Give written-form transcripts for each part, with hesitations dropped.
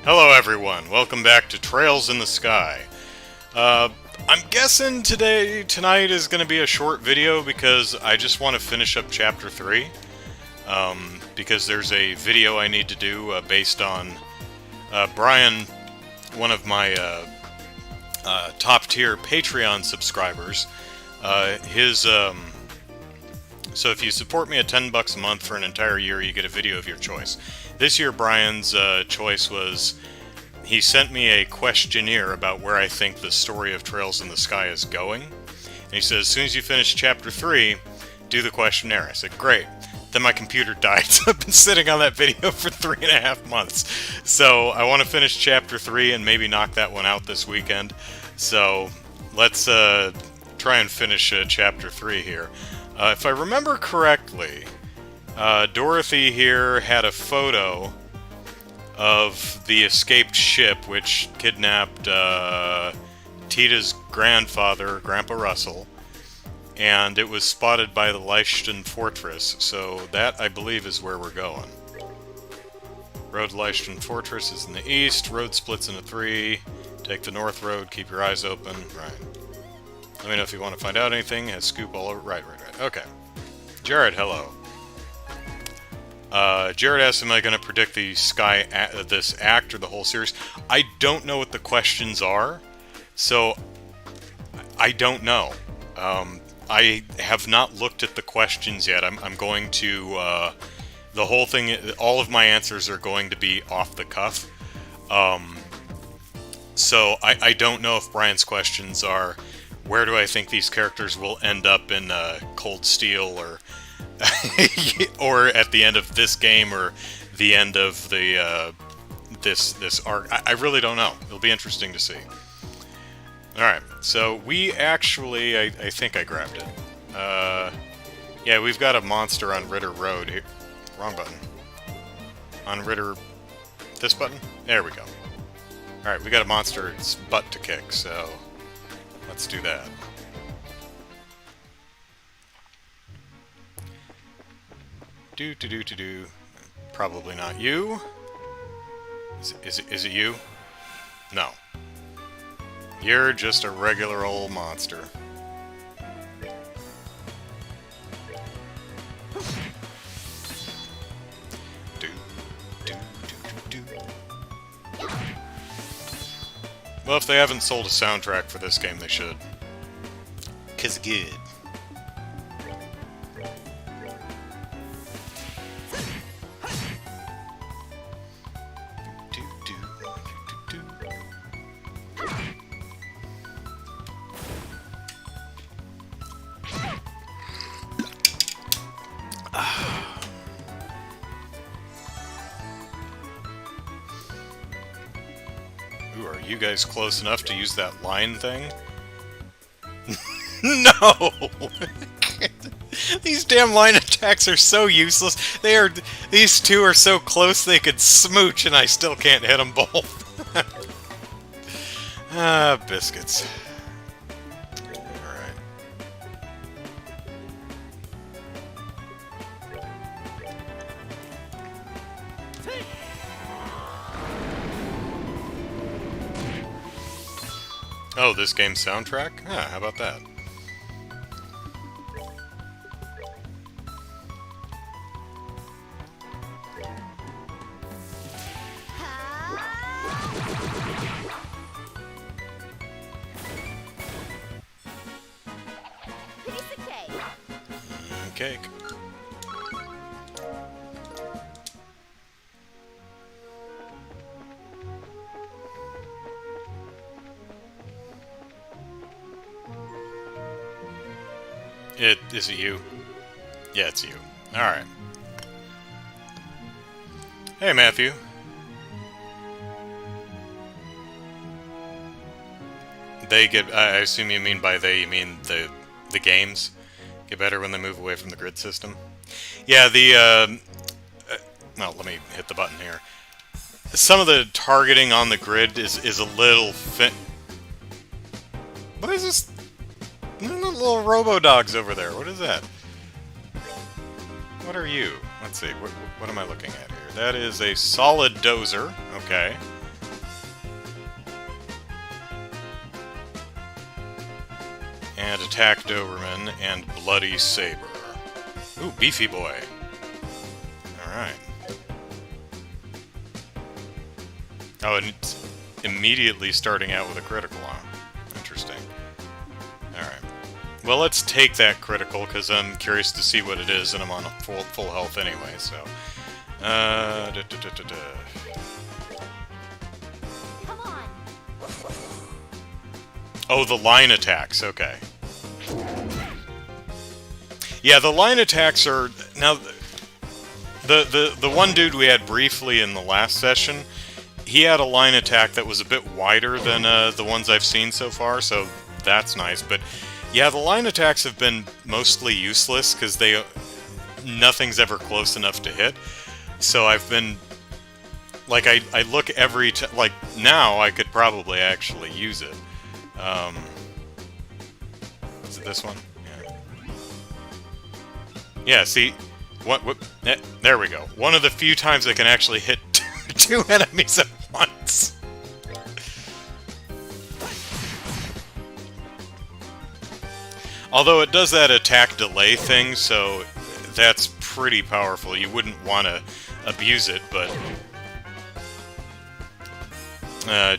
Hello everyone, welcome back to Trails in the Sky. I'm guessing tonight is going to be a short video because I just want to finish up Chapter 3. Because there's a video I need to do based on Brian, one of my top tier Patreon subscribers. So if you support me at $10 a month for an entire year, you get a video of your choice. This year, Brian's choice was, he sent me a questionnaire about where I think the story of Trails in the Sky is going. And he says, as soon as you finish Chapter 3, do the questionnaire. I said, great. Then my computer died, so I've been sitting on that video for 3.5 months. So I want to finish Chapter 3 and maybe knock that one out this weekend. So let's try and finish Chapter 3 here. If I remember correctly, Dorothy here had a photo of the escaped ship which kidnapped Tita's grandfather, Grandpa Russell, and it was spotted by the Leishton Fortress, so that, I believe, is where we're going. Road to Leishton Fortress is in the east, road splits into 3, take the north road, keep your eyes open, right. Let me know if you want to find out anything, has scoop all over, right, okay. Jared, hello. Jared asked, am I going to predict the this act or the whole series? I don't know what the questions are, so I don't know. I have not looked at the questions yet. I'm going to, the whole thing, all of my answers are going to be off the cuff. So I don't know if Brian's questions are, where do I think these characters will end up in Cold Steel, or or at the end of this game, or the end of the this arc. I really don't know. It'll be interesting to see. Alright, so we actually, I think I grabbed it. Yeah, we've got a monster on Ritter Road here. Wrong button. On Ritter... this button? There we go. Alright, we got a monster's butt to kick, so let's do that. Do. Probably not you. Is it you? No. You're just a regular old monster. Well, if they haven't sold a soundtrack for this game, they should. 'Cause good. Ooh, are you guys close enough to use that line thing? No! These damn line attacks are so useless. These two are so close they could smooch and I still can't hit them both. Ah, biscuits. Alright. Oh, this game's soundtrack? Ah, how about that? Cake. Is it you? Yeah, it's you. Alright. Hey, Matthew. They get... I assume you mean by they, you mean the games get better when they move away from the grid system. Yeah, well, let me hit the button here. Some of the targeting on the grid is a little What is this? Little robo-dogs over there. What is that? What are you? Let's see. What am I looking at here? That is a solid dozer. Okay. And Attack Doberman, and Bloody Saber. Ooh, Beefy Boy. Alright. Oh, and it's immediately starting out with a critical on. Interesting. Alright. Well, let's take that critical, because I'm curious to see what it is, and I'm on full health anyway, so... Come on. Oh, the line attacks, okay. Yeah, the line attacks are... Now, the one dude we had briefly in the last session, he had a line attack that was a bit wider than the ones I've seen so far, so that's nice. But yeah, the line attacks have been mostly useless because nothing's ever close enough to hit. So I've been... Like, I look every... Like, now I could probably actually use it. Is it this one? Yeah, see? There we go. One of the few times I can actually hit two enemies at once. Although it does that attack delay thing, so that's pretty powerful. You wouldn't want to abuse it, but...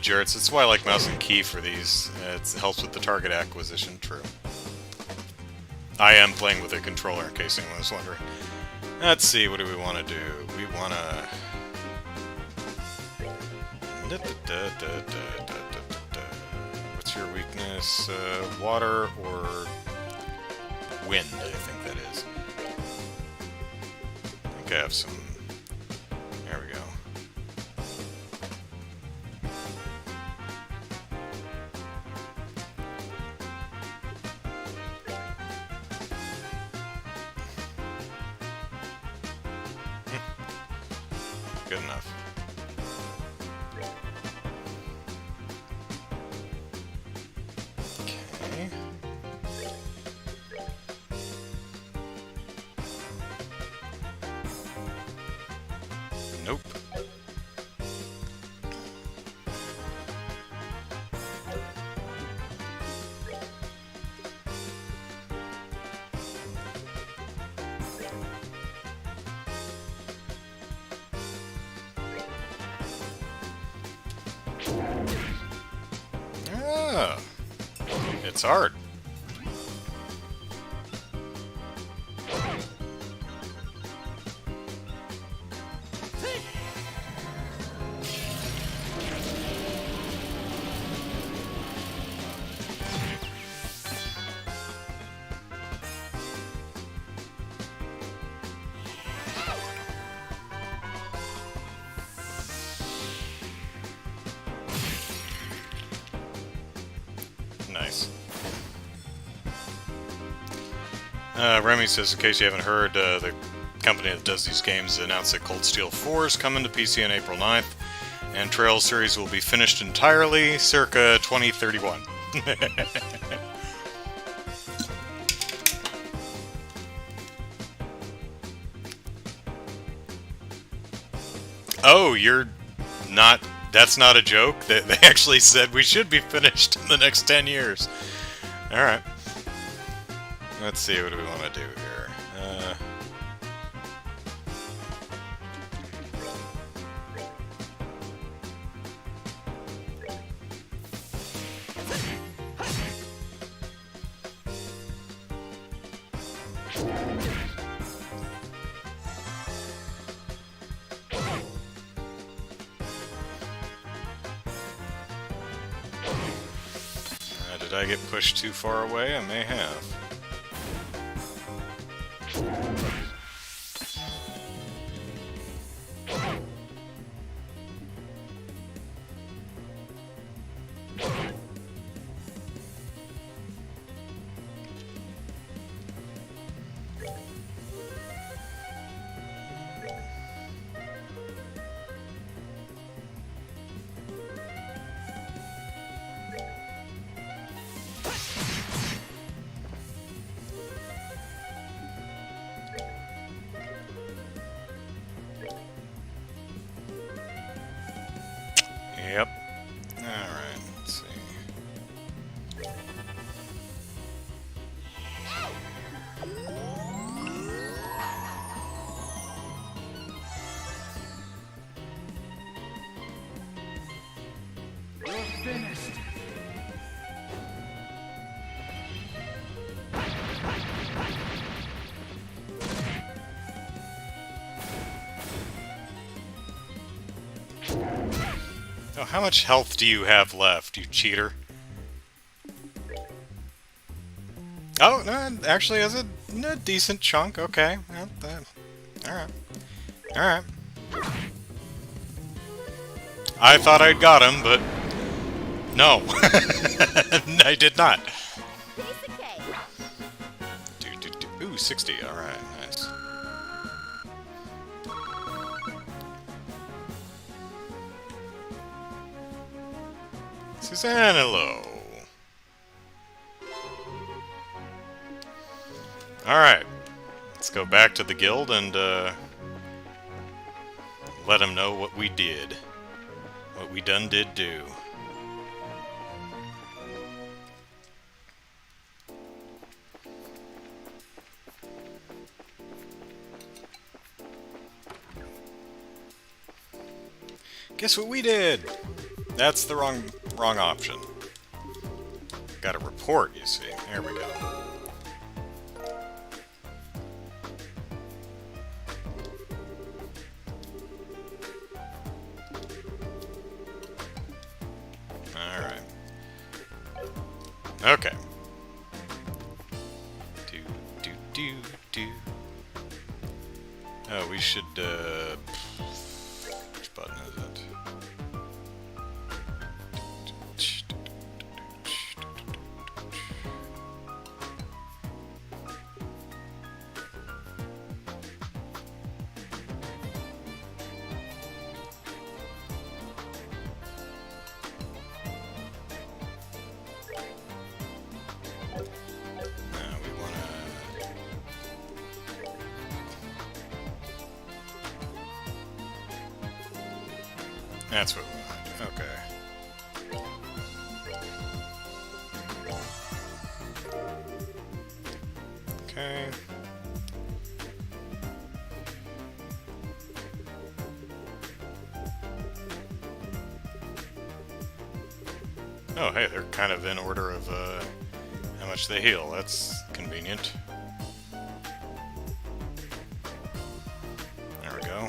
Jarrett's, that's why I like mouse and key for these. It helps with the target acquisition, true. I am playing with a controller, in case anyone was wondering. Let's see, what do we want to do? We want to... What's your weakness? Water or wind, I think that is. I think I have some... There we go. Good enough. Okay. Nope. Ah, it's hard. Nice. Remy says, in case you haven't heard, the company that does these games announced that Cold Steel 4 is coming to PC on April 9th, and Trails series will be finished entirely circa 2031. Oh, you're not... That's not a joke? They actually said we should be finished in the next 10 years. Alright. Let's see, what do we want to do here? Did I get pushed too far away? I may have. Yep. Alright, let's see. finished. Oh, how much health do you have left, you cheater? Oh, no, actually has a decent chunk. Okay. Alright. Alright. I thought I'd got him, but no. I did not. Ooh, 60. Alright, nice. Suzanne, hello. Alright. Let's go back to the guild and let them know what we did. What we done did do. Guess what we did? That's the wrong option. Got a report, you see. There we go. Alright. Okay. Do. Oh, we should, which button is it? That's what we want. Okay. Okay. Oh, hey, they're kind of in order of how much they heal. That's convenient. There we go.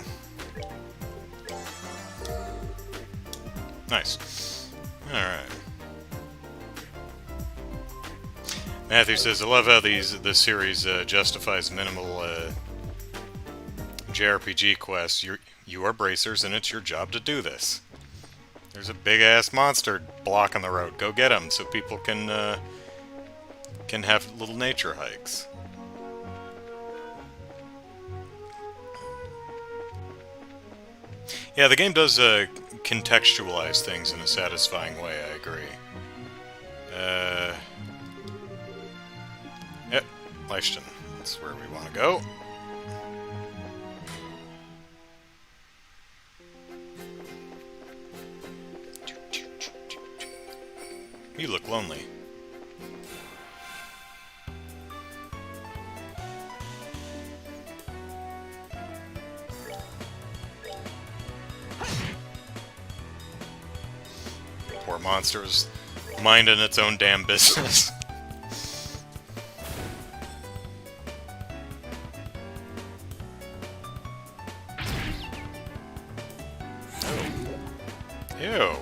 Nice. Alright. Matthew says, I love how this series justifies minimal JRPG quests. You are bracers, and it's your job to do this. There's a big-ass monster blocking the road. Go get him so people can have little nature hikes. Yeah, the game does contextualize things in a satisfying way, I agree. Yep, Leishton. That's where we want to go. You look lonely. Poor monster was minding its own damn business. Oh. Ew.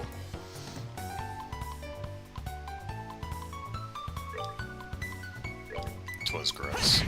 Was gross.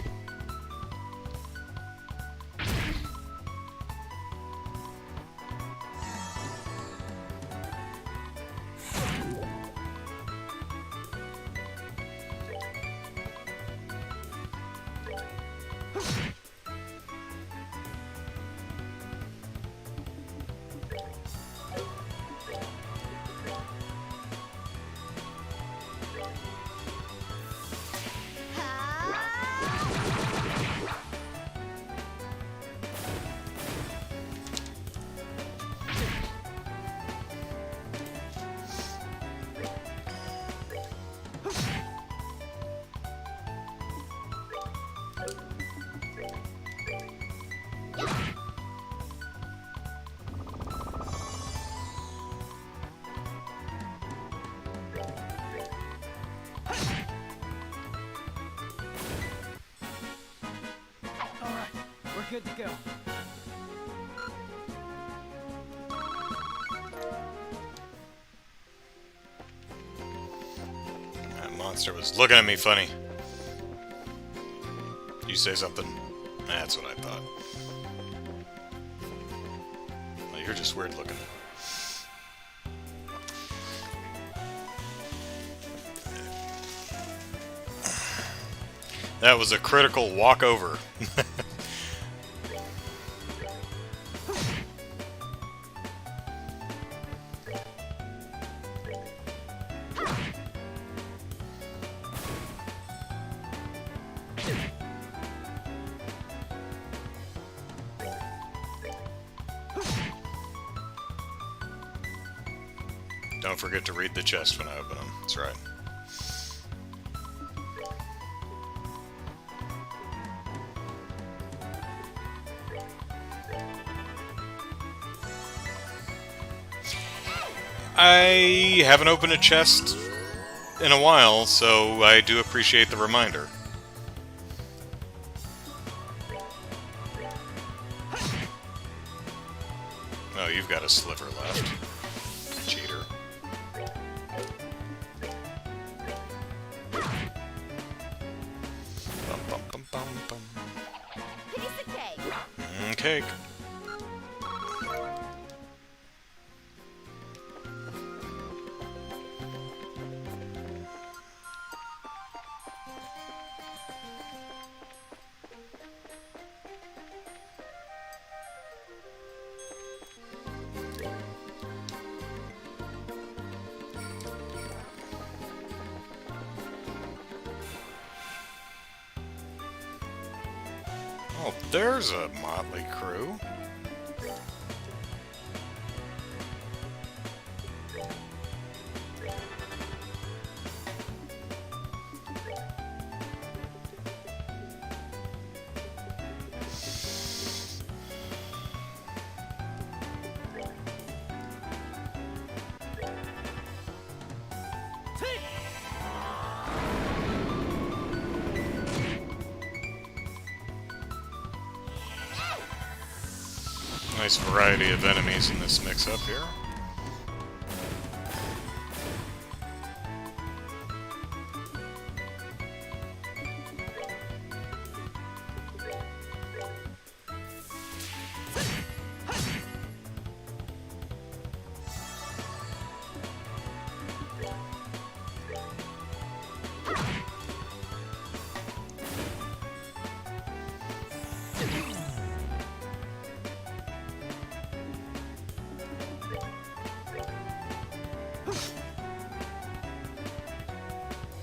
good to go. That monster was looking at me funny. You say something? That's what I thought. Well, you're just weird looking. That was a critical walkover. Don't forget to read the chest when I open them. That's right. I haven't opened a chest in a while, so I do appreciate the reminder. Oh, you've got a sliver left. Cheater. Bum, bum, bum, bum, bum. Piece of cake. Cake. Oh, there's a motley crew. Nice variety of enemies in this mix-up here.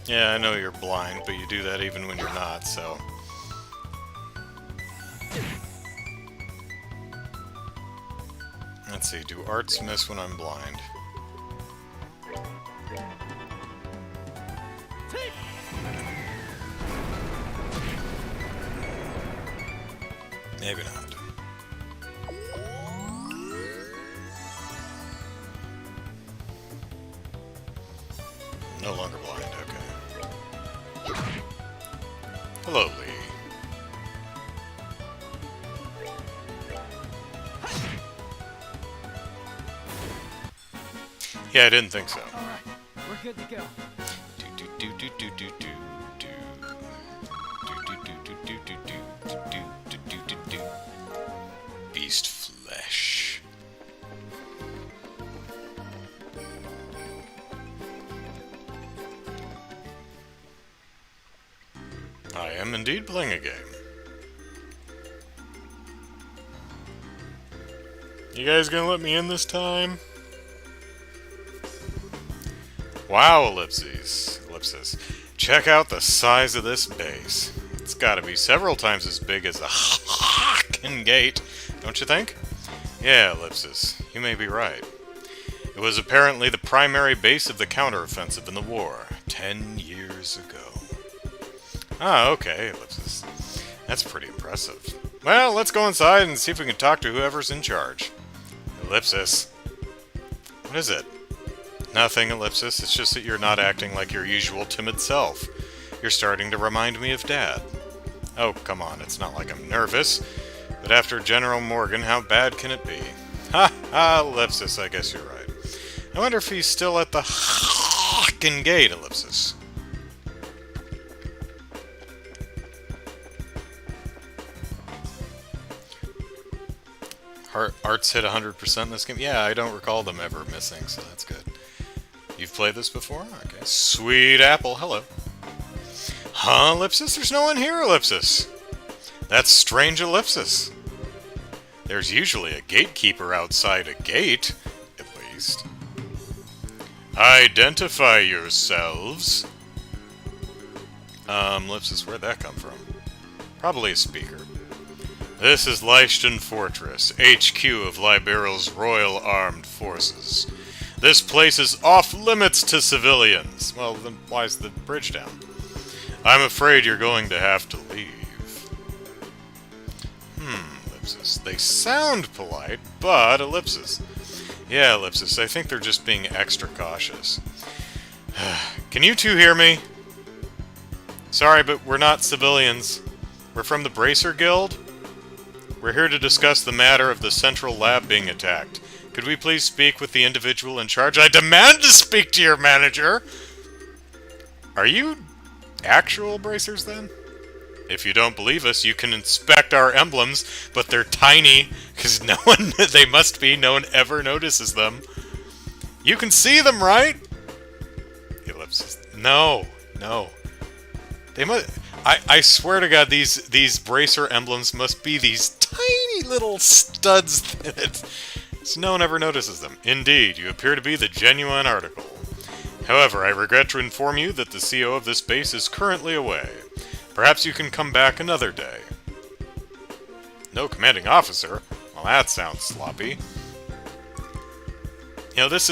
Yeah, I know you're blind, but you do that even when you're not, so... Let's see, do arts miss when I'm blind? Maybe not. No longer blind, okay. Hello, Lee. Yeah, I didn't think so. Alright, we're good to go. Do do do do do do do do do do do do do do do do do do. Beast flesh. I am indeed playing a game. You guys gonna let me in this time? Wow, ellipses. Check out the size of this base. It's gotta be several times as big as the Haken Gate, don't you think? Yeah, ellipses. You may be right. It was apparently the primary base of the counteroffensive in the war, 10 years ago. Ah, okay, ellipses. That's pretty impressive. Well, let's go inside and see if we can talk to whoever's in charge. Ellipsis. What is it? Nothing, ellipsis. It's just that you're not acting like your usual timid self. You're starting to remind me of Dad. Oh, come on. It's not like I'm nervous. But after General Morgan, how bad can it be? Ha ha, Ellipsis, I guess you're right. I wonder if he's still at the f***ing gate, Ellipsis. Arts hit 100% in this game? Yeah, I don't recall them ever missing, so that's good. You've played this before? Okay. Sweet apple, hello. Huh, Ellipsis? There's no one here, Ellipsis. That's strange, Ellipsis. There's usually a gatekeeper outside a gate, at least. Identify yourselves. Ellipsis, where'd that come from? Probably a speaker. This is Leishton Fortress, HQ of Liberal's Royal Armed Forces. This place is off-limits to civilians. Well, then why's the bridge down? I'm afraid you're going to have to leave. Ellipsis. They sound polite, but Ellipsis. Yeah, Ellipsis, I think they're just being extra cautious. Can you two hear me? Sorry, but we're not civilians. We're from the Bracer Guild. We're here to discuss the matter of the central lab being attacked. Could we please speak with the individual in charge? I demand to speak to your manager! Are you actual bracers, then? If you don't believe us, you can inspect our emblems, but they're tiny, because they must be, no one ever notices them. You can see them, right? Ellipsis. No. They must... I swear to God, these bracer emblems must be these tiny little studs that so no one ever notices them. Indeed, you appear to be the genuine article. However, I regret to inform you that the CO of this base is currently away. Perhaps you can come back another day. No commanding officer? Well, that sounds sloppy. You know, these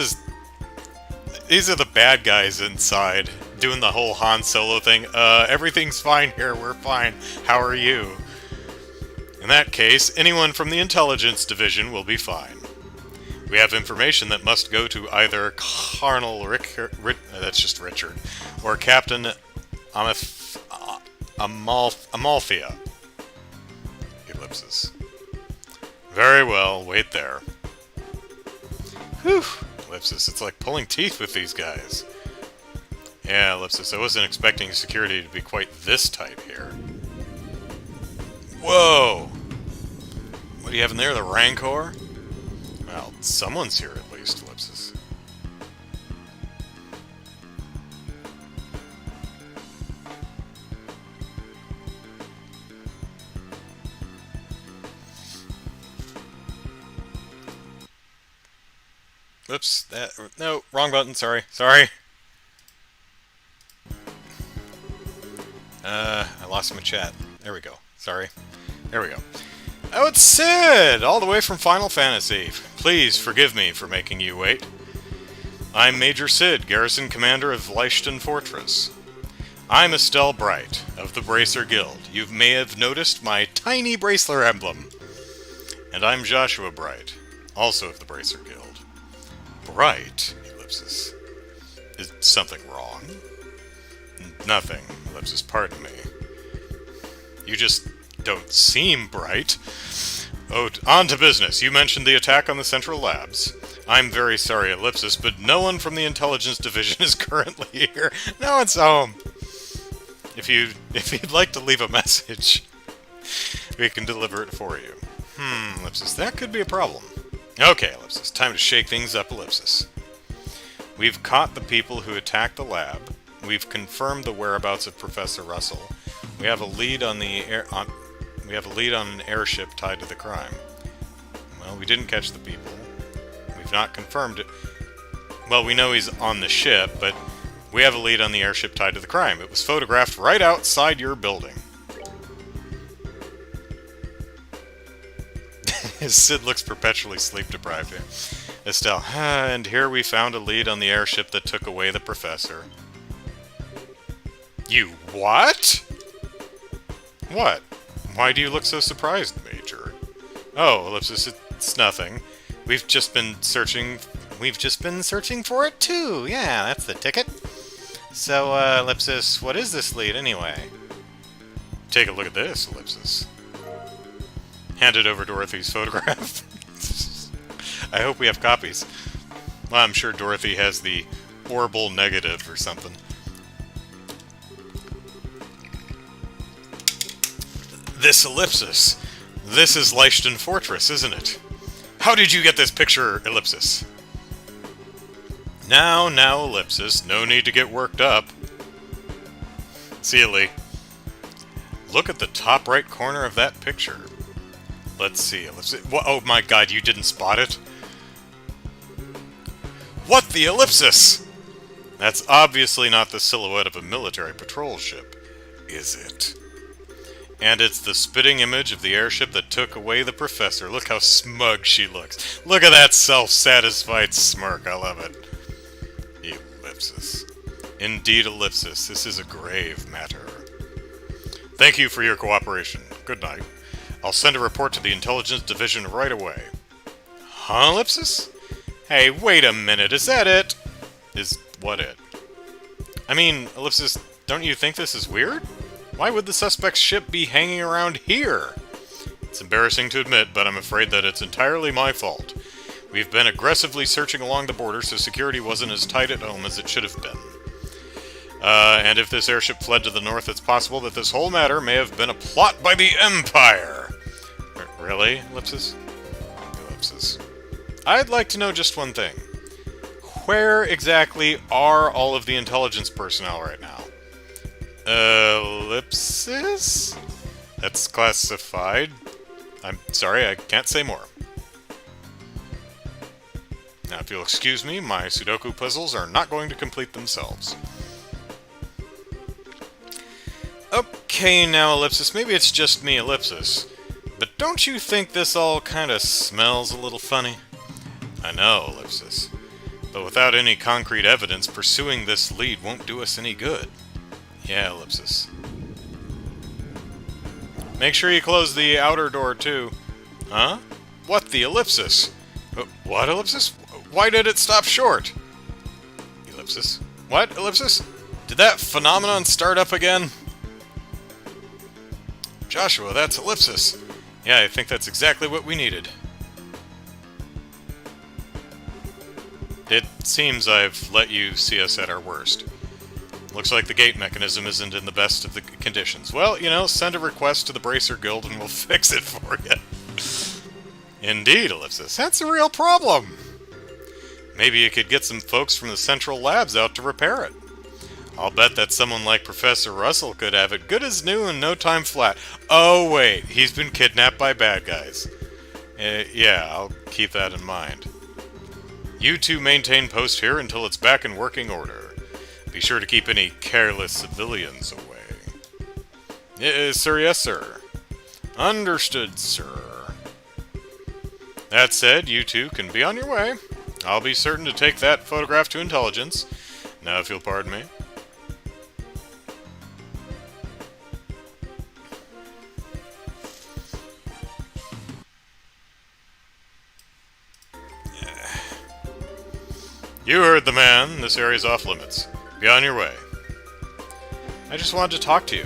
are the bad guys inside, doing the whole Han Solo thing. Everything's fine here, we're fine. How are you? In that case, anyone from the intelligence division will be fine. We have information that must go to either Colonel that's just Richard, or Captain Amalthea. Ellipsis. Very well, wait there. Whew. Ellipsis, it's like pulling teeth with these guys. Yeah, Ellipsis, I wasn't expecting security to be quite this tight here. Whoa! What do you have in there, the Rancor? Well, someone's here at least, Ellipsis. Oops, no, wrong button, sorry. I lost my chat. There we go. Sorry. There we go. Oh, it's Sid! All the way from Final Fantasy. Please forgive me for making you wait. I'm Major Sid, Garrison Commander of Leishton Fortress. I'm Estelle Bright, of the Bracer Guild. You may have noticed my tiny bracelet emblem. And I'm Joshua Bright, also of the Bracer Guild. Bright, Ellipsis. Is something wrong? Nothing, Ellipsis, pardon me. You just don't seem bright. Oh, on to business. You mentioned the attack on the Central Labs. I'm very sorry, Ellipsis, but no one from the Intelligence Division is currently here. No one's home. If you'd like to leave a message, we can deliver it for you. Ellipsis, that could be a problem. Okay, Ellipsis, time to shake things up, Ellipsis. We've caught the people who attacked the lab. We've confirmed the whereabouts of Professor Russell. We have a lead on an airship tied to the crime. Well, we didn't catch the people. We've not confirmed it. Well, we know he's on the ship, but we have a lead on the airship tied to the crime. It was photographed right outside your building. Sid looks perpetually sleep-deprived here. Estelle, and here we found a lead on the airship that took away the professor. You what? What? Why do you look so surprised, Major? Oh, Ellipsis, it's nothing. We've just been searching for it too. Yeah, that's the ticket. So, Ellipsis, what is this lead anyway? Take a look at this, Ellipsis. handed over Dorothy's photograph. I hope we have copies. Well, I'm sure Dorothy has the Orbital negative or something. This ellipsis. This is Leishton Fortress, isn't it? How did you get this picture, ellipsis? Now, ellipsis. No need to get worked up. See you, Lee. Look at the top right corner of that picture. Let's see, ellipsis. Oh my god, you didn't spot it? What the ellipsis? That's obviously not the silhouette of a military patrol ship, is it? And it's the spitting image of the airship that took away the professor. Look how smug she looks. Look at that self-satisfied smirk. I love it. Ellipsis. Indeed, ellipsis. This is a grave matter. Thank you for your cooperation. Good night. I'll send a report to the Intelligence Division right away. Huh, ellipsis? Hey, wait a minute. Is that it? Is what it? I mean, ellipsis, don't you think this is weird? Why would the suspect's ship be hanging around here? It's embarrassing to admit, but I'm afraid that it's entirely my fault. We've been aggressively searching along the border, so security wasn't as tight at home as it should have been. And if this airship fled to the north, it's possible that this whole matter may have been a plot by the Empire! Really, ellipsis? Ellipsis. I'd like to know just one thing. Where exactly are all of the intelligence personnel right now? Ellipsis? That's classified. I'm sorry, I can't say more. Now, if you'll excuse me, my Sudoku puzzles are not going to complete themselves. Okay, now, ellipsis, maybe it's just me, ellipsis, but don't you think this all kind of smells a little funny? I know, ellipsis, but without any concrete evidence, pursuing this lead won't do us any good. Yeah, ellipsis. Make sure you close the outer door, too. Huh? What the ellipsis? What ellipsis? Why did it stop short? Ellipsis? What ellipsis? Did that phenomenon start up again? Joshua, that's ellipsis. Yeah, I think that's exactly what we needed. It seems I've let you see us at our worst. Looks like the gate mechanism isn't in the best of the conditions. Well, you know, send a request to the Bracer Guild and we'll fix it for you. Indeed, ellipsis. That's a real problem. Maybe you could get some folks from the Central Labs out to repair it. I'll bet that someone like Professor Russell could have it good as new in no time flat. Oh, wait. He's been kidnapped by bad guys. Yeah, I'll keep that in mind. You two maintain post here until it's back in working order. Be sure to keep any careless civilians away. Yes, sir, yes, sir. Understood, sir. That said, you two can be on your way. I'll be certain to take that photograph to intelligence. Now, if you'll pardon me. You heard the man. This area's off limits. Be on your way. I just wanted to talk to you.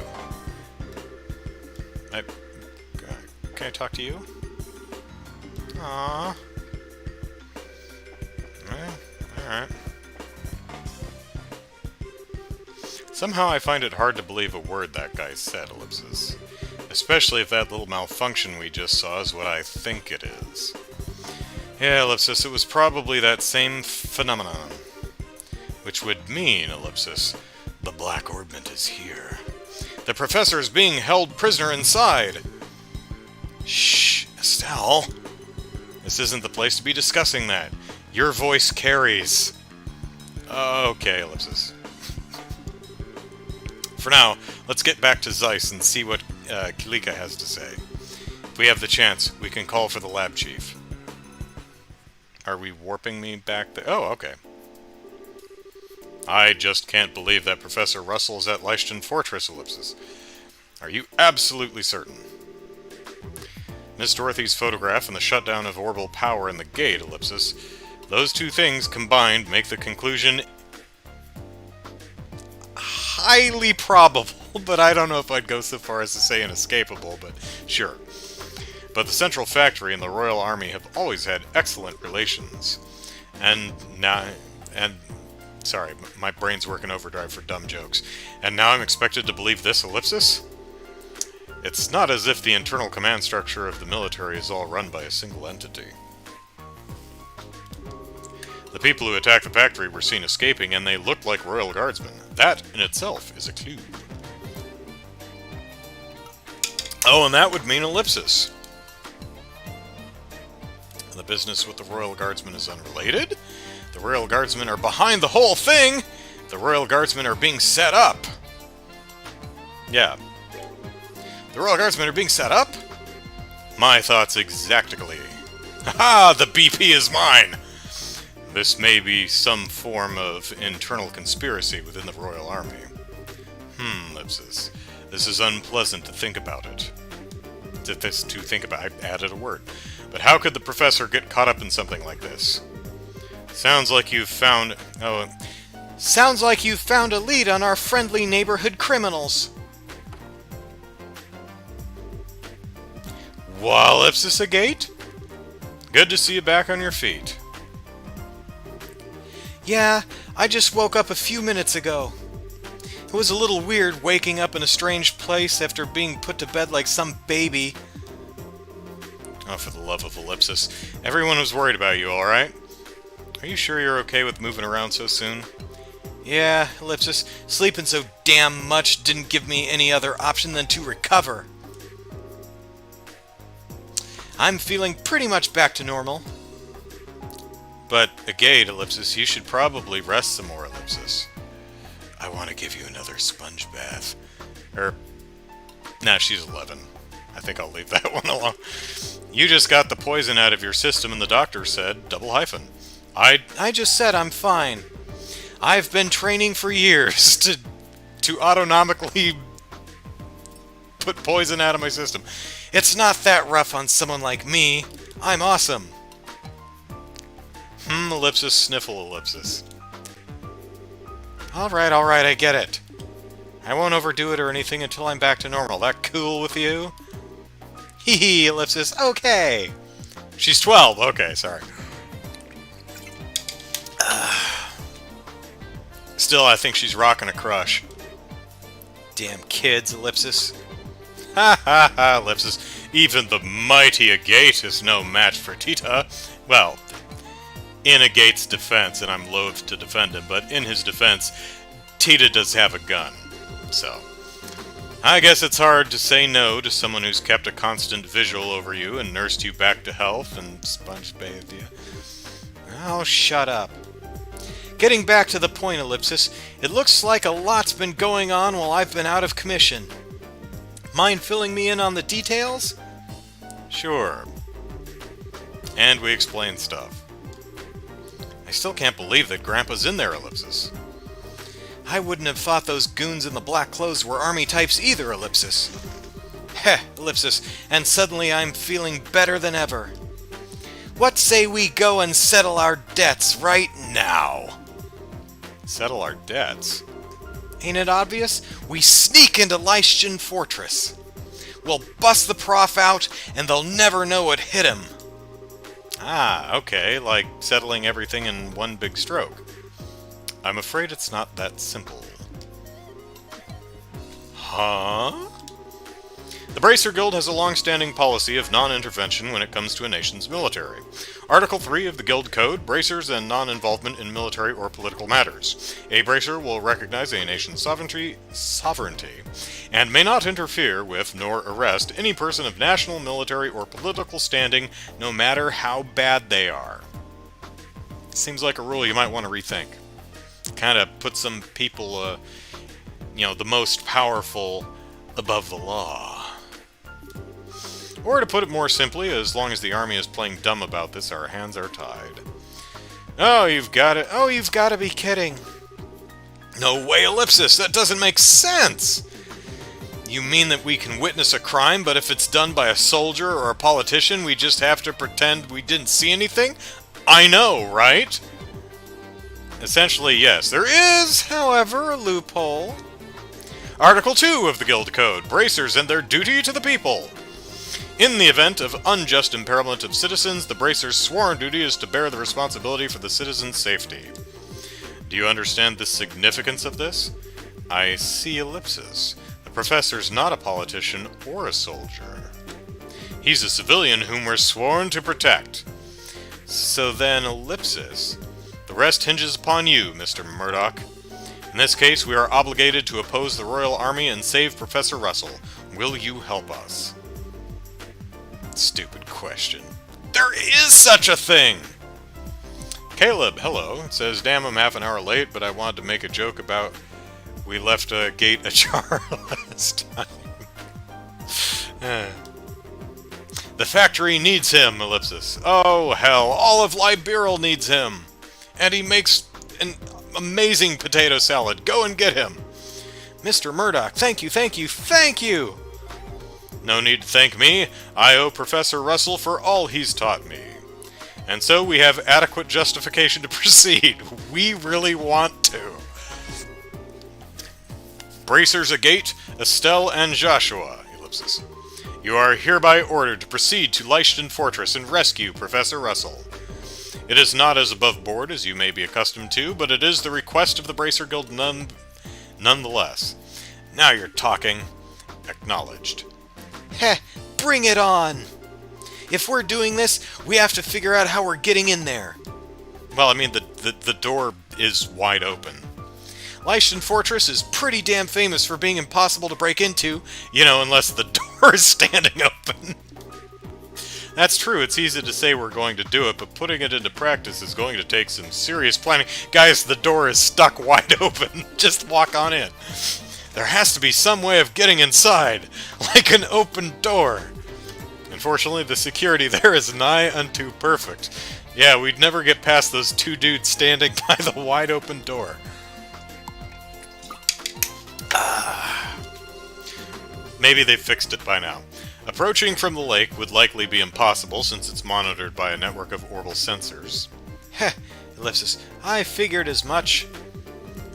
Can I talk to you? Aww. Alright. Somehow I find it hard to believe a word that guy said, ellipsis. Especially if that little malfunction we just saw is what I think it is. Yeah, ellipsis, it was probably that same phenomenon. Which would mean, ellipsis, the Black Orbment is here. The professor is being held prisoner inside. Shh, Estelle. This isn't the place to be discussing that. Your voice carries. Okay, ellipsis. For now, let's get back to Zeiss and see what Kilika has to say. If we have the chance, we can call for the lab chief. Are we warping me back there? Oh, okay. I just can't believe that Professor Russell is at Leishton Fortress, ellipsis. Are you absolutely certain? Miss Dorothy's photograph and the shutdown of orbital power in the gate, ellipsis. Those two things combined make the conclusion highly probable, but I don't know if I'd go so far as to say inescapable, but sure. but the Central Factory and the Royal Army have always had excellent relations. Sorry, my brain's working overdrive for dumb jokes. And now I'm expected to believe this ellipsis? It's not as if the internal command structure of the military is all run by a single entity. The people who attacked the factory were seen escaping, and they looked like Royal Guardsmen. That, in itself, is a clue. Oh, and that would mean ellipsis. The business with the Royal Guardsmen is unrelated. The Royal Guardsmen are behind the whole thing! The Royal Guardsmen are being set up! Yeah. The Royal Guardsmen are being set up? My thoughts exactly. Haha! The BP is mine! This may be some form of internal conspiracy within the Royal Army. Ellipsis. This is unpleasant to think about it. I added a word. But how could the professor get caught up in something like this? Sounds like you've found a lead on our friendly neighborhood criminals. Well, ellipsis agate? Good to see you back on your feet. Yeah, I just woke up a few minutes ago. It was a little weird waking up in a strange place after being put to bed like some baby. Oh, for the love of ellipsis. Everyone was worried about you, alright? Are you sure you're okay with moving around so soon? Yeah, ellipsis. Sleeping so damn much didn't give me any other option than to recover. I'm feeling pretty much back to normal. But, agate, ellipsis, you should probably rest some more, ellipsis. I want to give you another sponge bath. Nah, she's 11. I think I'll leave that one alone. You just got the poison out of your system and the doctor said, double hyphen. I just said I'm fine. I've been training for years to autonomically put poison out of my system. It's not that rough on someone like me. I'm awesome. Ellipsis, sniffle, ellipsis. Alright, I get it. I won't overdo it or anything until I'm back to normal. That cool with you? Hee hee, ellipsis, okay. She's 12, okay, sorry. Still, I think she's rocking a crush. Damn kids, ellipsis. Ha ha ha, ellipsis. Even the mighty Agate is no match for Tita. Well, in Agate's defense, and I'm loath to defend him, but in his defense, Tita does have a gun. So, I guess it's hard to say no to someone who's kept a constant visual over you and nursed you back to health and sponge-bathed you. Oh, shut up. Getting back to the point, ellipsis, it looks like a lot's been going on while I've been out of commission. Mind filling me in on the details? Sure. And we explain stuff. I still can't believe that Grandpa's in there, ellipsis. I wouldn't have thought those goons in the black clothes were army types either, ellipsis. Heh, ellipsis, and suddenly I'm feeling better than ever. What say we go and settle our debts right now? Settle our debts? Ain't it obvious? We sneak into Lystian Fortress. We'll bust the prof out, and they'll never know what hit him. Ah, okay, like settling everything in one big stroke. I'm afraid it's not that simple. Huh? The Bracer Guild has a long-standing policy of non-intervention when it comes to a nation's military. Article 3 of the Guild Code, bracers and non-involvement in military or political matters. A bracer will recognize a nation's sovereignty, and may not interfere with nor arrest any person of national, military, or political standing, no matter how bad they are. Seems like a rule you might want to rethink. Kind of put some people, the most powerful above the law. Or to put it more simply, as long as the army is playing dumb about this, our hands are tied. Oh, you've got to be kidding. No way, ellipsis, that doesn't make sense! You mean that we can witness a crime, but if it's done by a soldier or a politician, we just have to pretend we didn't see anything? I know, right? Essentially, yes. There is, however, a loophole. Article 2 of the Guild Code, bracers and their duty to the people. In the event of unjust impairment of citizens, the Bracer's sworn duty is to bear the responsibility for the citizens' safety. Do you understand the significance of this? I see ellipsis. The professor's not a politician or a soldier. He's a civilian whom we're sworn to protect. So then, ellipsis. The rest hinges upon you, Mr. Murdoch. In this case, we are obligated to oppose the Royal Army and save Professor Russell. Will you help us? Stupid question. There is such a thing! Caleb, hello. It says, damn, I'm half an hour late, but I wanted to make a joke about we left a gate ajar last time. The factory needs him, ellipsis. Oh, hell, all of Liberal needs him. And he makes an amazing potato salad. Go and get him. Mr. Murdoch, thank you, thank you, thank you! No need to thank me. I owe Professor Russell for all he's taught me. And so we have adequate justification to proceed. We really want to. Bracers Agate, Estelle, and Joshua, ellipsis. You are hereby ordered to proceed to Leishton Fortress and rescue Professor Russell. It is not as above board as you may be accustomed to, but it is the request of the Bracer Guild nonetheless. Now you're talking. Acknowledged. Heh, bring it on! If we're doing this, we have to figure out how we're getting in there. Well, I mean, the door is wide open. Leishton Fortress is pretty damn famous for being impossible to break into. You know, unless the door is standing open. That's true, it's easy to say we're going to do it, but putting it into practice is going to take some serious planning. Guys, the door is stuck wide open. Just walk on in. There has to be some way of getting inside, like an open door. Unfortunately, the security there is nigh unto perfect. Yeah, we'd never get past those two dudes standing by the wide open door. Maybe they fixed it by now. Approaching from the lake would likely be impossible since it's monitored by a network of orbital sensors. Heh, ellipsis. I figured as much.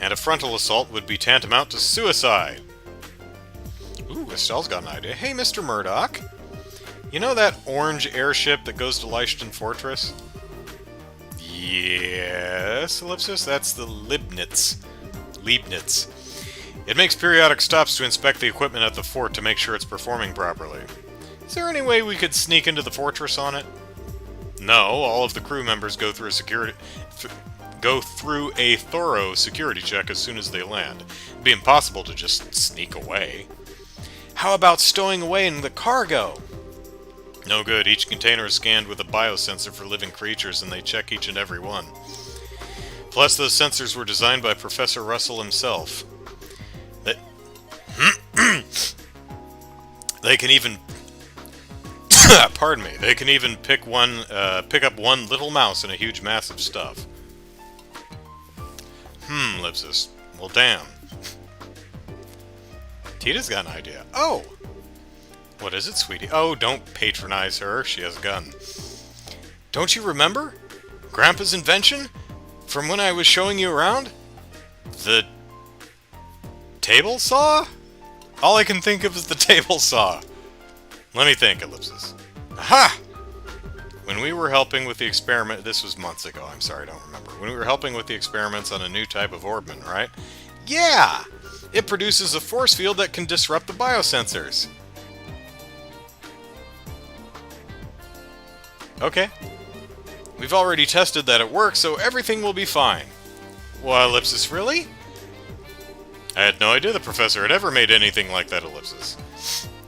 And a frontal assault would be tantamount to suicide. Ooh, Estelle's got an idea. Hey, Mr. Murdoch. You know that orange airship that goes to Leishton Fortress? Yes, ellipsis, that's the Leibniz. It makes periodic stops to inspect the equipment at the fort to make sure it's performing properly. Is there any way we could sneak into the fortress on it? No, all of the crew members go through a thorough security check as soon as they land. It'd be impossible to just sneak away. How about stowing away in the cargo? No good. Each container is scanned with a biosensor for living creatures, and they check each and every one. Plus, those sensors were designed by Professor Russell himself. They can even... pardon me. They can even pick up one little mouse in a huge mass of stuff. Ellipsis. Well, damn. Tita's got an idea. Oh! What is it, sweetie? Oh, don't patronize her. She has a gun. Don't you remember? Grandpa's invention? From when I was showing you around? The... table saw? All I can think of is the table saw. Let me think, ellipsis. Aha! When we were helping with the experiment... This was months ago, I'm sorry, I don't remember. When we were helping with the experiments on a new type of orbman, right? Yeah! It produces a force field that can disrupt the biosensors. Okay. We've already tested that it works, so everything will be fine. Well, ellipsis, really? I had no idea the professor had ever made anything like that, ellipsis.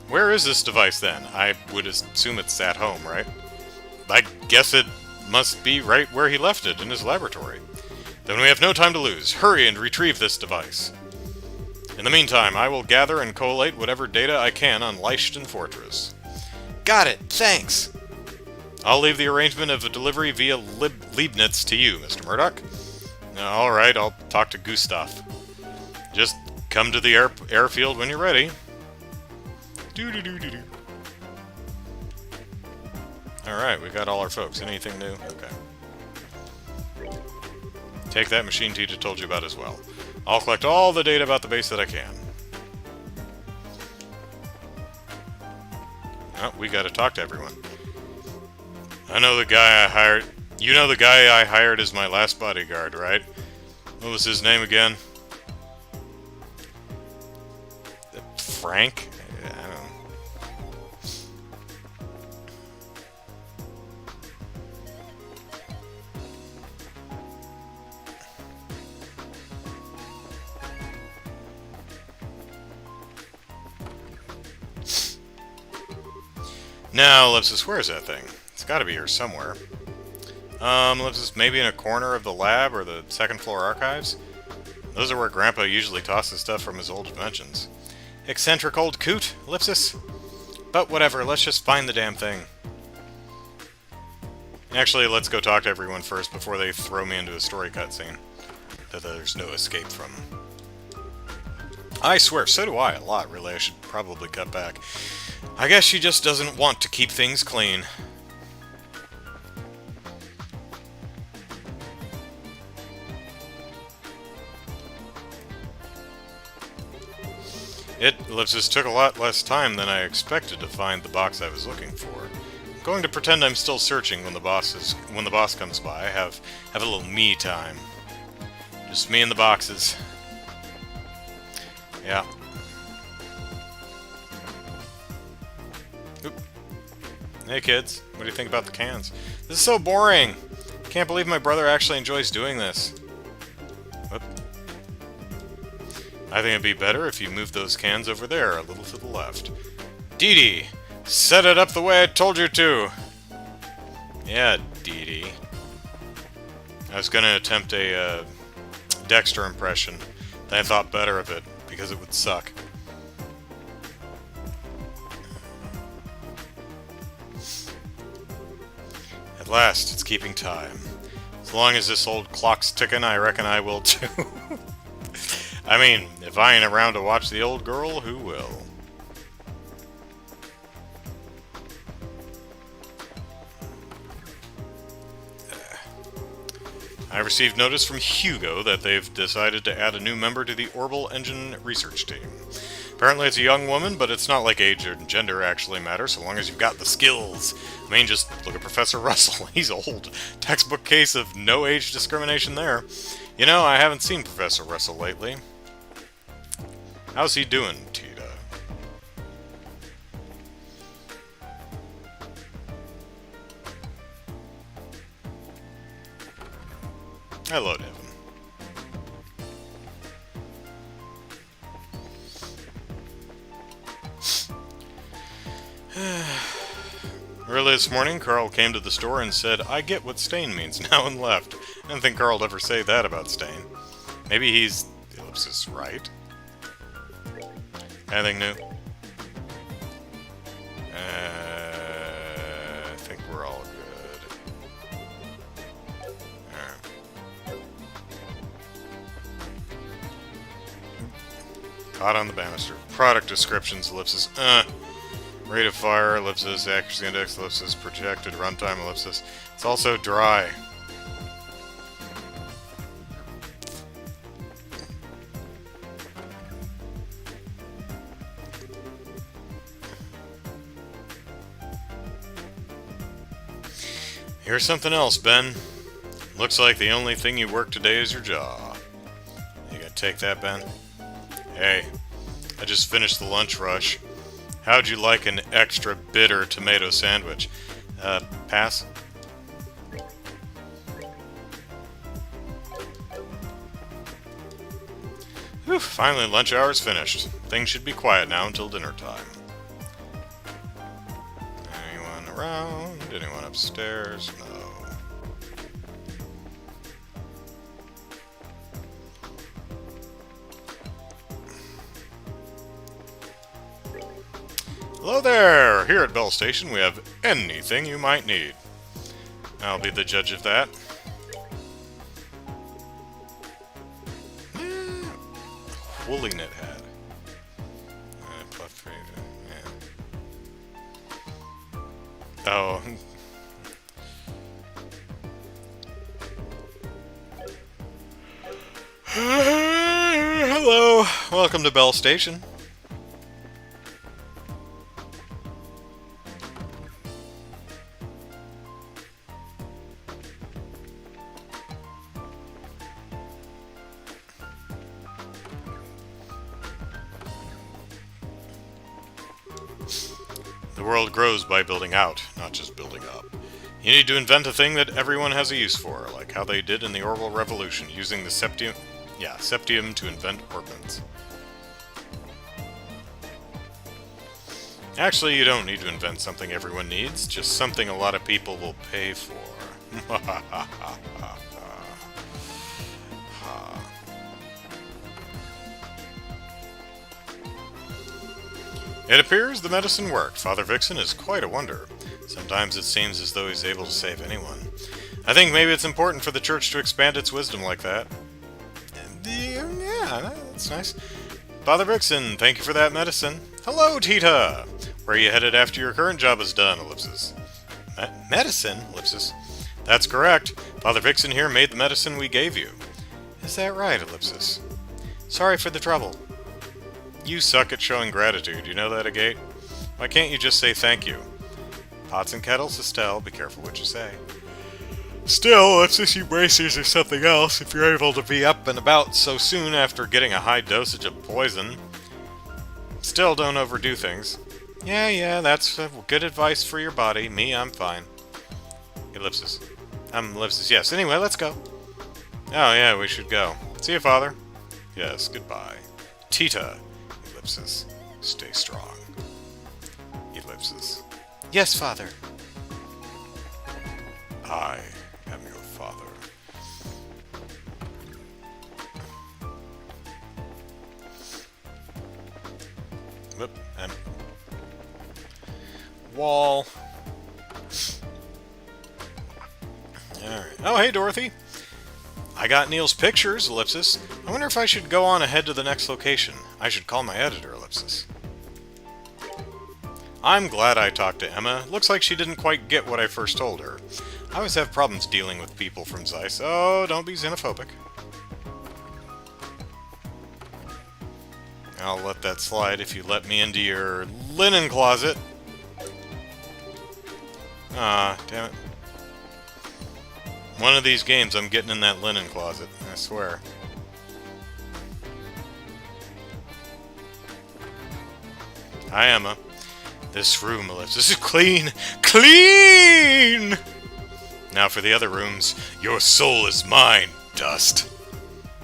Where is this device, then? I would assume it's at home, right? I guess it must be right where he left it, in his laboratory. Then we have no time to lose. Hurry and retrieve this device. In the meantime, I will gather and collate whatever data I can on Leishton Fortress. Got it, thanks. I'll leave the arrangement of a delivery via Leibniz to you, Mr. Murdoch. Alright, I'll talk to Gustav. Just come to the airfield when you're ready. Doo-doo-doo-doo-doo. Alright, we got all our folks. Anything new? Okay. Take that machine Tita told you about as well. I'll collect all the data about the base that I can. Oh, we gotta talk to everyone. I know the guy I hired. You know the guy I hired as my last bodyguard, right? What was his name again? Frank? I don't know. Now, Ellipsis, where is that thing? It's gotta be here somewhere. Ellipsis, maybe in a corner of the lab or the second floor archives? Those are where Grandpa usually tosses stuff from his old dimensions. Eccentric old coot, Ellipsis. But whatever, let's just find the damn thing. Actually, let's go talk to everyone first before they throw me into a story cutscene that there's no escape from. I swear, so do I, a lot, really. I should probably cut back. I guess she just doesn't want to keep things clean. It, Ellipsis, took a lot less time than I expected to find the box I was looking for. I'm going to pretend I'm still searching when the boss comes by. Have a little me time. Just me and the boxes. Yeah. Oop. Hey kids, what do you think about the cans? This is so boring! Can't believe my brother actually enjoys doing this. Whoop. I think it'd be better if you moved those cans over there, a little to the left. Dee Dee! Set it up the way I told you to! Yeah, Dee Dee. I was gonna attempt a Dexter impression, then I thought better of it, because it would suck. At last, it's keeping time. As long as this old clock's ticking, I reckon I will too. I mean, if I ain't around to watch the old girl, who will? I received notice from Hugo that they've decided to add a new member to the Orbital Engine research team. Apparently it's a young woman, but it's not like age or gender actually matter, so long as you've got the skills. I mean, just look at Professor Russell. He's old. Textbook case of no age discrimination there. You know, I haven't seen Professor Russell lately. How's he doing, Tita? Hello, Devin. Early this morning, Carl came to the store and said, "I get what stain means now," and left. I didn't think Carl'd ever say that about stain. Maybe he's, ellipsis, right? Anything new? I think we're all good. Alright. Caught on the banister. Product descriptions, ellipsis, Rate of fire, ellipsis, accuracy index, ellipsis, projected runtime, ellipsis. It's also dry. Here's something else, Ben. Looks like the only thing you work today is your jaw. You gonna take that, Ben? Hey, I just finished the lunch rush. How'd you like an extra bitter tomato sandwich? Pass? Whew, finally lunch hour's finished. Things should be quiet now until dinner time. Anyone around? Anyone upstairs? No. Hello there! Here at Bell Station we have anything you might need. I'll be the judge of that. Woolly knit hat. +3, yeah. Oh. Hello! Welcome to Bell Station. The world grows by building out, not just building up. You need to invent a thing that everyone has a use for, like how they did in the Orbital Revolution, using the septium to invent orbits. Actually, you don't need to invent something everyone needs, just something a lot of people will pay for. It appears the medicine worked. Father Vixen is quite a wonder. Sometimes it seems as though he's able to save anyone. I think maybe it's important for the church to expand its wisdom like that. Yeah, that's nice. Father Vixen, thank you for that medicine. Hello, Tita! Where are you headed after your current job is done, Ellipsis? Medicine? Ellipsis. That's correct. Father Vixen here made the medicine we gave you. Is that right, Ellipsis? Sorry for the trouble. You suck at showing gratitude, you know that, Agate? Why can't you just say thank you? Pots and kettles, Estelle, be careful what you say. Still, let's just you bracers or something else if you're able to be up and about so soon after getting a high dosage of poison. Still, don't overdo things. Yeah, that's good advice for your body. Me, I'm fine. Ellipsis. I'm Ellipsis, yes. Anyway, let's go. Oh, yeah, we should go. See you, Father. Yes, goodbye. Tita. Ellipsis. Stay strong. Ellipsis. Yes, Father. I am your father. Whoop, and wall. Alright. Oh, hey, Dorothy. I got Neil's pictures, Ellipsis. I wonder if I should go on ahead to the next location. I should call my editor, Ellipsis. I'm glad I talked to Emma. Looks like she didn't quite get what I first told her. I always have problems dealing with people from Zeiss. Oh, don't be xenophobic. I'll let that slide if you let me into your linen closet. Ah, damn it. One of these games I'm getting in that linen closet, I swear. Hi, Emma. This room, Ellipsis, is clean! Clean! Now for the other rooms. Your soul is mine, dust.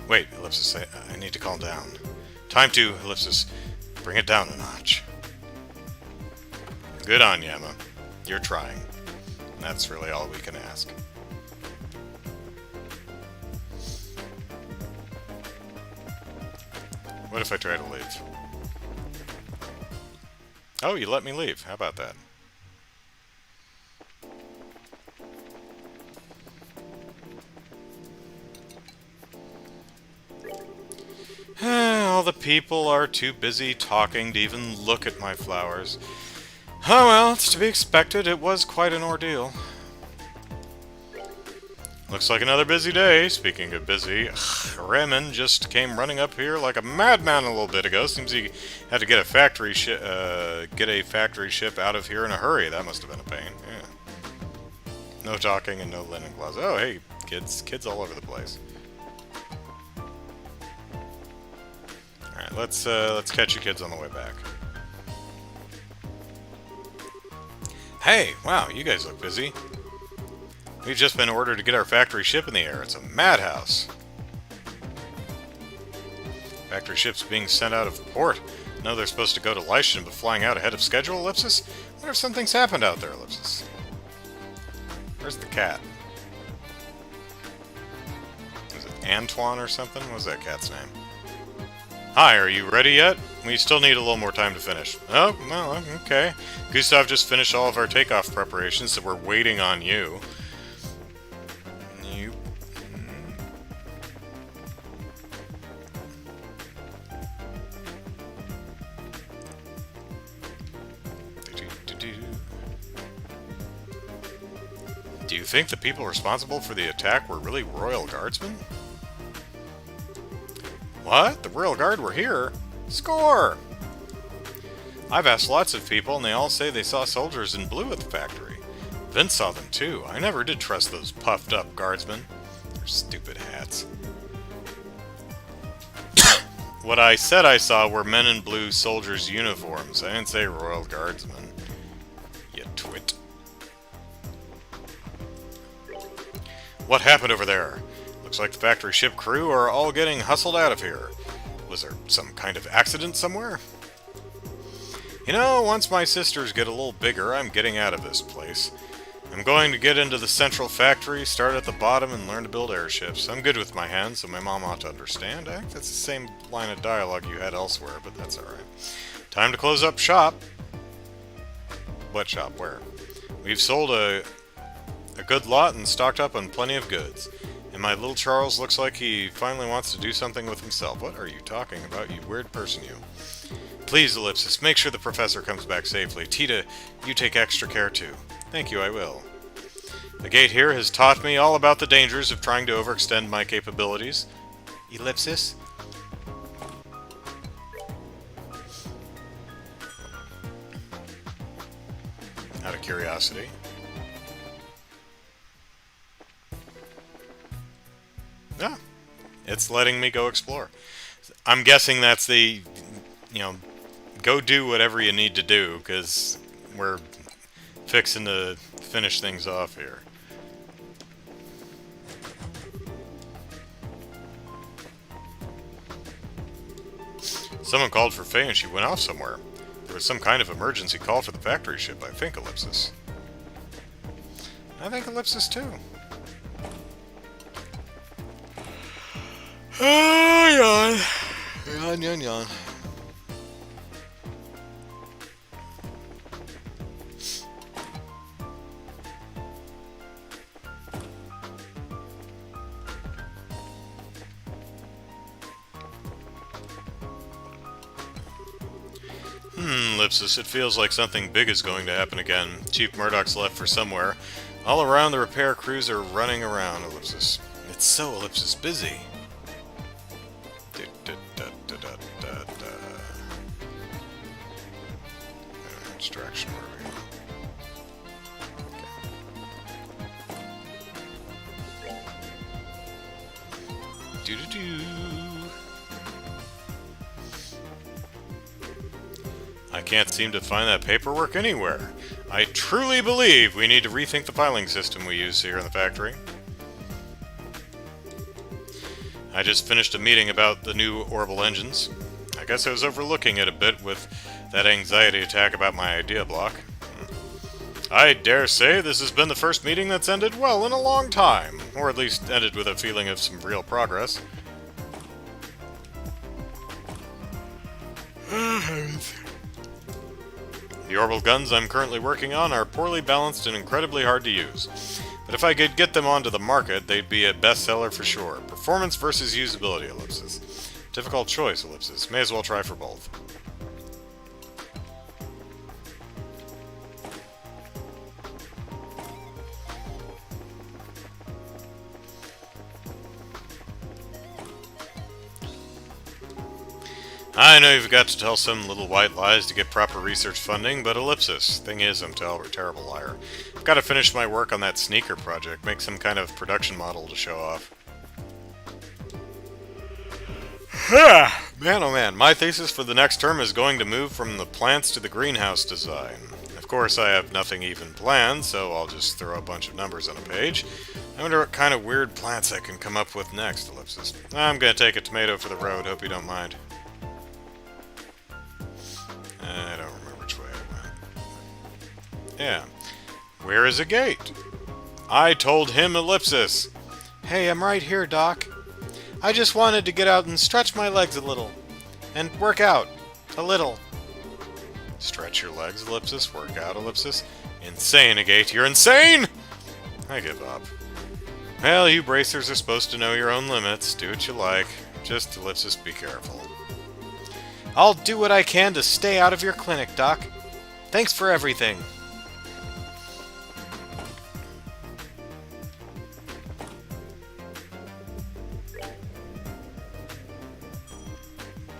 Wait, Ellipsis, I need to calm down. Time to, Ellipsis, bring it down a notch. Good on you, Emma. You're trying. That's really all we can ask. What if I try to leave? Oh, you let me leave. How about that? All the people are too busy talking to even look at my flowers. Oh well, it's to be expected. It was quite an ordeal. Looks like another busy day. Speaking of busy, Raymond just came running up here like a madman a little bit ago. Seems he had to get a factory ship out of here in a hurry. That must have been a pain. Yeah. No talking and no linen closet. Oh, hey, kids all over the place. All right, let's catch you kids on the way back. Hey, wow, you guys look busy. We've just been ordered to get our factory ship in the air. It's a madhouse. Factory ship's being sent out of port. No, they're supposed to go to Leiston, but flying out ahead of schedule, Ellipsis? I wonder if something's happened out there, Ellipsis. Where's the cat? Is it Antoine or something? What's that cat's name? Hi, are you ready yet? We still need a little more time to finish. Oh, well, okay. Gustav just finished all of our takeoff preparations, so we're waiting on you. Do you think the people responsible for the attack were really Royal Guardsmen? What? The Royal Guard were here? Score! I've asked lots of people, and they all say they saw soldiers in blue at the factory. Vince saw them too. I never did trust those puffed-up guardsmen. Their stupid hats. What I said I saw were men in blue soldiers' uniforms. I didn't say Royal Guardsmen. Twit. What happened over there? Looks like the factory ship crew are all getting hustled out of here. Was there some kind of accident somewhere? You know, once my sisters get a little bigger, I'm getting out of this place. I'm going to get into the central factory, start at the bottom, and learn to build airships. I'm good with my hands, so my mom ought to understand. I think that's the same line of dialogue you had elsewhere, but that's alright. Time to close up shop. What shop? Where? We've sold a good lot and stocked up on plenty of goods. And my little Charles looks like he finally wants to do something with himself. What are you talking about, you weird person, you? Please, Ellipsis, make sure the professor comes back safely. Tita, you take extra care too. Thank you, I will. The gate here has taught me all about the dangers of trying to overextend my capabilities. Ellipsis? Out of curiosity. Yeah, it's letting me go explore. I'm guessing that's the, go do whatever you need to do, because we're fixing to finish things off here. Someone called for Faye and she went off somewhere. There was some kind of emergency call for the factory ship, I think, Ellipsis. I think Ellipsis too. Oh, yawn. Yawn, yawn, yawn. Ellipsis, it feels like something big is going to happen again. Chief Murdoch's left for somewhere. All around the repair crews are running around, Ellipsis. It's so, Ellipsis, busy. Distraction, where are we? Do-do-do. I can't seem to find that paperwork anywhere. I truly believe we need to rethink the filing system we use here in the factory. I just finished a meeting about the new orbital engines. I guess I was overlooking it a bit with that anxiety attack about my idea block. I dare say this has been the first meeting that's ended well in a long time, or at least ended with a feeling of some real progress. The orbital guns I'm currently working on are poorly balanced and incredibly hard to use. But if I could get them onto the market, they'd be a bestseller for sure. Performance versus usability, Ellipsis. Difficult choice, Ellipsis. May as well try for both. I know you've got to tell some little white lies to get proper research funding, but Ellipsis. Thing is, I'm a terrible liar. I've got to finish my work on that sneaker project, make some kind of production model to show off. Man, oh man, my thesis for the next term is going to move from the plants to the greenhouse design. Of course, I have nothing even planned, so I'll just throw a bunch of numbers on a page. I wonder what kind of weird plants I can come up with next, Ellipsis. I'm gonna take a tomato for the road, hope you don't mind. I don't remember which way I went. Yeah. Where is a gate? I told him, Ellipsis. Hey, I'm right here, Doc. I just wanted to get out and stretch my legs a little. And work out. A little. Stretch your legs, Ellipsis. Work out, Ellipsis. Insane, Agate. You're insane! I give up. Well, you bracers are supposed to know your own limits. Do what you like. Just, Ellipsis, be careful. I'll do what I can to stay out of your clinic, Doc. Thanks for everything.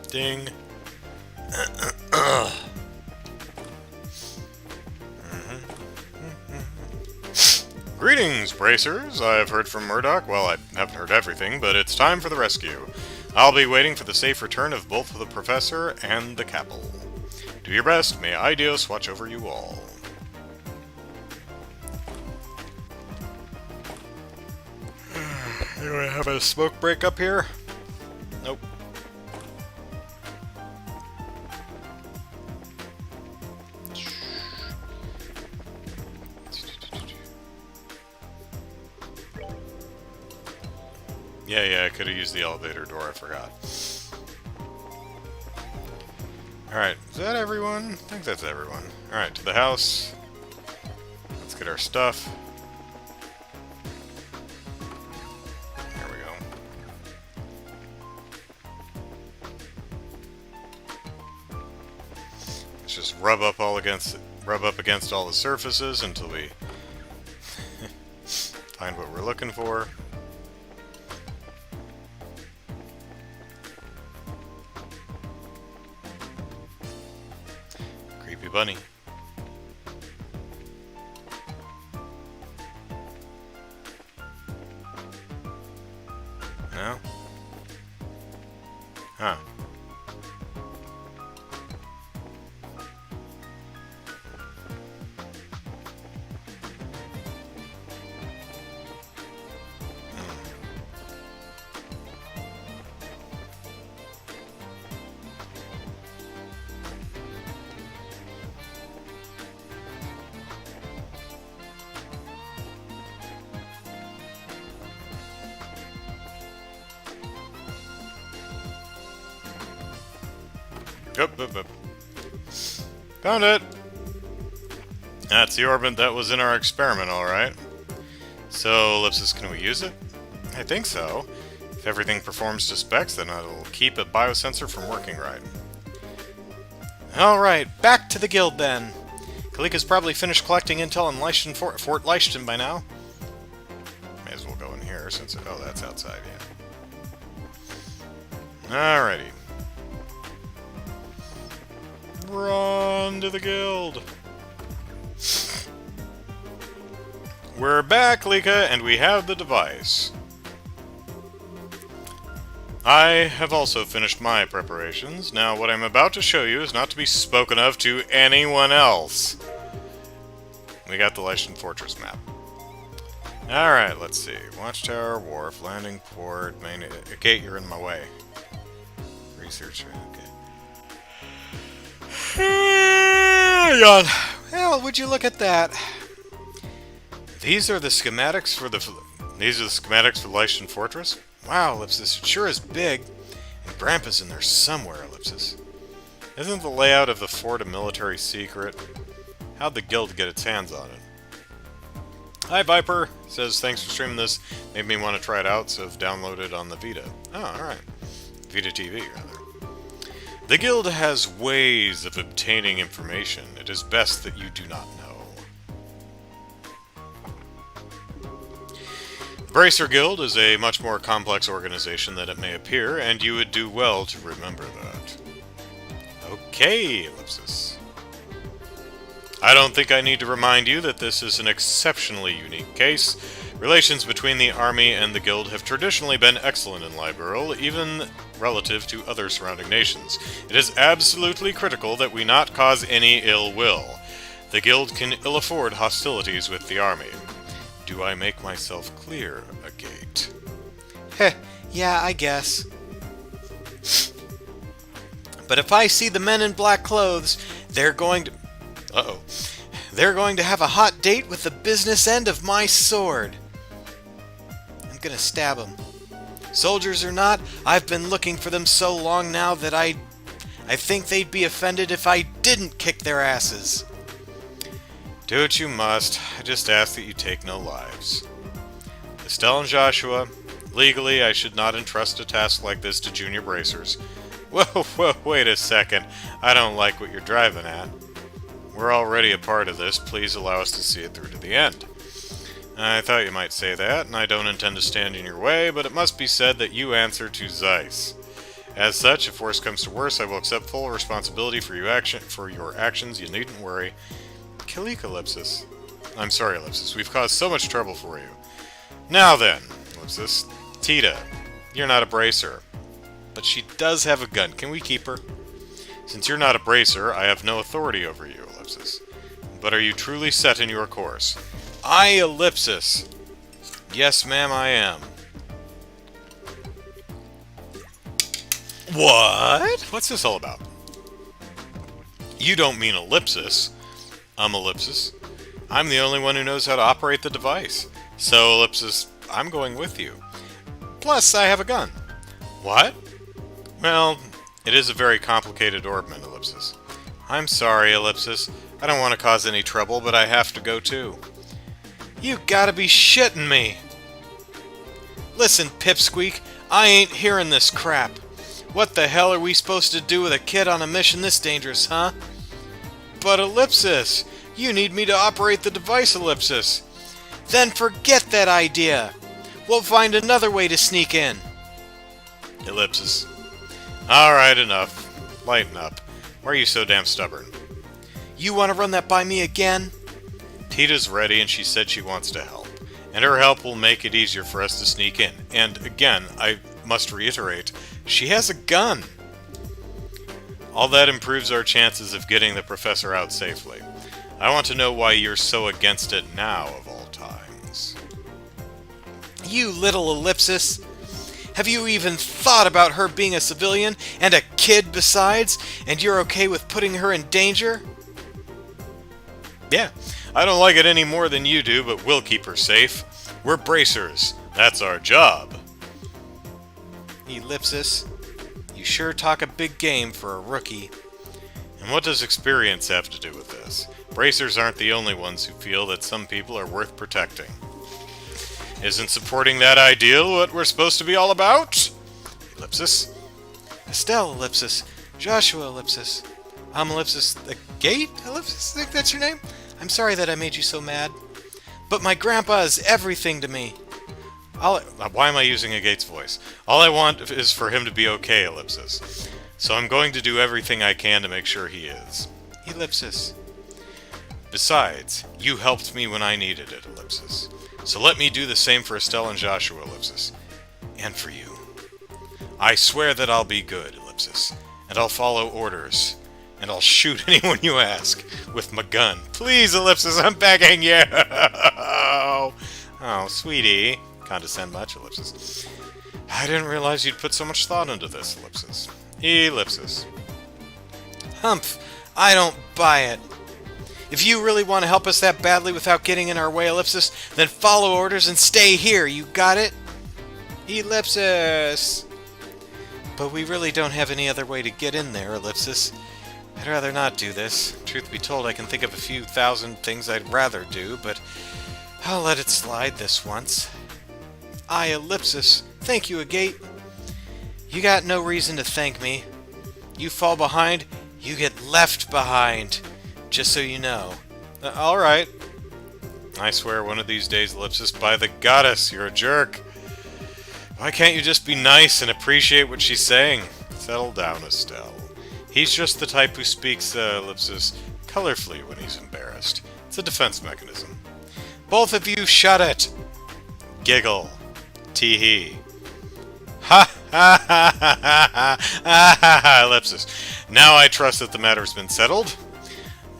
Ding. Greetings, bracers. I've heard from Murdoch. Well, I haven't heard everything, but it's time for the rescue. I'll be waiting for the safe return of both the Professor and the Capel. Do your best. May Idios watch over you all. Do I have a smoke break up here? Nope. Yeah, I could have used the elevator door, I forgot. Alright, is that everyone? I think that's everyone. Alright, to the house. Let's get our stuff. There we go. Let's just rub up against all the surfaces until we find what we're looking for. Creepy bunny. No? Huh. Up. Found it! That's the orbit that was in our experiment, alright. So, Ellipsis, can we use it? I think so. If everything performs to specs, then it'll keep a biosensor from working right. Alright, back to the guild then. Kalika's probably finished collecting intel in Fort Leishton by now. May as well go in here since... Oh, that's outside, yeah. Alrighty. Run to the guild. We're back, Lika, and we have the device. I have also finished my preparations. Now, what I'm about to show you is not to be spoken of to anyone else. We got the Leishton Fortress map. Alright, let's see. Watchtower, wharf, landing port, main... Kate, you're in my way. Researcher, okay. Yawn. Well, would you look at that? These are the schematics for the Leishton Fortress? Wow, Ellipsis, it sure is big. And Grandpa's in there somewhere, Ellipsis. Isn't the layout of the fort a military secret? How'd the guild get its hands on it? Hi, Viper. Says, thanks for streaming this. Made me want to try it out, so I've downloaded on the Vita. Oh, alright. Vita TV, rather. The guild has ways of obtaining information. It is best that you do not know. Bracer Guild is a much more complex organization than it may appear, and you would do well to remember that. Okay, Ellipsis. I don't think I need to remind you that this is an exceptionally unique case. Relations between the army and the guild have traditionally been excellent in Liberl, even relative to other surrounding nations. It is absolutely critical that we not cause any ill will. The guild can ill afford hostilities with the army. Do I make myself clear, Agate? Heh, yeah, I guess. But if I see the men in black clothes, they're going to... Uh-oh. They're going to have a hot date with the business end of my sword. I'm gonna stab them. Soldiers or not, I've been looking for them so long now that I think they'd be offended if I didn't kick their asses. Do what you must. I just ask that you take no lives. Estelle and Joshua, legally I should not entrust a task like this to junior bracers. Whoa, wait a second. I don't like what you're driving at. We're already a part of this. Please allow us to see it through to the end. I thought you might say that, and I don't intend to stand in your way, but it must be said that you answer to Zeiss. As such, if worse comes to worse, I will accept full responsibility for your actions. You needn't worry. Kalika, Ellipsis. I'm sorry, Ellipsis. We've caused so much trouble for you. Now then, Ellipsis. Tita, you're not a bracer. But she does have a gun. Can we keep her? Since you're not a bracer, I have no authority over you, Ellipsis. But are you truly set in your course? I, Ellipsis. Yes, ma'am, I am. What? What's this all about? You don't mean ellipsis. I'm ellipsis. I'm the only one who knows how to operate the device. So, ellipsis, I'm going with you. Plus, I have a gun. What? Well, it is a very complicated orbment, ellipsis. I'm sorry, ellipsis. I don't want to cause any trouble, but I have to go too. You gotta be shitting me! Listen, Pipsqueak, I ain't hearing this crap. What the hell are we supposed to do with a kid on a mission this dangerous, huh? But ellipsis, you need me to operate the device, ellipsis. Then forget that idea. We'll find another way to sneak in. Ellipsis. Alright, enough. Lighten up. Why are you so damn stubborn? You want to run that by me again? Tita's ready and she said she wants to help. And her help will make it easier for us to sneak in. And again, I must reiterate, she has a gun. All that improves our chances of getting the professor out safely. I want to know why you're so against it now, of all times. You little ellipsis. Have you even thought about her being a civilian and a kid besides, and you're okay with putting her in danger? Yeah, I don't like it any more than you do, but we'll keep her safe. We're bracers. That's our job. Ellipsis, you sure talk a big game for a rookie. And what does experience have to do with this? Bracers aren't the only ones who feel that some people are worth protecting. Isn't supporting that ideal what we're supposed to be all about? Ellipsis? Estelle, ellipsis. Joshua, ellipsis. Ellipsis. The Gate, ellipsis? I think that's your name? I'm sorry that I made you so mad. But my grandpa is everything to me. Why am I using a Gates voice? All I want is for him to be okay, ellipsis. So I'm going to do everything I can to make sure he is. Ellipsis. Besides, you helped me when I needed it, ellipsis. So let me do the same for Estelle and Joshua, ellipsis. And for you. I swear that I'll be good, ellipsis. And I'll follow orders. And I'll shoot anyone you ask with my gun. Please, ellipsis, I'm begging you! Oh, sweetie. Condescend much, ellipsis. I didn't realize you'd put so much thought into this, ellipsis. Ellipsis. Humph, I don't buy it. If you really want to help us that badly without getting in our way, ellipsis, then follow orders and stay here, you got it? Ellipsis. But we really don't have any other way to get in there, ellipsis. I'd rather not do this. Truth be told, I can think of a few thousand things I'd rather do, but I'll let it slide this once. Ellipsis, thank you, Agate. You got no reason to thank me. You fall behind, you get left behind. Just so you know. Alright. I swear one of these days, ellipsis, by the goddess, you're a jerk. Why can't you just be nice and appreciate what she's saying? Settle down, Estelle. He's just the type who speaks, ellipsis, colorfully when he's embarrassed. It's a defense mechanism. Both of you shut it! Giggle. Tee-hee. Ha ha ha ha ha ha ha ha, ellipsis. Now I trust that the matter has been settled.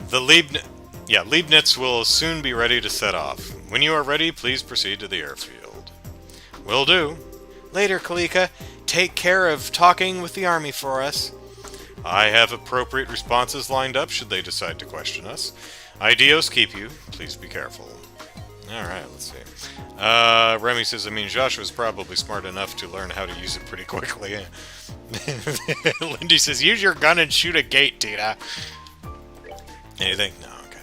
The Leibniz will soon be ready to set off. When you are ready, please proceed to the airfield. Will do. Later, Kalika. Take care of talking with the army for us. I have appropriate responses lined up should they decide to question us. Ideos keep you. Please be careful. Alright, let's see. Remy says, Joshua's probably smart enough to learn how to use it pretty quickly. Lindy says, use your gun and shoot a gate, Tita. Anything? No, okay.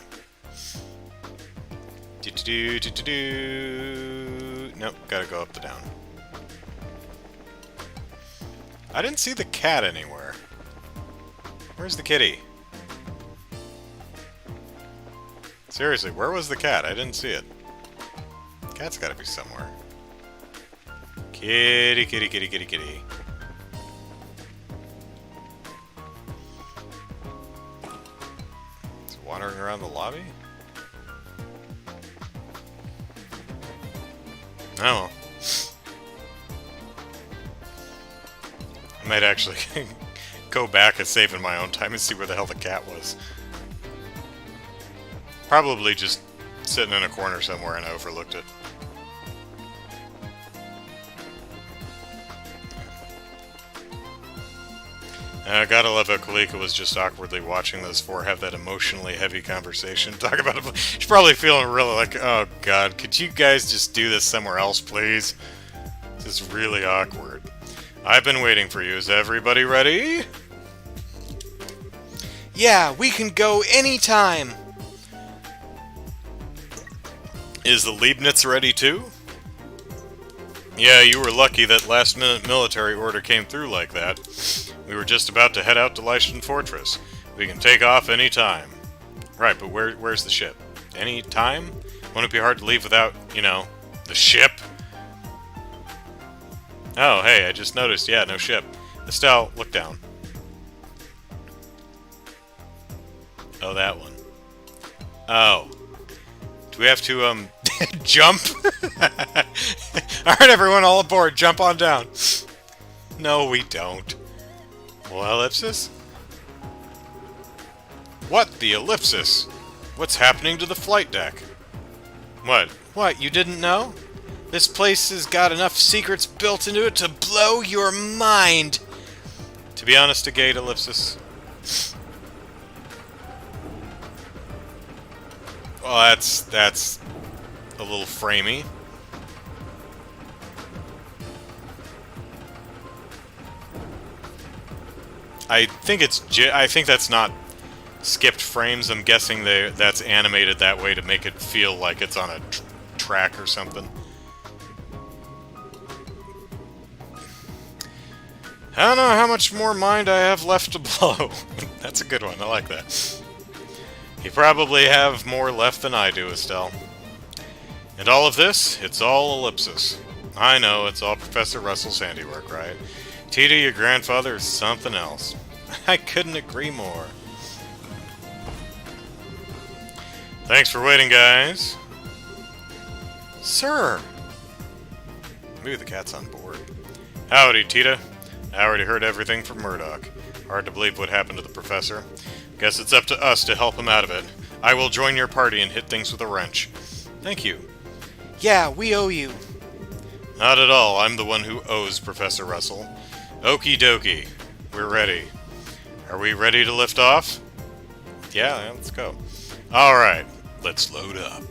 Nope, gotta go up the down. I didn't see the cat anywhere. Where's the kitty? Seriously, where was the cat? I didn't see it. Cat's gotta be somewhere. Kitty, kitty, kitty, kitty, kitty. It's wandering around the lobby? Oh. I might actually go back and save in my own time and see where the hell the cat was. Probably just sitting in a corner somewhere and I overlooked it. Gotta love how Kalika was just awkwardly watching those four have that emotionally heavy conversation. Talk about it. She's probably feeling really like, oh god, could you guys just do this somewhere else, please? This is really awkward. I've been waiting for you. Is everybody ready? Yeah, we can go anytime. Is the Leibniz ready too? Yeah, you were lucky that last-minute military order came through like that. We were just about to head out to Leishton Fortress. We can take off any time. Right, but where's the ship? Any time? Won't it be hard to leave without, you know, the ship? Oh, hey, I just noticed. Yeah, no ship. Estelle, look down. Oh, that one. Oh. Do we have to, jump? Alright, everyone, all aboard. Jump on down. No, we don't. Well, ellipsis? What the ellipsis? What's happening to the flight deck? What? What, you didn't know? This place has got enough secrets built into it to blow your mind. To be honest, a gate ellipsis. Well, that's a little framey. I think that's not skipped frames. I'm guessing that's animated that way to make it feel like it's on a track or something. I don't know how much more mind I have left to blow. That's a good one. I like that. You probably have more left than I do, Estelle. And all of this, it's all ellipsis. I know, it's all Professor Russell's handiwork, right? Tita, your grandfather is something else. I couldn't agree more. Thanks for waiting, guys. Sir. Maybe the cat's on board. Howdy, Tita. I already heard everything from Murdoch. Hard to believe what happened to the professor. Guess it's up to us to help him out of it. I will join your party and hit things with a wrench. Thank you. Yeah, we owe you. Not at all. I'm the one who owes Professor Russell. Okie dokie. We're ready. Are we ready to lift off? Yeah, let's go. Alright, let's load up.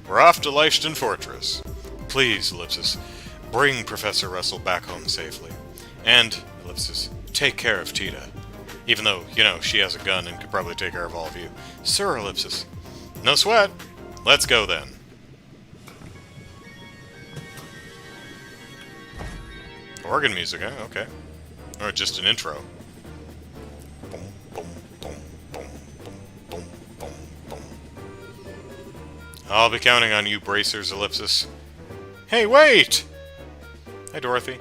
We're off to Leishton Fortress. Please, Ellipsis, bring Professor Russell back home safely. And, Ellipsis, take care of Tita. Even though, you know, she has a gun and could probably take care of all of you. Sir, Ellipsis. No sweat. Let's go then. Organ music, huh? Okay. Or just an intro. Boom, boom, boom, boom, boom, boom, boom. I'll be counting on you, bracers, Ellipsis. Hey, wait! Hi, Dorothy.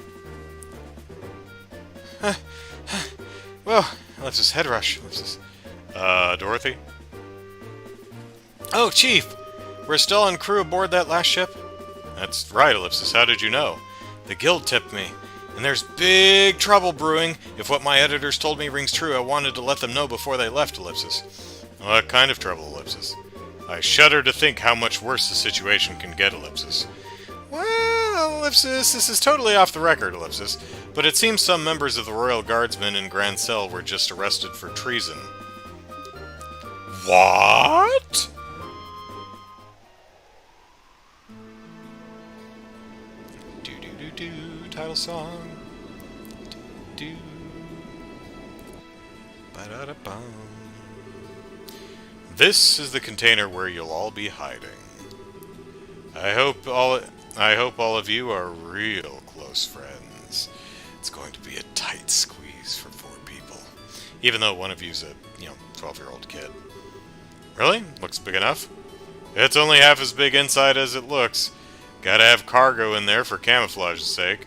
Well, Ellipsis, head rush. Ellipsis. Dorothy? Oh, Chief! We're still on crew aboard that last ship? That's right, Ellipsis. How did you know? The guild tipped me. And there's big trouble brewing. If what my editors told me rings true, I wanted to let them know before they left, Ellipsis. What kind of trouble, Ellipsis? I shudder to think how much worse the situation can get, Ellipsis. Well, Ellipsis, this is totally off the record, Ellipsis. But it seems some members of the Royal Guardsmen in Grand Cell were just arrested for treason. What? Do-do-do-do, title song. Do-do. Ba-da-da-bum. This is the container where you'll all be hiding. I hope all of you are real close friends. It's going to be a tight squeeze for 4 people. Even though one of you's a, 12-year-old kid. Really? Looks big enough? It's only half as big inside as it looks. Gotta have cargo in there for camouflage's sake.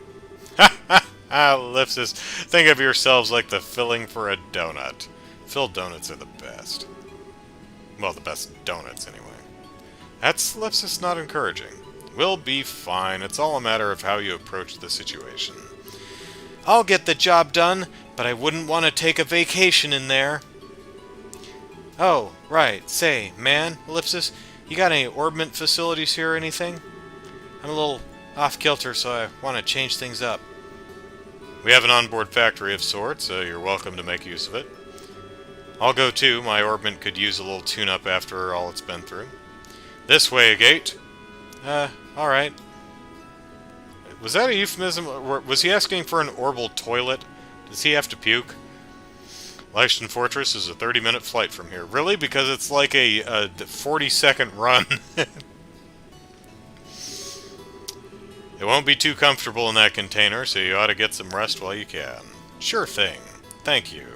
Ha ha ha, Ellipsis. Think of yourselves like the filling for a donut. Filled donuts are the best. Well, the best donuts, anyway. That's, Ellipsis, not encouraging. We'll be fine. It's all a matter of how you approach the situation. I'll get the job done, but I wouldn't want to take a vacation in there. Oh, right. Say, man, Ellipsis, you got any orbment facilities here or anything? I'm a little off-kilter, so I want to change things up. We have an onboard factory of sorts, so you're welcome to make use of it. I'll go too. My orbment could use a little tune-up after all it's been through. This way, Gate. Alright. Was that a euphemism? Or was he asking for an orbital toilet? Does he have to puke? Leishton Fortress is a 30-minute flight from here. Really? Because it's like a 40-second run. It won't be too comfortable in that container, so you ought to get some rest while you can. Sure thing. Thank you.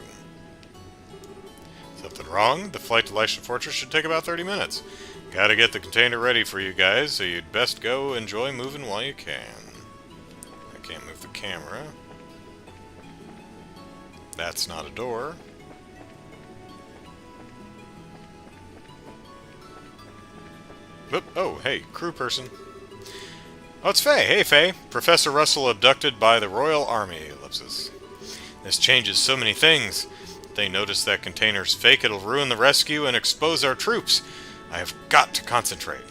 Something wrong? The flight to Leishton Fortress should take about 30 minutes. Gotta get the container ready for you guys, so you'd best go enjoy moving while you can. I can't move the camera. That's not a door. Whoop. Oh, hey, crew person. Oh, it's Faye. Hey, Faye. Professor Russell abducted by the Royal Army, ellipsis. This changes so many things. If they notice that container's fake, it'll ruin the rescue and expose our troops. I have got to concentrate.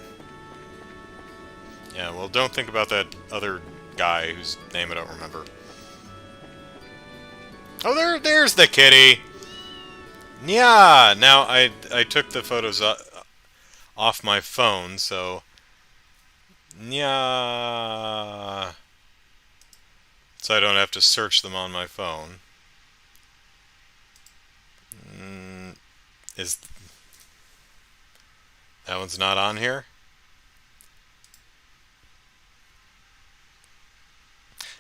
Yeah, well, don't think about that other guy whose name I don't remember. Oh, there's the kitty! Yeah! Now, I took the photos off my phone, so... Yeah. So I don't have to search them on my phone. Is that one's not on here?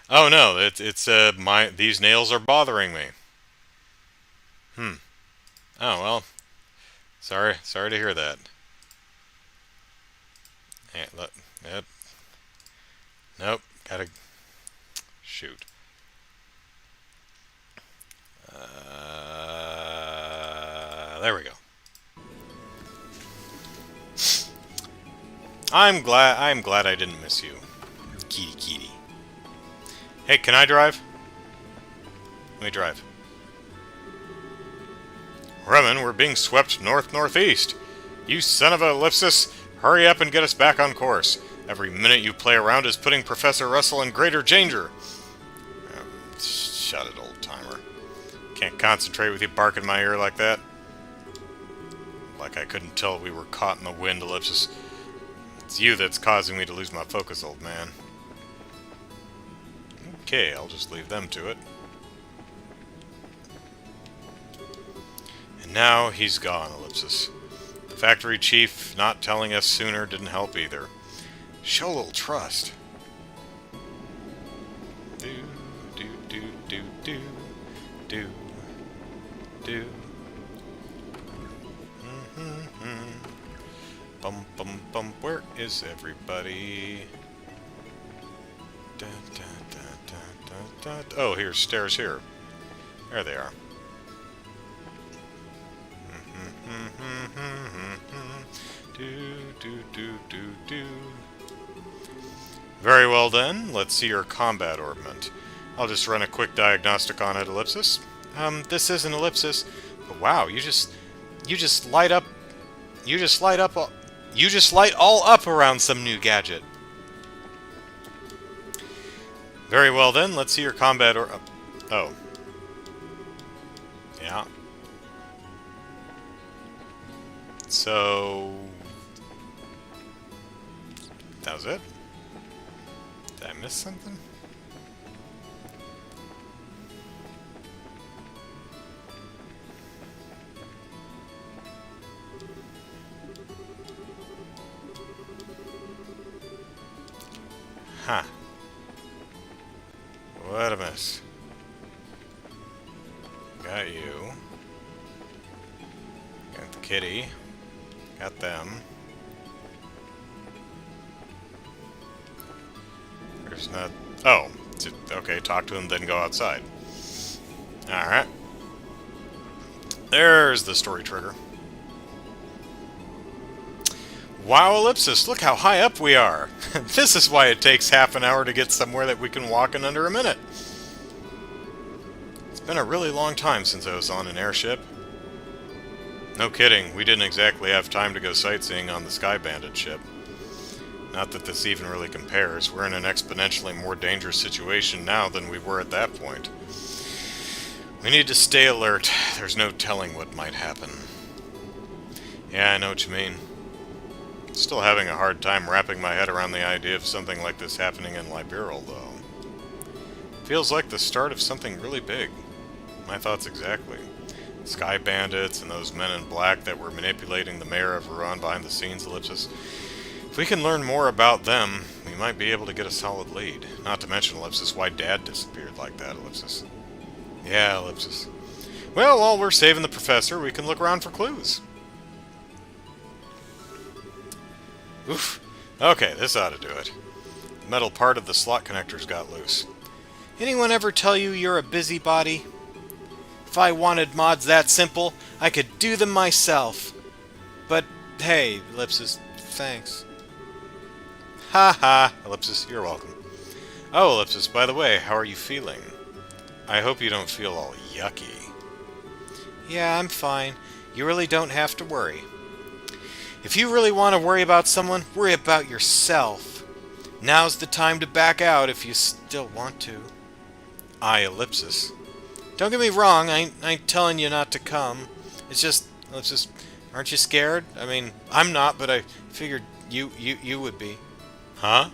Oh no, it's these nails are bothering me. Oh well. Sorry to hear that. Hey, look. Yep. Nope. Gotta... Shoot. There we go. I'm glad I didn't miss you. Kitty. Hey, can I drive? Let me drive. Remen, we're being swept north-northeast. You son of a ellipsis! Hurry up and get us back on course. Every minute you play around is putting Professor Russell in greater danger. Shut it, old-timer. Can't concentrate with you barking my ear like that. Like I couldn't tell we were caught in the wind, ellipsis. It's you that's causing me to lose my focus, old man. Okay, I'll just leave them to it. And now he's gone, ellipsis. The factory chief not telling us sooner didn't help either. Show a little trust. Do. Bum. Where is everybody? Oh, here's stairs here. There they are. Do. Very well then, let's see your combat orbment. I'll just run a quick diagnostic on it, ellipsis. This is an ellipsis, but wow, you just light all up around some new gadget. Very well then, let's see your combat oh. Yeah. So... that was it? Did I miss something? Huh. What a mess. Got you. Got the kitty. Got them. There's not... oh. Okay, talk to him, then go outside. Alright. There's the story trigger. Wow, ellipsis, look how high up we are. This is why it takes half an hour to get somewhere that we can walk in under a minute. It's been a really long time since I was on an airship. No kidding, we didn't exactly have time to go sightseeing on the Sky Bandit ship. Not that this even really compares. We're in an exponentially more dangerous situation now than we were at that point. We need to stay alert. There's no telling what might happen. Yeah, I know what you mean. Still having a hard time wrapping my head around the idea of something like this happening in Liberal, though. Feels like the start of something really big. My thoughts exactly. Sky Bandits and those men in black that were manipulating the mayor of Ruan behind the scenes, ellipsis. If we can learn more about them, we might be able to get a solid lead. Not to mention, ellipsis, why Dad disappeared like that, ellipsis. Yeah, ellipsis. Well, while we're saving the professor, we can look around for clues. Oof. Okay, this ought to do it. The metal part of the slot connectors got loose. Anyone ever tell you you're a busybody? If I wanted mods that simple, I could do them myself. But, hey, ellipsis, thanks. Ha ha, ellipsis, you're welcome. Oh, ellipsis, by the way, how are you feeling? I hope you don't feel all yucky. Yeah, I'm fine. You really don't have to worry. If you really want to worry about someone, worry about yourself. Now's the time to back out if you still want to. I, ellipsis. Don't get me wrong, I ain't telling you not to come. It's just, aren't you scared? I mean, I'm not, but I figured you would be. Huh?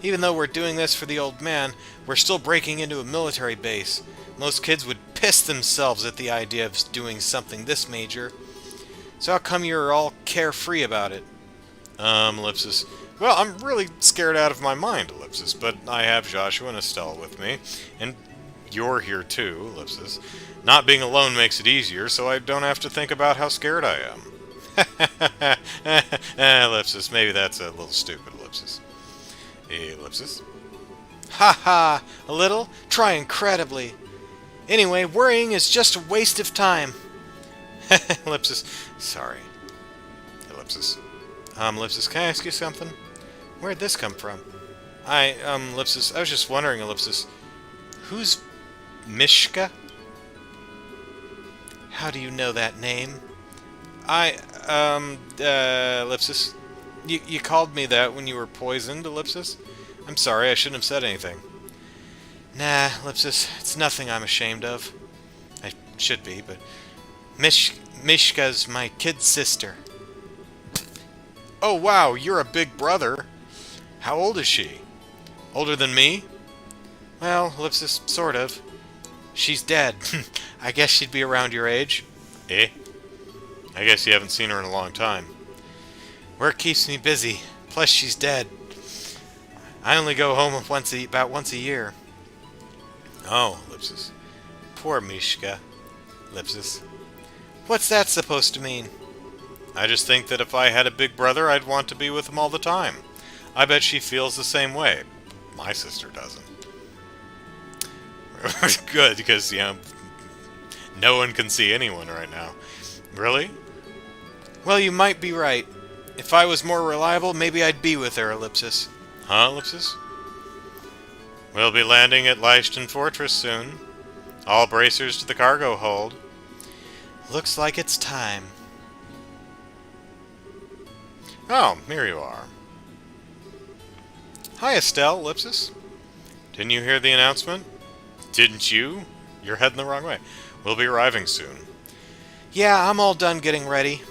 Even though we're doing this for the old man, we're still breaking into a military base. Most kids would piss themselves at the idea of doing something this major. So how come you're all carefree about it? Ellipsis. Well, I'm really scared out of my mind, ellipsis, but I have Joshua and Estelle with me, and you're here too, ellipsis. Not being alone makes it easier, so I don't have to think about how scared I am. Ellipsis, maybe that's a little stupid, ellipsis. Ellipsis. Ha ha! A little? Try incredibly. Anyway, worrying is just a waste of time. Ellipsis. Sorry. Ellipsis. Ellipsis, can I ask you something? Where'd this come from? Ellipsis, I was just wondering, ellipsis, who's Mishka? How do you know that name? Ellipsis. You called me that when you were poisoned, ellipsis? I'm sorry, I shouldn't have said anything. Nah, ellipsis, it's nothing I'm ashamed of. I should be, but Mishka's my kid sister. Oh wow, you're a big brother. How old is she? Older than me? Well, ellipsis, sort of. She's dead. I guess she'd be around your age. Eh? I guess you haven't seen her in a long time. Work keeps me busy. Plus, she's dead. I only go home about once a year. Oh, ellipsis. Poor Mishka. Ellipsis. What's that supposed to mean? I just think that if I had a big brother, I'd want to be with him all the time. I bet she feels the same way. My sister doesn't. Good, because, no one can see anyone right now. Really? Well, you might be right. If I was more reliable, maybe I'd be with her, ellipsis. Huh, ellipsis? We'll be landing at Leishton Fortress soon. All bracers to the cargo hold. Looks like it's time. Oh, here you are. Hi, Estelle, ellipsis. Didn't you hear the announcement? Didn't you? You're heading the wrong way. We'll be arriving soon. Yeah, I'm all done getting ready.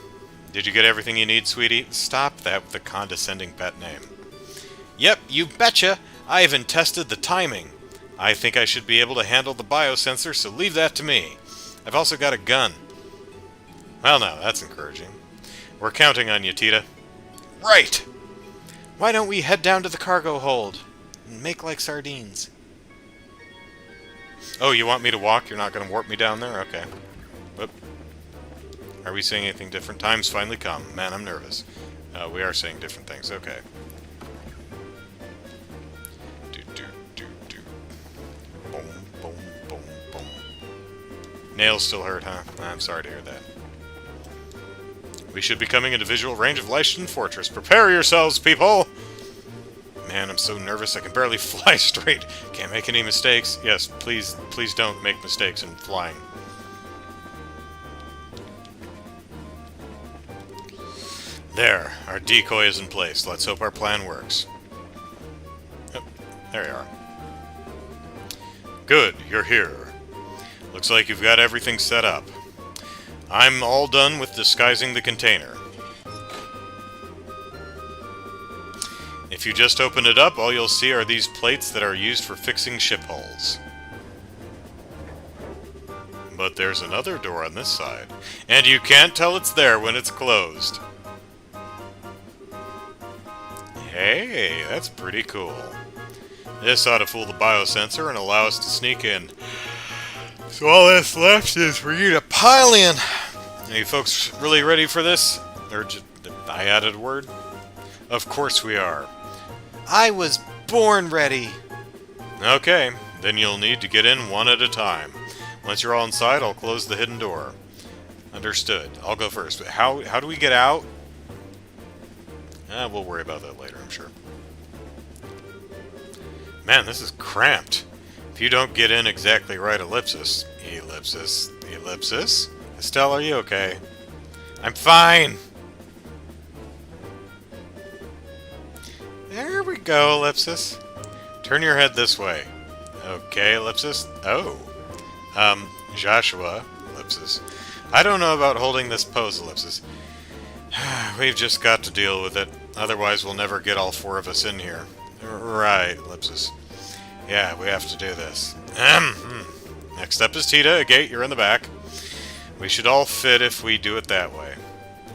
Did you get everything you need, sweetie? Stop that with the condescending pet name. Yep, you betcha. I even tested the timing. I think I should be able to handle the biosensor, so leave that to me. I've also got a gun. Well, now, that's encouraging. We're counting on you, Tita. Right! Why don't we head down to the cargo hold and make like sardines? Oh, you want me to walk? You're not going to warp me down there? Okay. Whoop. Are we saying anything different? Time's finally come. Man, I'm nervous. We are saying different things. Okay. Boom, boom, boom, boom. Nails still hurt, huh? I'm sorry to hear that. We should be coming into visual range of Leishton Fortress. Prepare yourselves, people! Man, I'm so nervous I can barely fly straight. Can't make any mistakes. Yes, please don't make mistakes in flying. There, our decoy is in place. Let's hope our plan works. Oh, there you are. Good, you're here. Looks like you've got everything set up. I'm all done with disguising the container. If you just open it up, all you'll see are these plates that are used for fixing ship hulls. But there's another door on this side, and you can't tell it's there when it's closed. Hey, that's pretty cool. This ought to fool the biosensor and allow us to sneak in. So all that's left is for you to pile in. Are you folks really ready for this? Or just, I added a word? Of course we are. I was born ready. Okay, then you'll need to get in one at a time. Once you're all inside, I'll close the hidden door. Understood. I'll go first. But how do we get out? We'll worry about that later, I'm sure. Man, this is cramped. If you don't get in exactly right, ellipsis. Ellipsis. Ellipsis? Estelle, are you okay? I'm fine! There we go, ellipsis. Turn your head this way. Okay, ellipsis. Oh. Joshua, ellipsis. I don't know about holding this pose, ellipsis. We've just got to deal with it. Otherwise, we'll never get all four of us in here. Right, ellipsis. Yeah, we have to do this. Next up is Tita. Agate, you're in the back. We should all fit if we do it that way.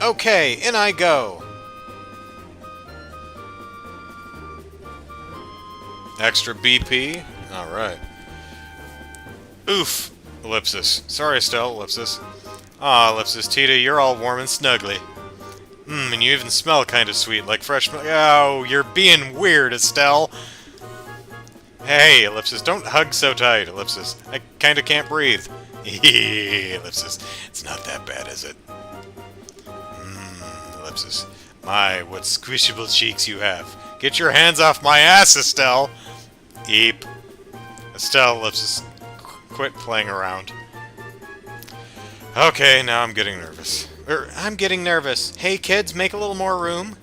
Okay, in I go. Extra BP? Alright. Oof, ellipsis. Sorry, Estelle, ellipsis. Aw, ellipsis, Tita, you're all warm and snuggly. And you even smell kind of sweet, like fresh milk. Oh, you're being weird, Estelle. Hey, ellipsis, don't hug so tight, ellipsis. I kind of can't breathe. Ellipsis, it's not that bad, is it? Ellipsis. My, what squishable cheeks you have. Get your hands off my ass, Estelle. Eep. Estelle, ellipsis, quit playing around. Okay, now I'm getting nervous. I'm getting nervous. Hey, kids, make a little more room.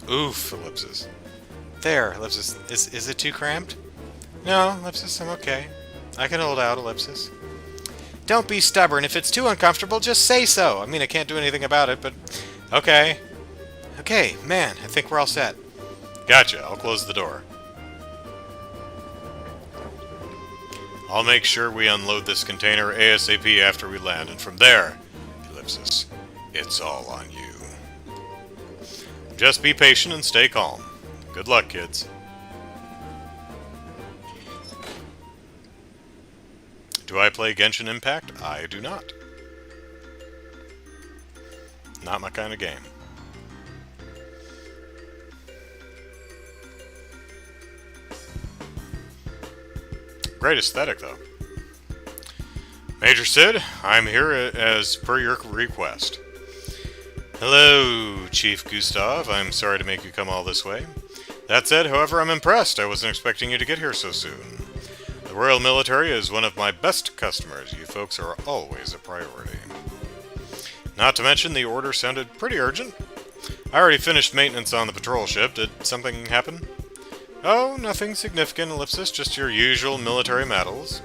Oof, ellipsis. There, ellipsis. Is it too cramped? No, ellipsis, I'm okay. I can hold out, ellipsis. Don't be stubborn. If it's too uncomfortable, just say so. I mean, I can't do anything about it, but... Okay. Okay, man, I think we're all set. Gotcha, I'll close the door. I'll make sure we unload this container ASAP after we land, and from there, ellipsis, it's all on you. Just be patient and stay calm. Good luck, kids. Do I play Genshin Impact? I do not. Not my kind of game. Great aesthetic, though. Major Sid, I'm here as per your request. Hello, Chief Gustav. I'm sorry to make you come all this way. That said, however, I'm impressed. I wasn't expecting you to get here so soon. The Royal Military is one of my best customers. You folks are always a priority. Not to mention, the order sounded pretty urgent. I already finished maintenance on the patrol ship. Did something happen? Oh, nothing significant, ellipsis. Just your usual military matters.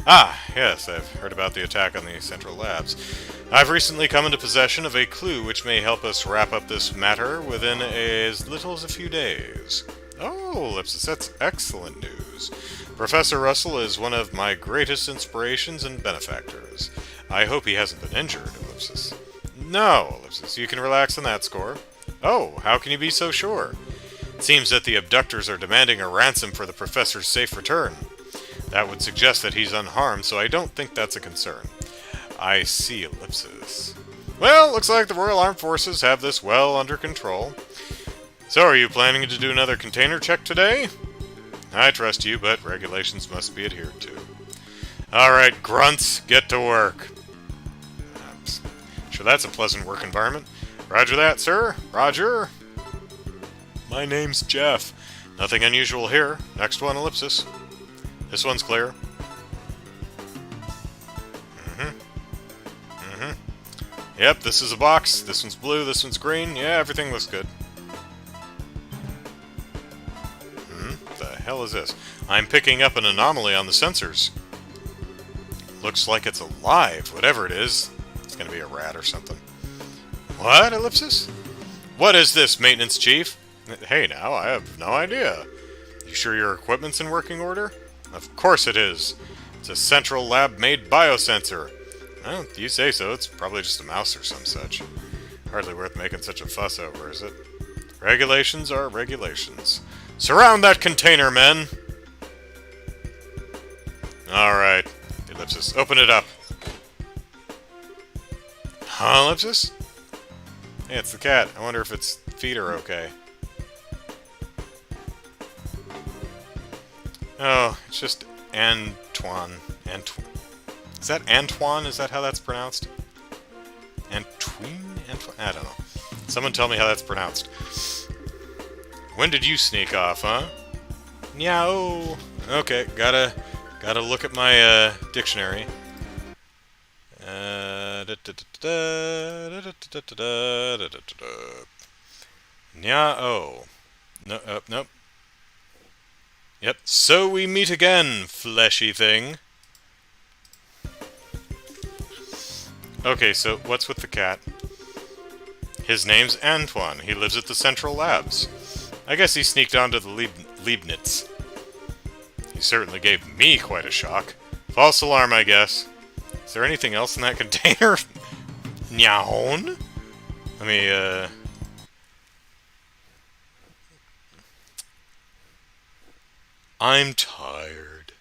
Ah, yes, I've heard about the attack on the Central Labs. I've recently come into possession of a clue which may help us wrap up this matter within as little as a few days. Oh, ellipsis, that's excellent news. Professor Russell is one of my greatest inspirations and benefactors. I hope he hasn't been injured, ellipsis. No, ellipsis, you can relax on that score. Oh, how can you be so sure? It seems that the abductors are demanding a ransom for the professor's safe return. That would suggest that he's unharmed, so I don't think that's a concern. I see, ellipsis. Well, looks like the Royal Armed Forces have this well under control. So, are you planning to do another container check today? I trust you, but regulations must be adhered to. Alright, grunts, get to work. Sure, that's a pleasant work environment. Roger that, sir. Roger. My name's Jeff. Nothing unusual here. Next one, ellipsis. This one's clear. Yep, this is a box. This one's blue, this one's green. Yeah, everything looks good. The hell is this? I'm picking up an anomaly on the sensors. Looks like it's alive, whatever it is. It's gonna be a rat or something. What, Ellipsis? What is this, Maintenance Chief? Hey now, I have no idea. You sure your equipment's in working order? Of course it is. It's a central lab-made biosensor. Well, if you say so, it's probably just a mouse or some such. Hardly worth making such a fuss over, is it? Regulations are regulations. Surround that container, men! Alright. Ellipsis, open it up. Huh, Ellipsis? Hey, it's the cat. I wonder if its feet are okay. Oh, it's just Antoine. Is that Antoine? Is that how that's pronounced? Antoine? I don't know. Someone tell me how that's pronounced. When did you sneak off, huh? Meow. Okay, gotta look at my dictionary. Nya-oh. No, nope. Yep. So we meet again, fleshy thing. Okay, so what's with the cat? His name's Antoine. He lives at the Central Labs. I guess he sneaked onto the Leibniz. He certainly gave me quite a shock. False alarm, I guess. Is there anything else in that container? Nyaon? Let me, I'm tired.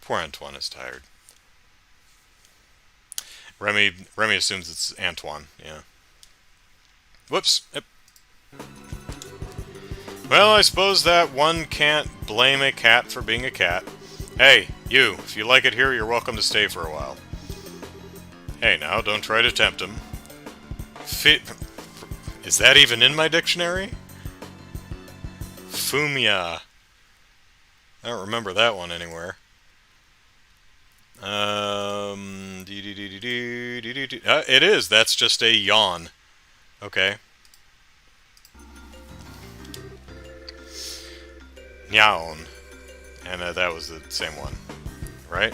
Poor Antoine is tired. Remy assumes it's Antoine, yeah. Whoops. Yep. Well, I suppose that one can't blame a cat for being a cat. Hey, you, if you like it here, you're welcome to stay for a while. Hey, now, don't try to tempt him. Is that even in my dictionary? Fumia. I don't remember that one anywhere. It is. That's just a yawn. Okay. Nyaon. And that was the same one. Right?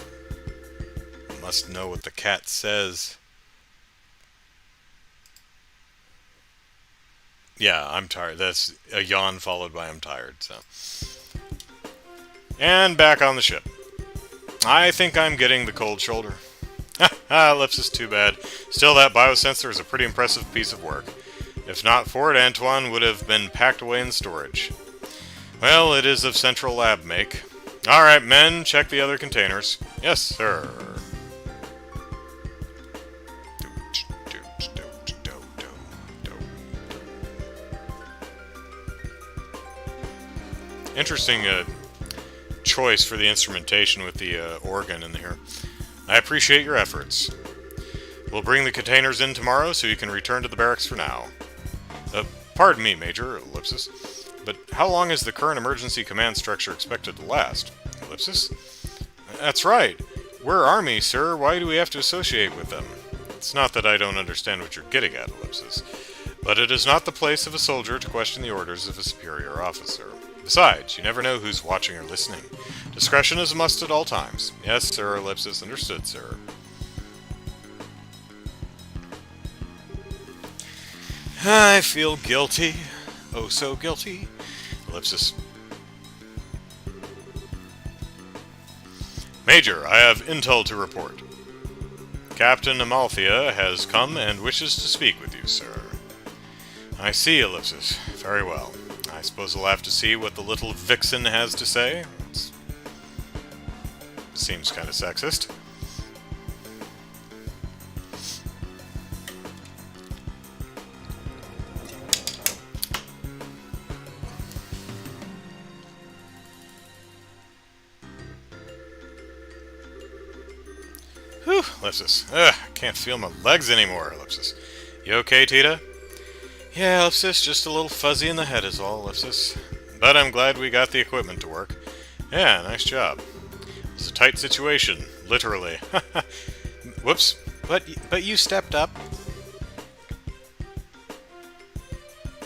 Must know what the cat says. Yeah, I'm tired. That's a yawn followed by I'm tired, so. And back on the ship. I think I'm getting the cold shoulder. Ellipsis, too bad. Still, that biosensor is a pretty impressive piece of work. If not for it, Antoine would have been packed away in storage. Well, it is of Central Lab make. Alright, men, check the other containers. Yes, sir. Interesting choice for the instrumentation with the organ in here. I appreciate your efforts. We'll bring the containers in tomorrow so you can return to the barracks for now. Pardon me, Major, Ellipsis, but how long is the current emergency command structure expected to last? Ellipsis? That's right. We're Army, sir. Why do we have to associate with them? It's not that I don't understand what you're getting at, Ellipsis, but it is not the place of a soldier to question the orders of a superior officer. Besides, you never know who's watching or listening. Discretion is a must at all times. Yes, sir, Ellipsis. Understood, sir. I feel guilty. Oh, so guilty. Ellipsis. Major, I have intel to report. Captain Amalthea has come and wishes to speak with you, sir. I see, Ellipsis. Very well. I suppose I'll have to see what the little vixen has to say. Seems kind of sexist. Whew, Ellipsis. I can't feel my legs anymore, Ellipsis. You okay, Tita? Yeah, Ellipsis, just a little fuzzy in the head is all, Ellipsis. But I'm glad we got the equipment to work. Yeah, nice job. It was a tight situation, literally. Whoops. But you stepped up.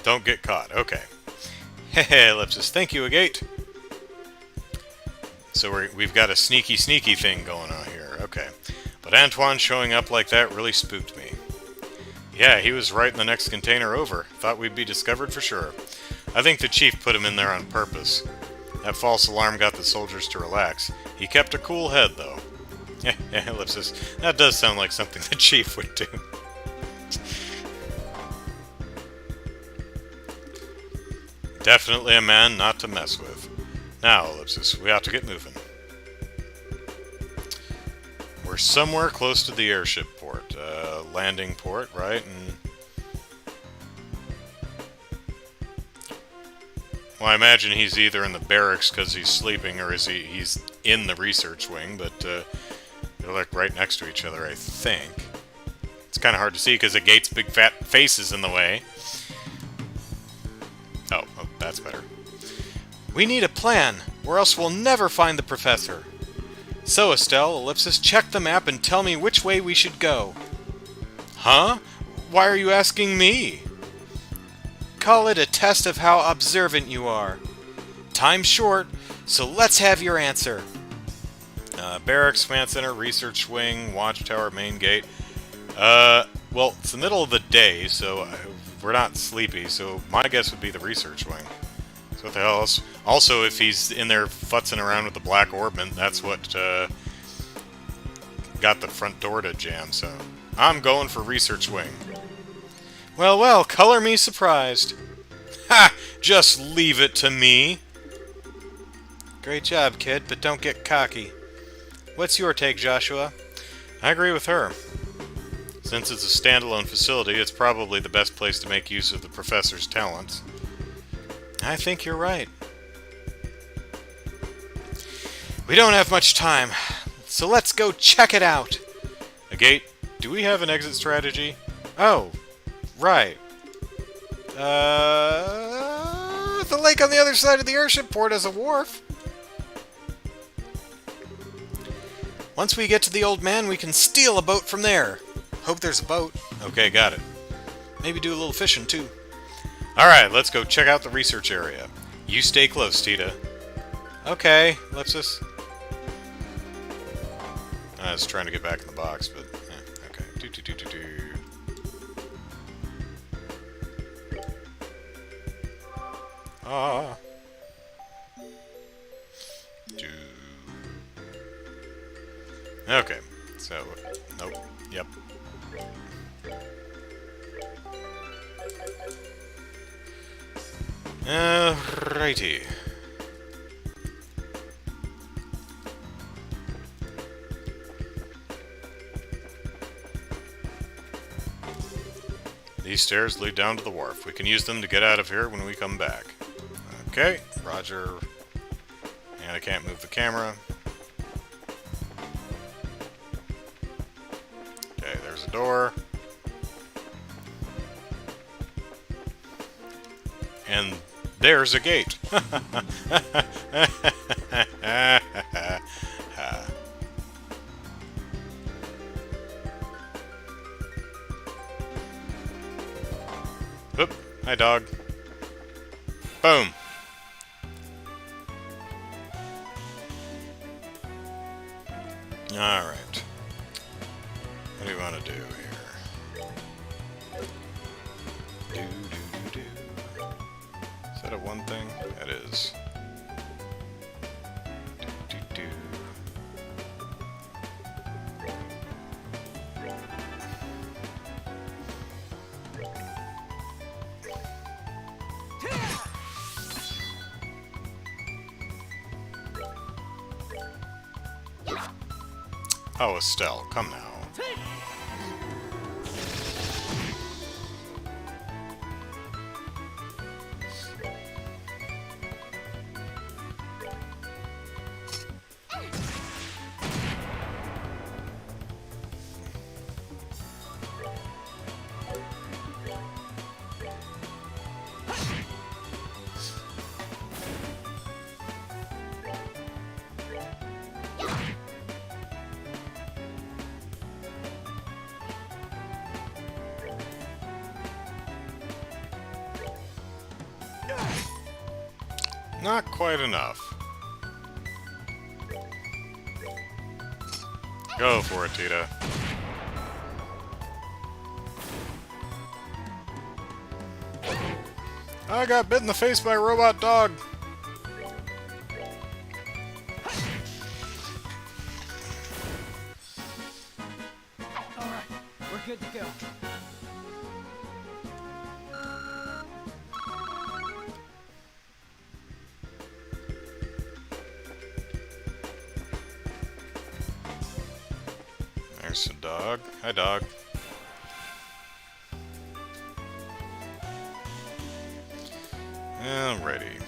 Don't get caught. Okay. Hey, Ellipsis. Thank you, Agate. So we've got a sneaky thing going on here. Okay. But Antoine showing up like that really spooked me. Yeah, he was right in the next container over. Thought we'd be discovered for sure. I think the chief put him in there on purpose. That false alarm got the soldiers to relax. He kept a cool head, though. Ellipsis. That does sound like something the chief would do. Definitely a man not to mess with. Now, Ellipsis, we ought to get moving. We're somewhere close to the airship port. Landing port, right? And well, I imagine he's either in the barracks because he's sleeping, or he's in the research wing, but they're like right next to each other, I think. It's kind of hard to see because the gate's big fat face is in the way. Oh, that's better. We need a plan, or else we'll never find the professor. So, Estelle, Ellipsis, check the map and tell me which way we should go. Huh? Why are you asking me? Call it a test of how observant you are. Time's short, so let's have your answer. Barracks, command center, research wing, watchtower, main gate. Well, it's the middle of the day, so we're not sleepy, so my guess would be the research wing. So what the hell else? Also, if he's in there futzing around with the black orbment, that's what got the front door to jam, so I'm going for research wing. Well, well, color me surprised. Ha! Just leave it to me. Great job, kid, but don't get cocky. What's your take, Joshua? I agree with her. Since it's a standalone facility, it's probably the best place to make use of the professor's talents. I think you're right. We don't have much time, so let's go check it out. Agate, do we have an exit strategy? Oh, right. The lake on the other side of the airship port has a wharf. Once we get to the old man, we can steal a boat from there. Hope there's a boat. Okay, got it. Maybe do a little fishing, too. Alright, let's go check out the research area. You stay close, Tita. Okay, Ellipsis. I was trying to get back in the box, but... okay. Ah. Okay, so... Nope. Yep. Righty. These stairs lead down to the wharf. We can use them to get out of here when we come back. Okay, roger. And I can't move the camera. Okay, there's a door. And there's a gate. Oop, hi dog. Boom. Alright. What do you want to do here? Do. Is that a one thing? That is. Do. Oh, Estelle, come now. Not quite enough. Go for it, Tita. I got bit in the face by a robot dog. Alright, we're good to go. There's a dog. Hi, dog. Alrighty.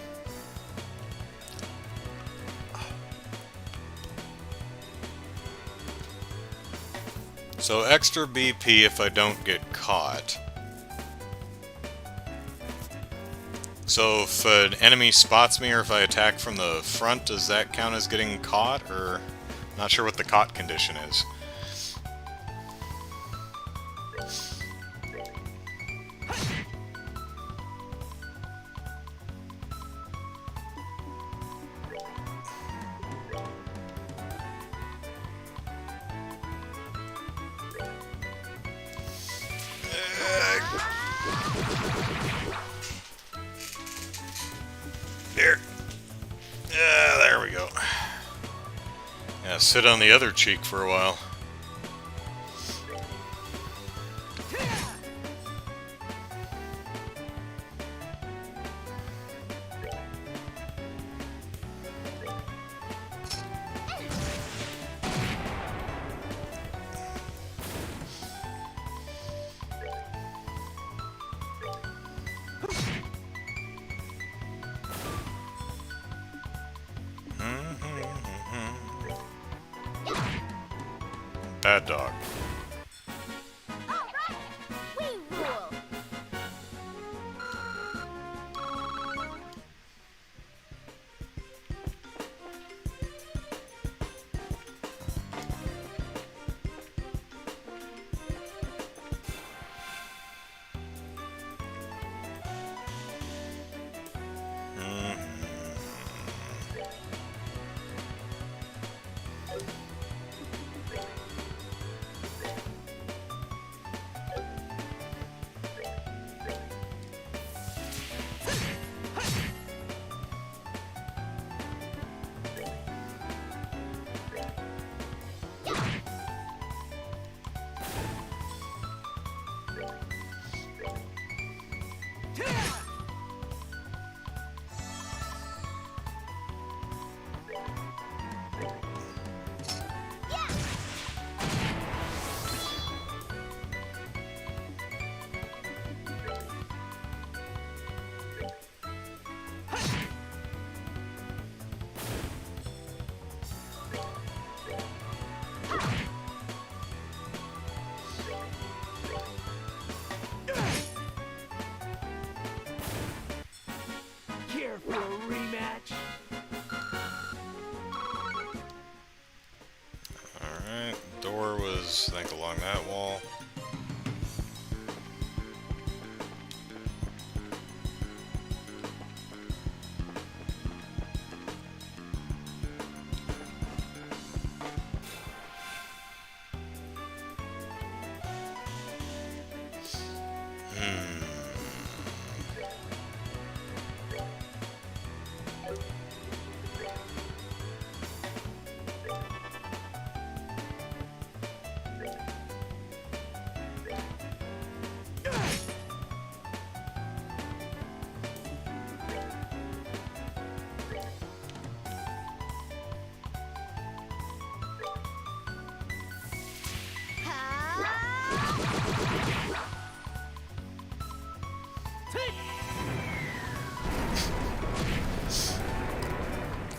So extra BP if I don't get caught. So if an enemy spots me or if I attack from the front, does that count as getting caught? Or not sure what the caught condition is. There. There we go. Yeah, sit on the other cheek for a while. Bad dog. Alright! We rule! Care for a rematch? Alright, door was, I think, along that wall.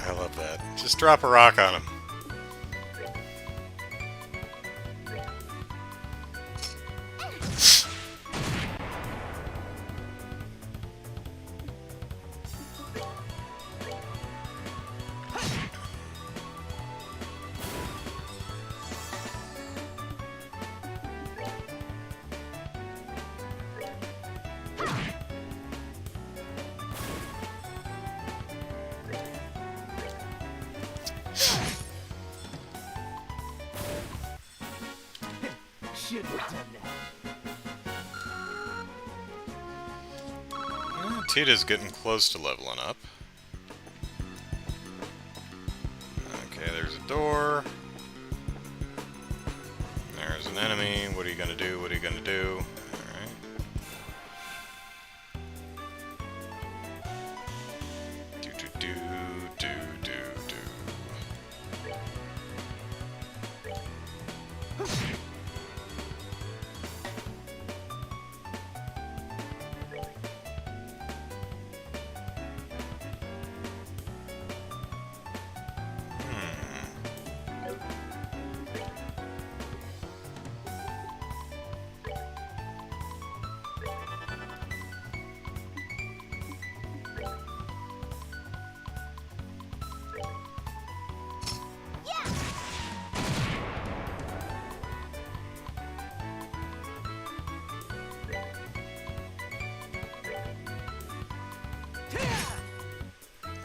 I love that. Just drop a rock on him. Shouldn't have done that. Tita's getting close to leveling up. Okay, there's a door. There's an enemy. What are you gonna do? What are you gonna do? Alright. Do do do do do do.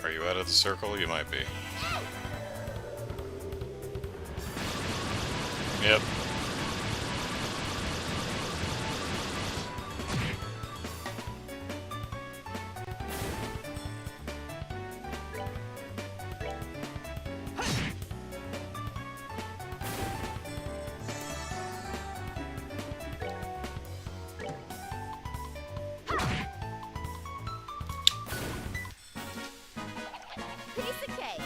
Are you out of the circle? You might be. Yep. Piece of cake.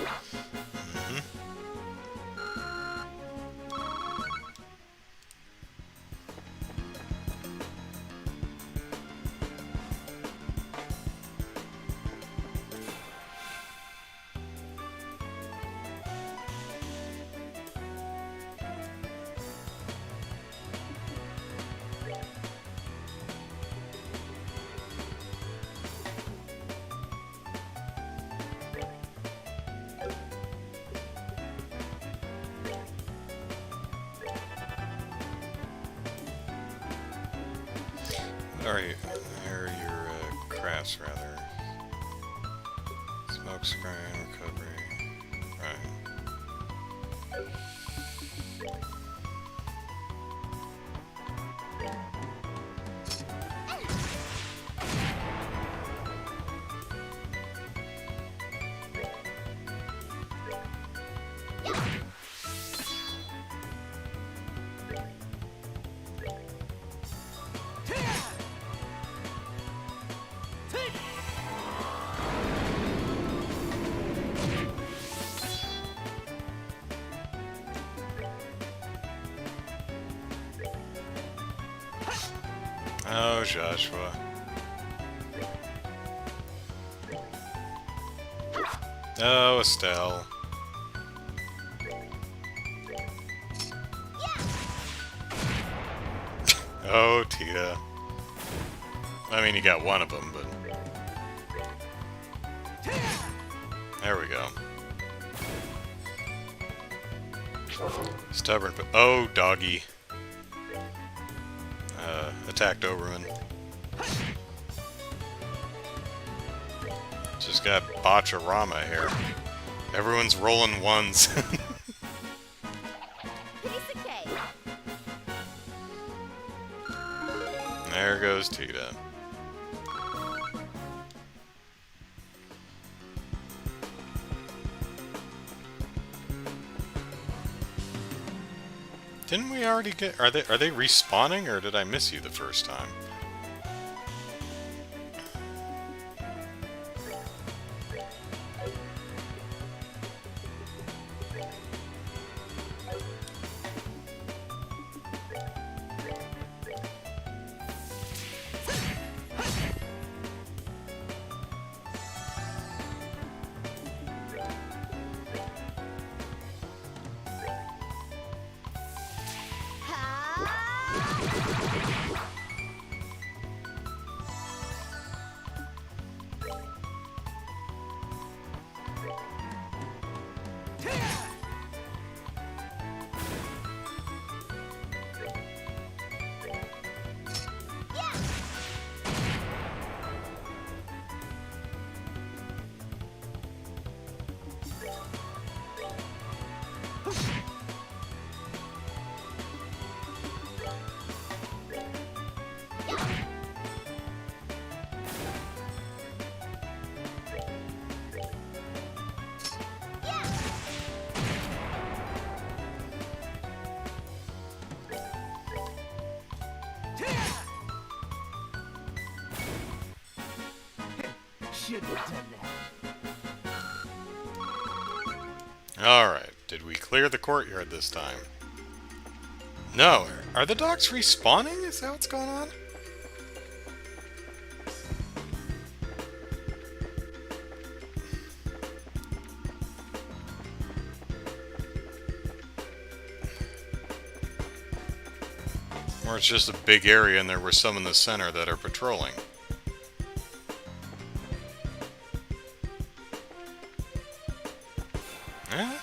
What are you? There are your crafts, rather. Smoke screen, recovery. Right. Oh, Joshua. Oh, Estelle. Oh, Tita. I mean, you got one of them, but... There we go. Stubborn, but... Oh, doggy. Attacked Oberman. Just got Botcharama here. Everyone's rolling ones. Piece of cake. There goes Tita. Didn't we already get... Are they respawning, or did I miss you the first time? shouldn't have done that. Alright, did we clear the courtyard this time? No, are the dogs respawning? Is that what's going on? Or it's just a big area and there were some in the center that are patrolling. Yeah.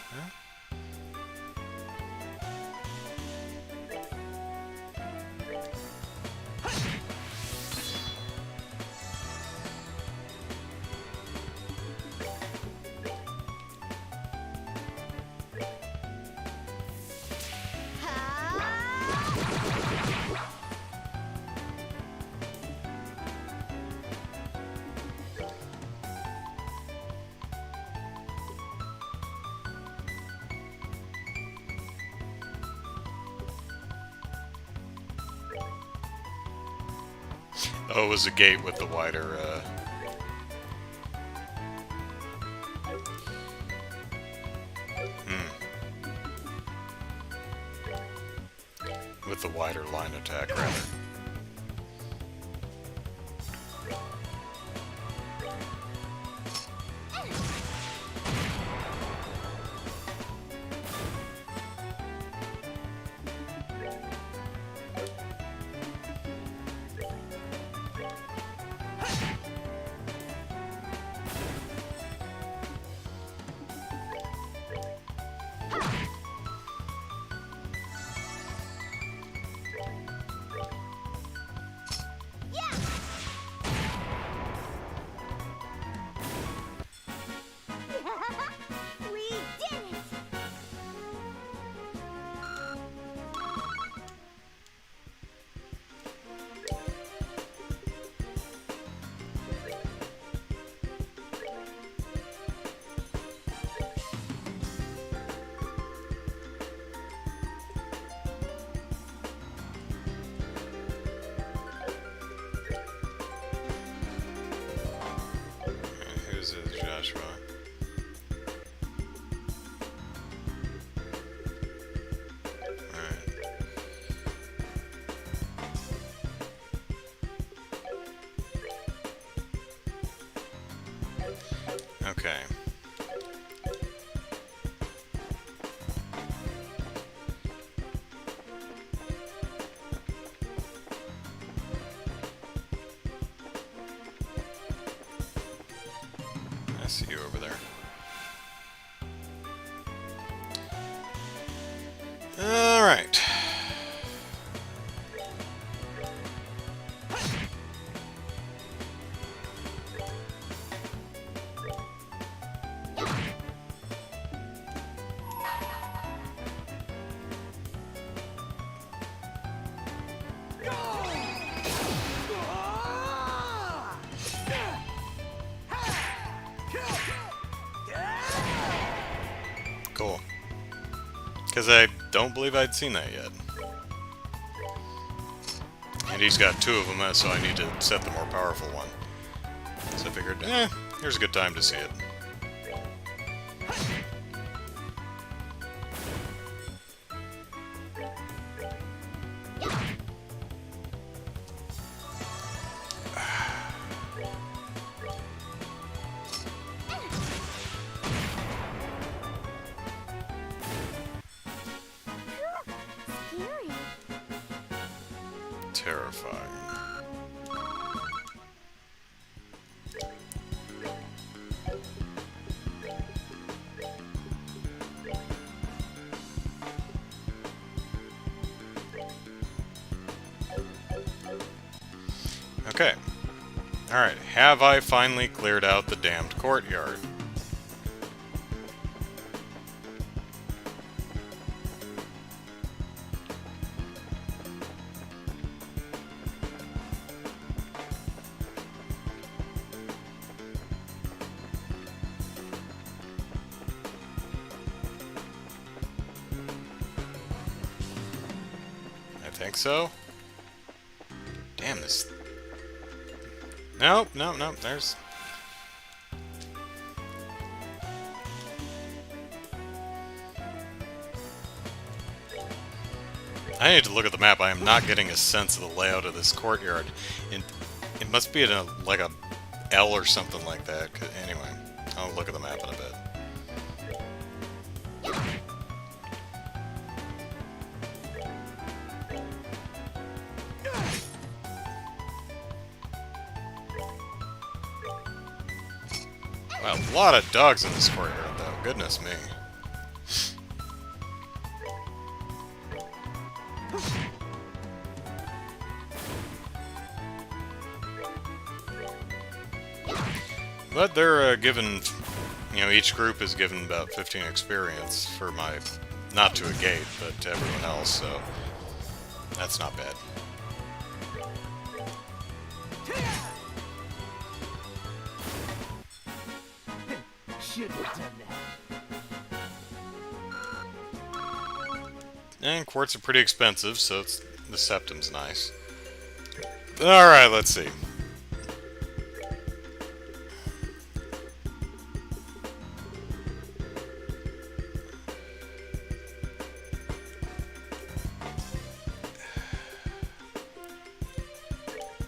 Oh, it was a gate with the wider, with the wider line attack, rather. We did it! Who's this, Joshua? Alright. Okay. I see you over there. All right. Cool. Because I don't believe I'd seen that yet. And he's got two of them, so I need to set the more powerful one. So I figured, here's a good time to see it. Scary. Terrifying. Okay. Alright, have I finally cleared out the damned courtyard? I think so. Damn this. Nope, nope, nope, there's I need to look at the map. I am not getting a sense of the layout of this courtyard. And it must be in a, like a L or something like that. Anyway, I'll look at the map in a bit. Wow, a lot of dogs in this courtyard, though. Goodness me. But they're given, you know, each group is given about 15 experience for my, not to a gate, but to everyone else, so that's not bad. Should have done that. And quartz are pretty expensive, so it's, the septum's nice. Alright, let's see.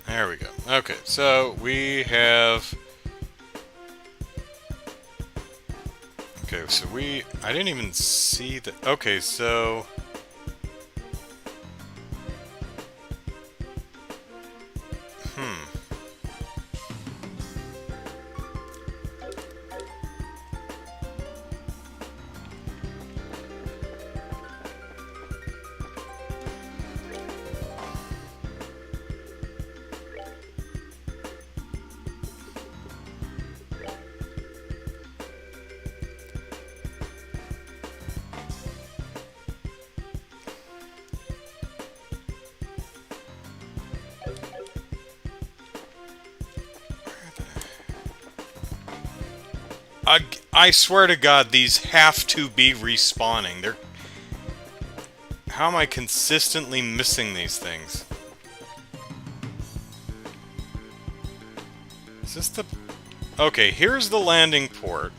There we go. Okay, so we have... Okay, so I didn't even see the... Okay, so... I swear to God, these have to be respawning. They're... How am I consistently missing these things? Is this the... Okay, here's the landing port.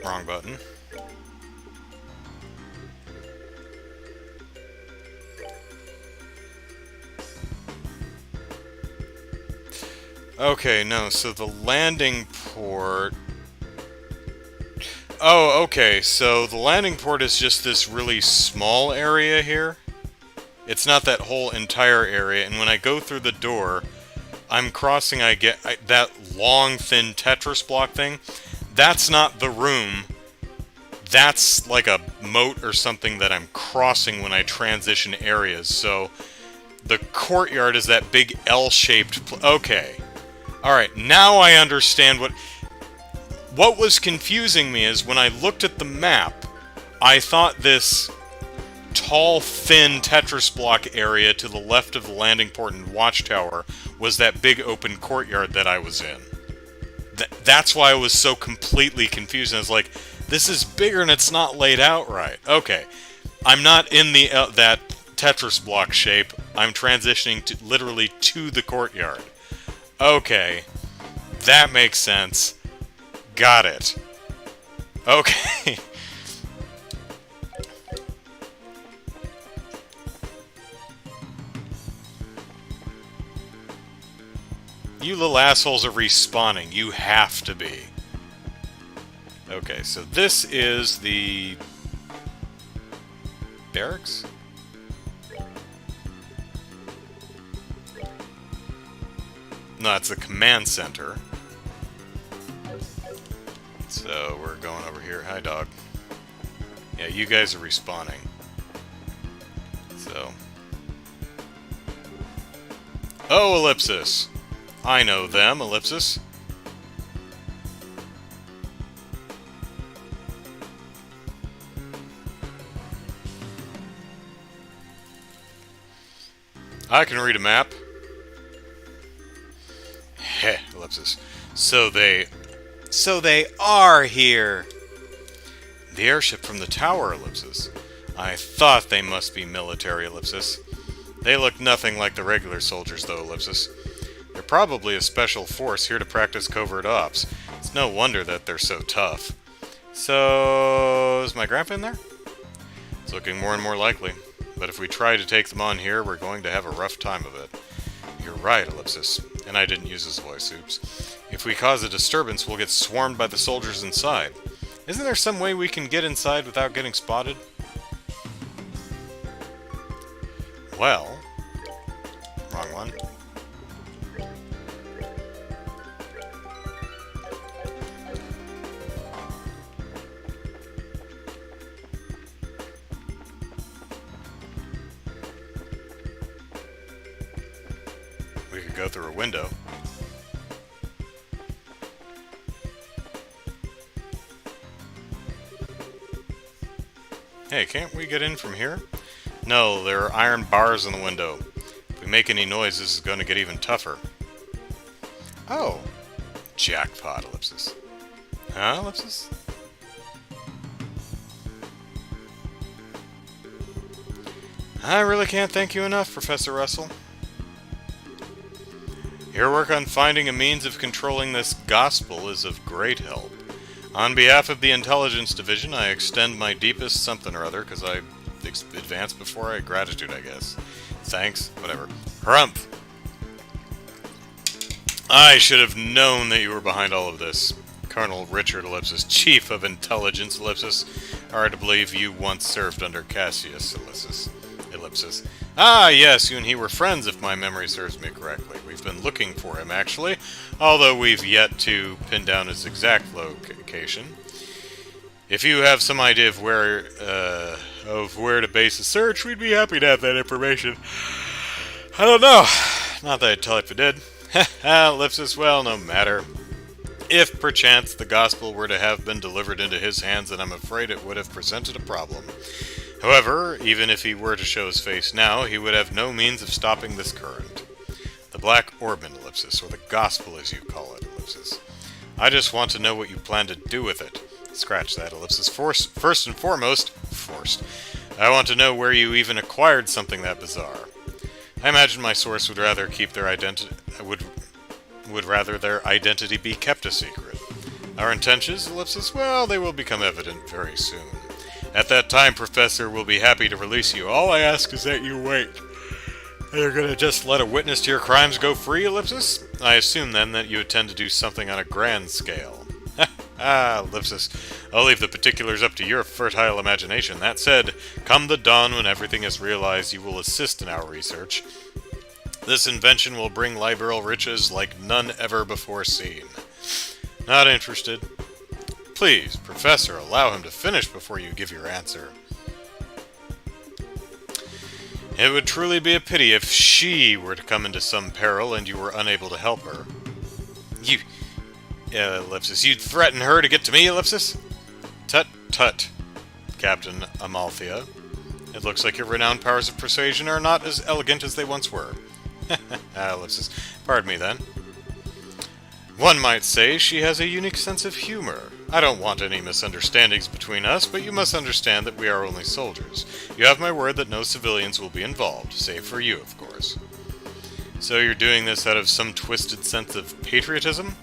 Wrong button. Okay, no, so the landing port... Oh, okay, so the landing port is just this really small area here. It's not that whole entire area, and when I go through the door, I'm crossing, that long, thin Tetris block thing. That's not the room. That's like a moat or something that I'm crossing when I transition areas, so... The courtyard is that big L-shaped... Okay. Alright, now I understand what... What was confusing me is when I looked at the map, I thought this tall, thin Tetris block area to the left of the landing port and watchtower was that big open courtyard that I was in. That's why I was so completely confused. I was like, this is bigger and it's not laid out right. Okay. I'm not in the that Tetris block shape. I'm transitioning to literally to the courtyard. Okay. That makes sense. Got it. Okay. You little assholes are respawning. You have to be. Okay, so this is the... barracks? No, it's the command center. So, we're going over here. Hi, dog. Yeah, you guys are respawning. So... Oh, Ellipsis! I know them, Ellipsis. I can read a map. Heh, Ellipsis. So they are here. The airship from the tower, Ellipsis. I thought they must be military, Ellipsis. They look nothing like the regular soldiers, though, Ellipsis. They're probably a special force here to practice covert ops. It's no wonder that they're so tough. So, is my grandpa in there? It's looking more and more likely. But if we try to take them on here, we're going to have a rough time of it. You're right, Ellipsis. And I didn't use his voice, oops. If we cause a disturbance, we'll get swarmed by the soldiers inside. Isn't there some way we can get inside without getting spotted? Well... Wrong one. We could go through a window. Hey, can't we get in from here? No, there are iron bars in the window. If we make any noise, this is going to get even tougher. Oh. Jackpot, Ellipsis. Huh, Ellipsis? I really can't thank you enough, Professor Russell. Your work on finding a means of controlling this gospel is of great help. On behalf of the Intelligence Division, I extend my deepest something or other, because I advanced before I gratitude, I guess. Thanks, whatever. Harumph! I should have known that you were behind all of this. Colonel Richard Ellipsis, Chief of Intelligence Ellipsis. Hard to believe you once served under Cassius Ellipsis. Ah, yes, you and he were friends, if my memory serves me correctly. We've been looking for him, actually, although we've yet to pin down his exact location. If you have some idea of where to base a search, we'd be happy to have that information. I don't know. Not that I'd tell if it did. Ellipsis, well, no matter. If, perchance, the gospel were to have been delivered into his hands, then I'm afraid it would have presented a problem. However, even if he were to show his face now, he would have no means of stopping this current. The Black Orbit, Ellipsis, or the gospel as you call it, Ellipsis. I just want to know what you plan to do with it. Scratch that, Ellipsis. First and foremost, I want to know where you even acquired something that bizarre. I imagine my source would rather keep their identity would rather their identity be kept a secret. Our intentions, Ellipsis, well, they will become evident very soon. At that time, Professor will be happy to release you. All I ask is that you wait. You're gonna just let a witness to your crimes go free, Ellipsis? I assume, then, that you intend to do something on a grand scale. Ellipsis, I'll leave the particulars up to your fertile imagination. That said, come the dawn when everything is realized, you will assist in our research. This invention will bring liberal riches like none ever before seen. Not interested. Please, Professor, allow him to finish before you give your answer. It would truly be a pity if she were to come into some peril and you were unable to help her. Ellipsis, you'd threaten her to get to me, Ellipsis? Tut, tut, Captain Amalthea. It looks like your renowned powers of persuasion are not as elegant as they once were. Ellipsis, pardon me then. One might say she has a unique sense of humor. I don't want any misunderstandings between us, but you must understand that we are only soldiers. You have my word that no civilians will be involved, save for you, of course. So you're doing this out of some twisted sense of patriotism?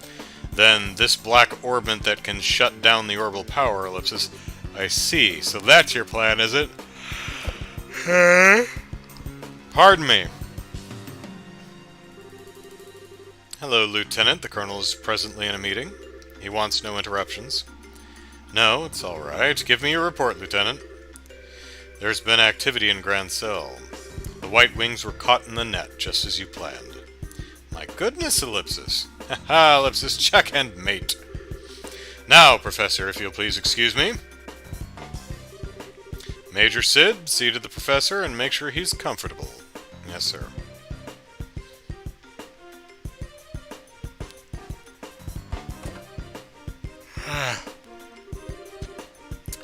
Then this black orbit that can shut down the orbital power, Ellipsis. I see. So that's your plan, is it? Pardon me. Hello, Lieutenant. The Colonel is presently in a meeting. He wants no interruptions. No, it's all right. Give me your report, Lieutenant. There's been activity in Grand Cell. The White Wings were caught in the net, just as you planned. My goodness, Ellipsis. Haha, Ellipsis, check and mate. Now, Professor, if you'll please excuse me. Major Sid, see to the Professor and make sure he's comfortable. Yes, sir.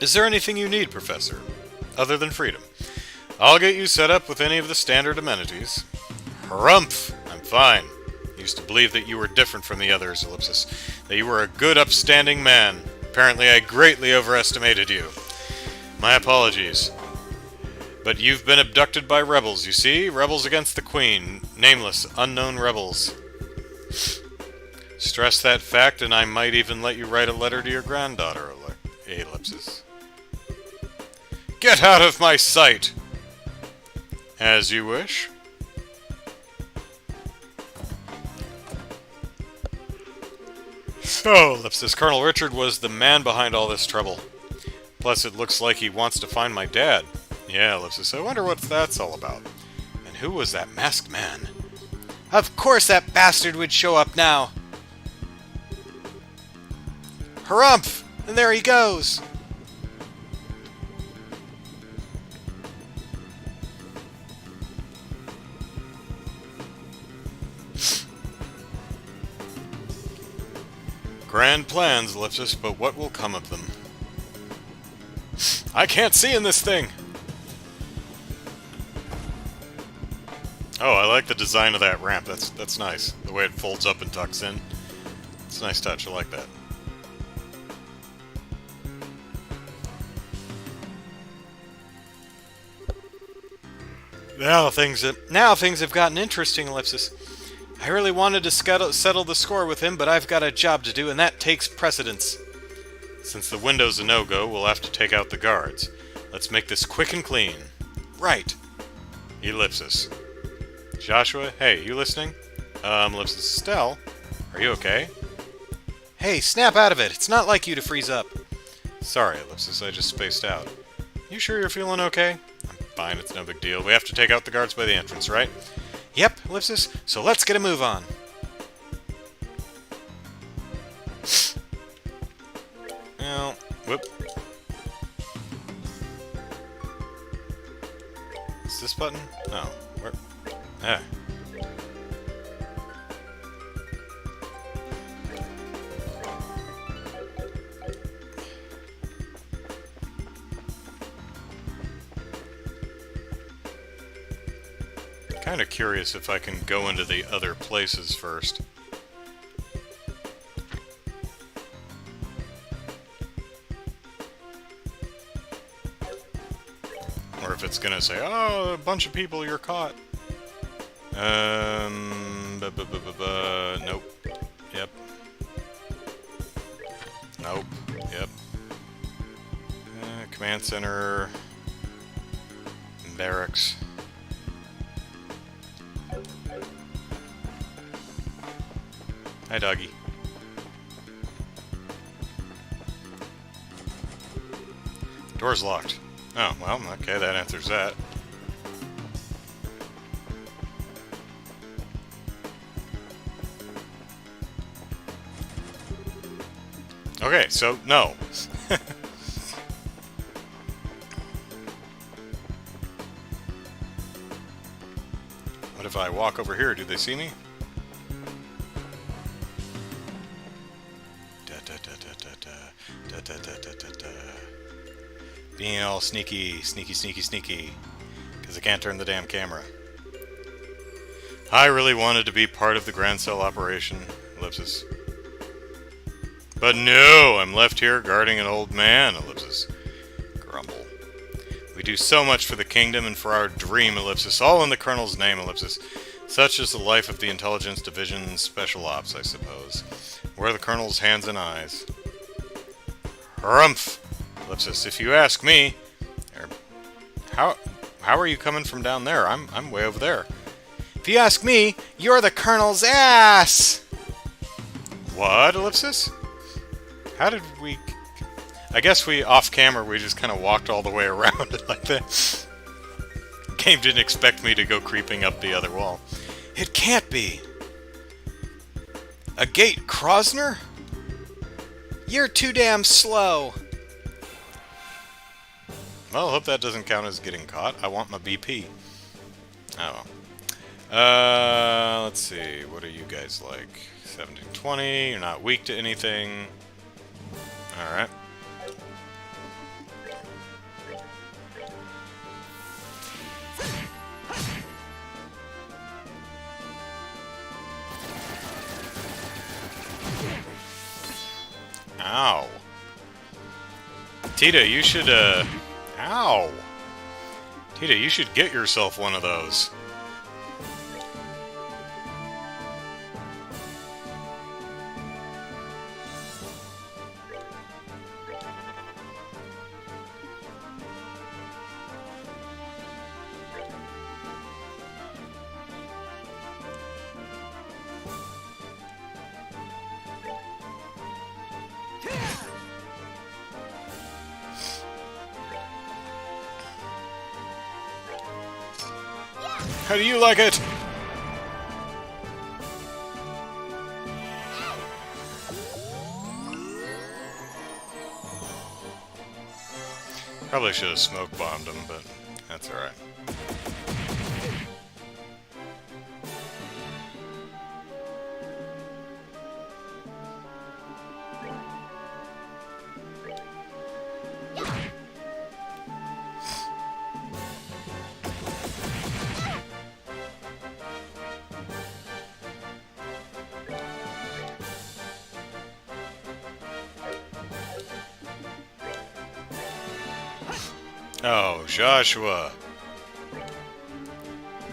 Is there anything you need, Professor? Other than freedom. I'll get you set up with any of the standard amenities. Harumph! I'm fine. Used to believe that you were different from the others, Ellipsis. That you were a good, upstanding man. Apparently I greatly overestimated you. My apologies. But you've been abducted by rebels, you see? Rebels against the Queen. Nameless, unknown rebels. Stress that fact, and I might even let you write a letter to your granddaughter, Ellipsis. Get out of my sight! As you wish. So, Ellipsis, Colonel Richard was the man behind all this trouble. Plus, it looks like he wants to find my dad. Yeah, Ellipsis, I wonder what that's all about. And who was that masked man? Of course that bastard would show up now. Harumph! And there he goes! Grand plans, Ellipsis, but what will come of them? I can't see in this thing! Oh, I like the design of that ramp. That's nice. The way it folds up and tucks in. It's a nice touch. I like that. Now things have gotten interesting, Ellipsis. I really wanted to settle the score with him, but I've got a job to do, and that takes precedence. Since the window's a no-go, we'll have to take out the guards. Let's make this quick and clean. Right. Ellipsis. Joshua, hey, you listening? Ellipsis. Estelle, are you okay? Hey, snap out of it. It's not like you to freeze up. Sorry, Ellipsis, I just spaced out. You sure you're feeling okay? I'm fine, it's no big deal. We have to take out the guards by the entrance, right? Yep, Ellipsis, so let's get a move on. Well, whoop. Is this button? No. Where? Ah. Kind of curious if I can go into the other places first. Or if it's gonna say, oh, a bunch of people, you're caught. Nope. Yep. Nope. Yep. Command center. Barracks. Hi, doggy. Door's locked. Oh, well, okay, that answers that. Okay, so, no. What if I walk over here? Do they see me? Being all sneaky, because I can't turn the damn camera. I really wanted to be part of the Grand Cell operation, Ellipsis. But no, I'm left here guarding an old man, Ellipsis. Grumble. We do so much for the kingdom and for our dream, Ellipsis, all in the Colonel's name, Ellipsis. Such is the life of the Intelligence Division Special Ops, I suppose. We're the Colonel's hands and eyes. Harumph! Ellipsis, if you ask me... How are you coming from down there? I'm way over there. If you ask me, you're the Colonel's ass! What, Ellipsis? How did we... I guess we, off-camera, we just kind of walked all the way around it like that. Game didn't expect me to go creeping up the other wall. It can't be. A gate, Krosner? You're too damn slow. Well, I hope that doesn't count as getting caught. I want my BP. Oh well. Let's see. What are you guys like? 1720. You're not weak to anything. Alright. Ow. Tita, you should, Ow! Tita, you should get yourself one of those. How do you like it? Probably should have smoke bombed him, but that's alright. Oh, Joshua.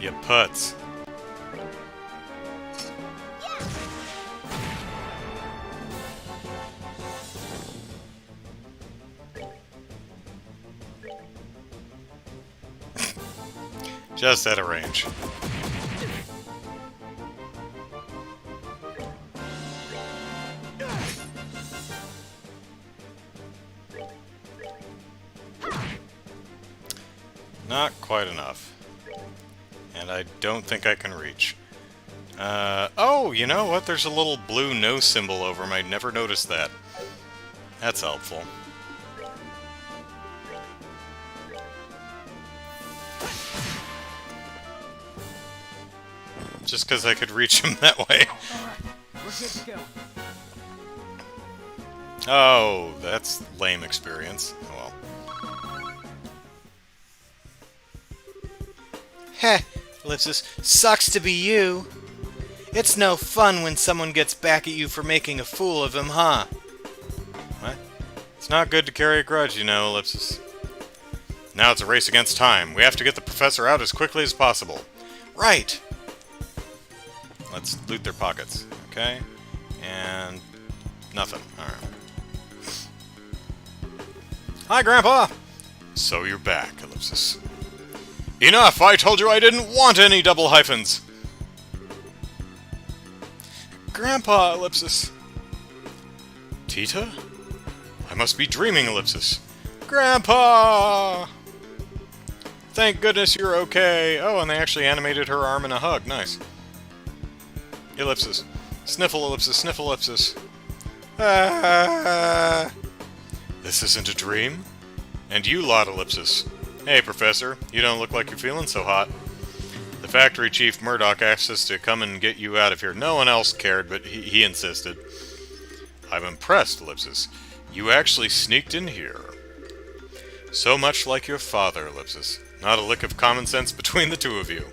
You putz. Just out of range. Not quite enough. And I don't think I can reach. Oh, you know what? There's a little blue no symbol over him. I'd never noticed that. That's helpful. Just because I could reach him that way. Alright, we're good to go. Oh, that's lame experience. Oh well. Heh, Ellipsis, sucks to be you. It's no fun when someone gets back at you for making a fool of him, huh? What? It's not good to carry a grudge, you know, Ellipsis. Now it's a race against time. We have to get the professor out as quickly as possible. Right. Let's loot their pockets, okay? And nothing. Alright. Hi, Grandpa! So you're back, Ellipsis. Enough! I told you I didn't want any double hyphens! Grandpa, Ellipsis. Tita? I must be dreaming, Ellipsis. Grandpa! Thank goodness you're okay. Oh, and they actually animated her arm in a hug. Nice. Ellipsis. Sniffle, Ellipsis. Sniffle, Ellipsis. Ah. This isn't a dream? And you lot, Ellipsis. Hey, Professor. You don't look like you're feeling so hot. The factory chief Murdoch asked us to come and get you out of here. No one else cared, but he insisted. I'm impressed, Ellipsis. You actually sneaked in here. So much like your father, Ellipsis. Not a lick of common sense between the two of you.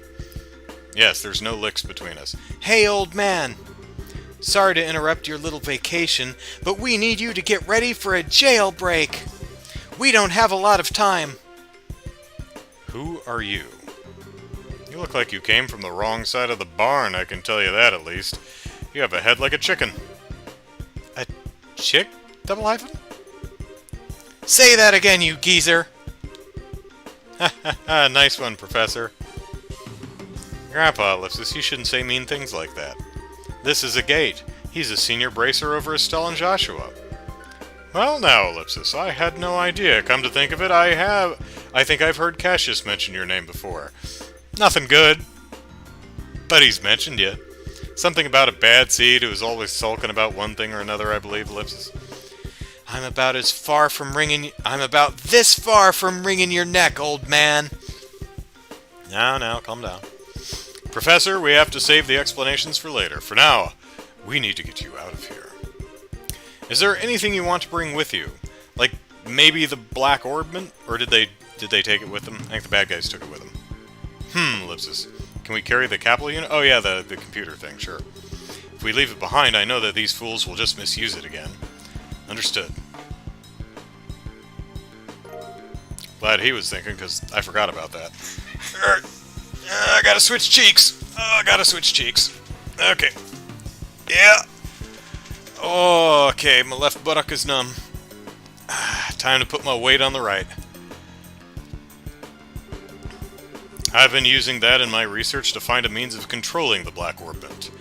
Yes, there's no licks between us. Hey, old man. Sorry to interrupt your little vacation, but we need you to get ready for a jailbreak. We don't have a lot of time. Who are you? You look like you came from the wrong side of the barn, I can tell you that at least. You have a head like a chicken. A chick? Double hyphen? Say that again, you geezer. Ha ha ha, nice one, Professor. Grandpa, Ellipsis, you shouldn't say mean things like that. This is a gate. He's a senior bracer over Estelle and Joshua. Well now, Ellipsis, I had no idea. Come to think of it, I think I've heard Cassius mention your name before. Nothing good. But he's mentioned you. Something about a bad seed who is always sulking about one thing or another, I believe, Ellipsis. I'm about this far from wringing your neck, old man. Now, calm down. Professor, we have to save the explanations for later. For now, we need to get you out of here. Is there anything you want to bring with you? Like, maybe the Black Orbment? Or did they take it with them? I think the bad guys took it with them. Ellipsis. Can we carry the capital unit? Oh yeah, the computer thing, sure. If we leave it behind, I know that these fools will just misuse it again. Understood. Glad he was thinking, because I forgot about that. I gotta switch cheeks. Okay. Yeah. Okay, my left buttock is numb. Time to put my weight on the right. I've been using that in my research to find a means of controlling the Black Orbment.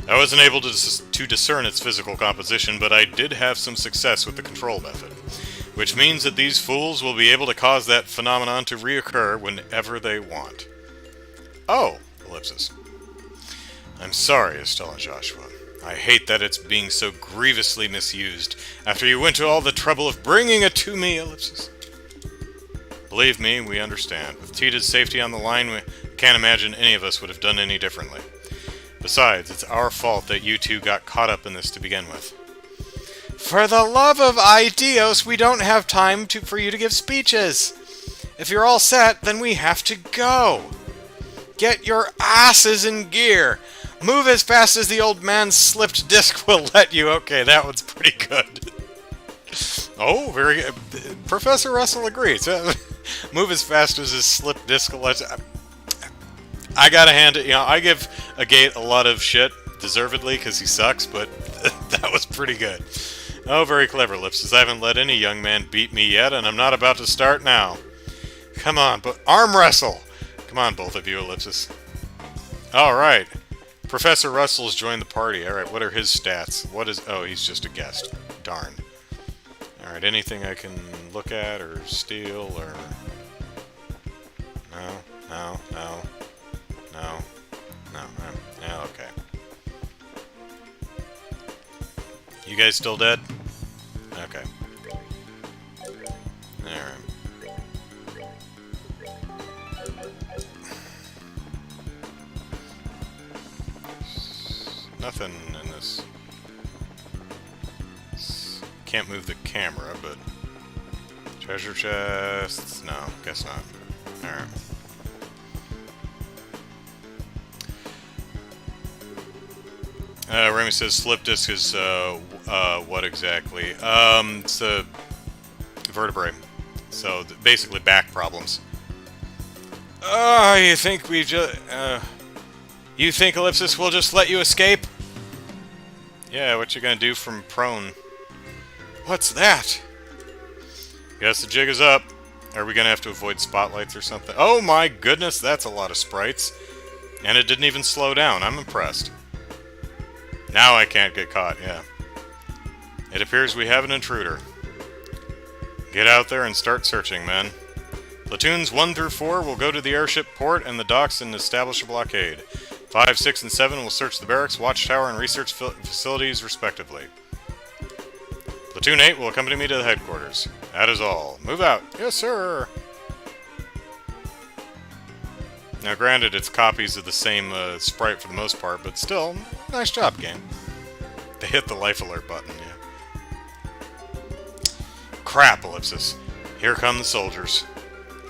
I wasn't able to discern its physical composition, but I did have some success with the control method. Which means that these fools will be able to cause that phenomenon to reoccur whenever they want. Oh, ellipsis. I'm sorry, Estelle and Joshua. I hate that it's being so grievously misused after you went to all the trouble of bringing it to me, ellipsis. Believe me, we understand. With Tita's safety on the line, we can't imagine any of us would have done any differently. Besides, it's our fault that you two got caught up in this to begin with. For the love of Idios, we don't have time for you to give speeches. If you're all set, then we have to go. Get your asses in gear. Move as fast as the old man's slipped disc will let you. Okay, that one's pretty good. Oh, very good. Professor Russell agrees. Move as fast as his slipped disc will let you. I gotta hand it, I give a Gate a lot of shit, deservedly, because he sucks, but that was pretty good. Oh, very clever, Ellipsis. I haven't let any young man beat me yet, and I'm not about to start now. Come on, but arm wrestle! Come on, both of you, Ellipsis. Alright. Professor Russell's joined the party. Alright, what are his stats? Oh, he's just a guest. Darn. Alright, anything I can look at, or steal, or... No. Yeah, okay. You guys still dead? Okay. Alright. Nothing in this. Can't move the camera, but... Treasure chests? No, guess not. Alright. Remy says slip disc is, what exactly? It's a vertebrae. So, basically back problems. You think we just, you think, Ellipsis, will just let you escape? Yeah, what you gonna do from prone? What's that? Guess the jig is up. Are we gonna have to avoid spotlights or something? Oh my goodness, that's a lot of sprites. And it didn't even slow down. I'm impressed. Now I can't get caught, yeah. It appears we have an intruder. Get out there and start searching, men. Platoons 1 through 4 will go to the airship port and the docks and establish a blockade. 5, 6, and 7 will search the barracks, watchtower, and research facilities, respectively. Platoon 8 will accompany me to the headquarters. That is all. Move out. Yes, sir. Now, granted, it's copies of the same sprite for the most part, but still, nice job, game. They hit the life alert button, yeah. Crap, Ellipsis. Here come the soldiers.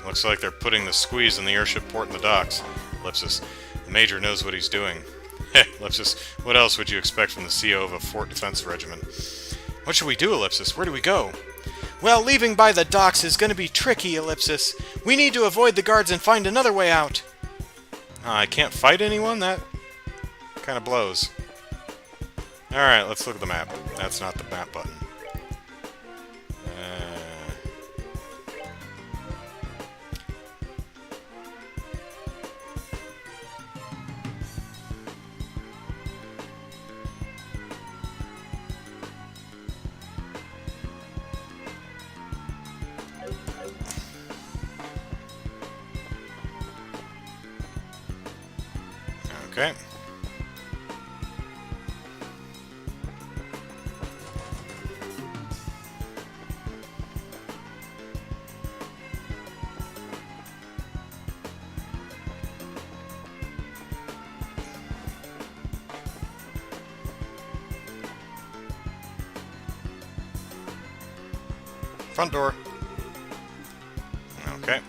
Looks like they're putting the squeeze in the airship port in the docks. Ellipsis. The Major knows what he's doing. Heh, Ellipsis. What else would you expect from the CO of a Fort Defense Regiment? What should we do, Ellipsis? Where do we go? Well, leaving by the docks is going to be tricky, Ellipsis. We need to avoid the guards and find another way out. I can't fight anyone? That kind of blows. Alright, let's look at the map. That's not the map button. Okay. Front door. Okay.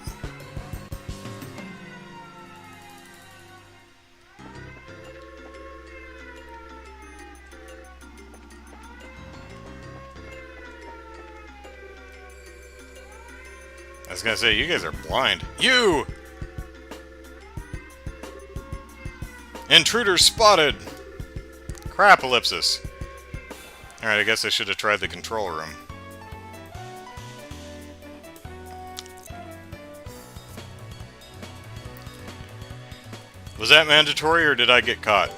I was gonna say, you guys are blind. You! Intruder spotted! Crap, Ellipsis. Alright, I guess I should have tried the control room. Was that mandatory, or did I get caught?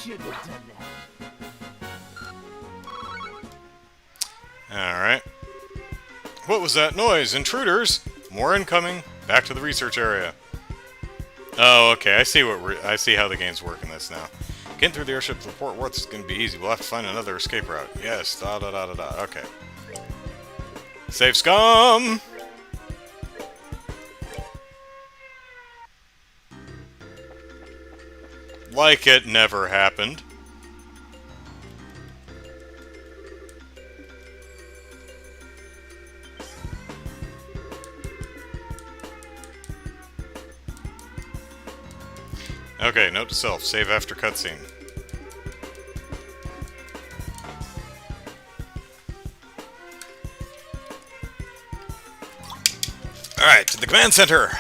shouldn't have done that. Alright. What was that noise? Intruders! More incoming. Back to the research area. Oh, okay. I see how the game's working this now. Getting through the airship to Fort Worth is going to be easy. We'll have to find another escape route. Yes. Da da da da da. Okay. Save scum! Like it never happened. Okay, note to self. Save after cutscene. Alright, to the command center!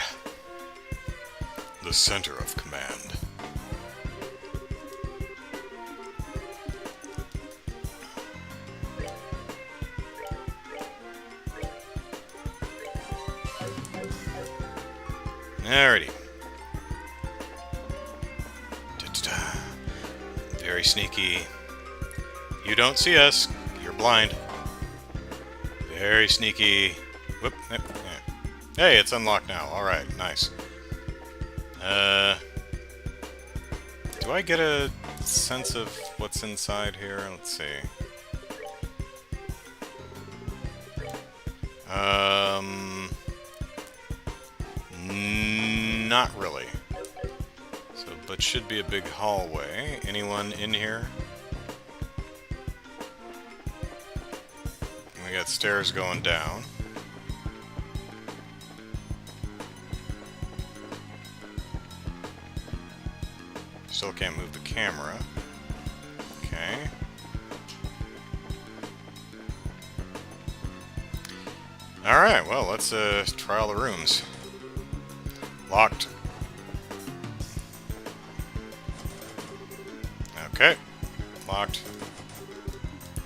The center of command. Alrighty. Da-da-da. Very sneaky. You don't see us. You're blind. Very sneaky. Whoop. Yep, yeah. Hey, it's unlocked now. Alright, nice. Do I get a sense of what's inside here? Let's see. Not really. So, but should be a big hallway. Anyone in here? We got stairs going down. Still can't move the camera. Okay. Alright, well, let's try all the rooms. Locked. Okay. Locked.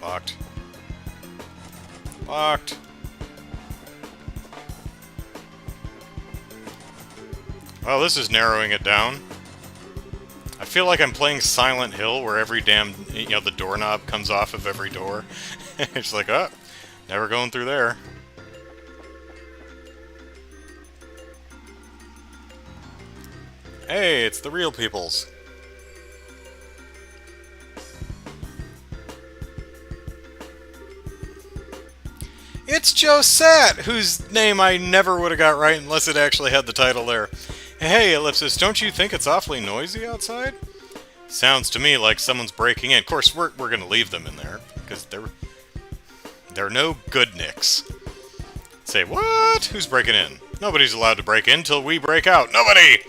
Locked. Locked. Well, this is narrowing it down. I feel like I'm playing Silent Hill, where every damn, the doorknob comes off of every door. It's like, oh, never going through there. Hey, it's the real peoples. It's Josette, whose name I never would have got right unless it actually had the title there. Hey, Ellipsis, don't you think it's awfully noisy outside? Sounds to me like someone's breaking in. Of course, we're gonna leave them in there, because they're no good nicks. Say, what? Who's breaking in? Nobody's allowed to break in till we break out. Nobody!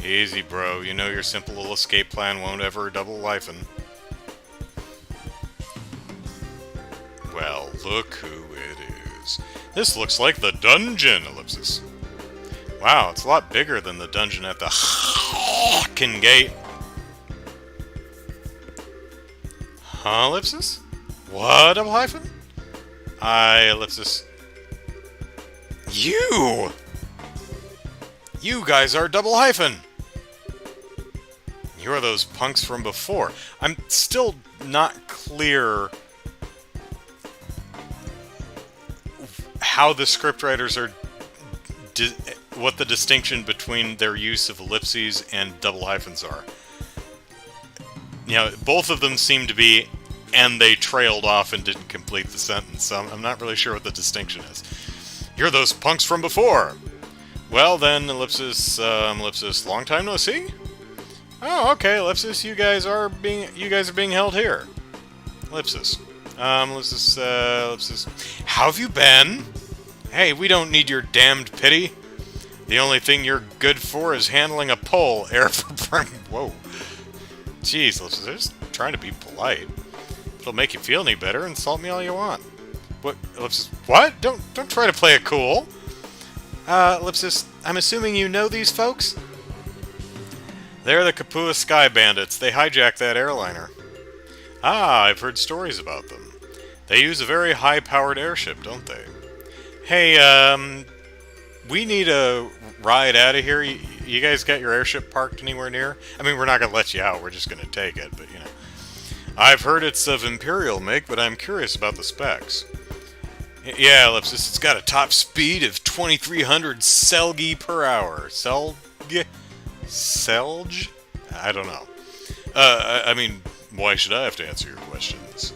Easy, bro. You know your simple little escape plan won't ever double lifen. Well, look who it is. This looks like the dungeon, Ellipsis. Wow, it's a lot bigger than the dungeon at the fucking gate. Huh, Ellipsis? What, double hyphen? Ellipsis. You! You guys are double hyphen! You're those punks from before. I'm still not clear how the scriptwriters are... what the distinction between their use of ellipses and double hyphens are. You know, both of them seem to be, and they trailed off and didn't complete the sentence, so I'm not really sure what the distinction is. You're those punks from before! Well then, ellipsis, long time no see? Oh, okay, ellipsis, you guys are being held here. Ellipsis. Ellipsis. How have you been? Hey, we don't need your damned pity. The only thing you're good for is handling a pole. Air for whoa. Jeez, Ellipsis, they're just trying to be polite. If it'll make you feel any better, insult me all you want. What, Ellipsis? What? Don't try to play it cool. Ellipsis, I'm assuming you know these folks? They're the Kapua Sky Bandits. They hijacked that airliner. Ah, I've heard stories about them. They use a very high-powered airship, don't they? Hey, we need a ride out of here. you guys got your airship parked anywhere near? I mean, we're not gonna let you out. We're just gonna take it, but you know. I've heard it's of Imperial make, but I'm curious about the specs. Yeah, Ellipsis, it's got a top speed of 2,300 Selgi per hour. Selge? I don't know. I mean, why should I have to answer your questions?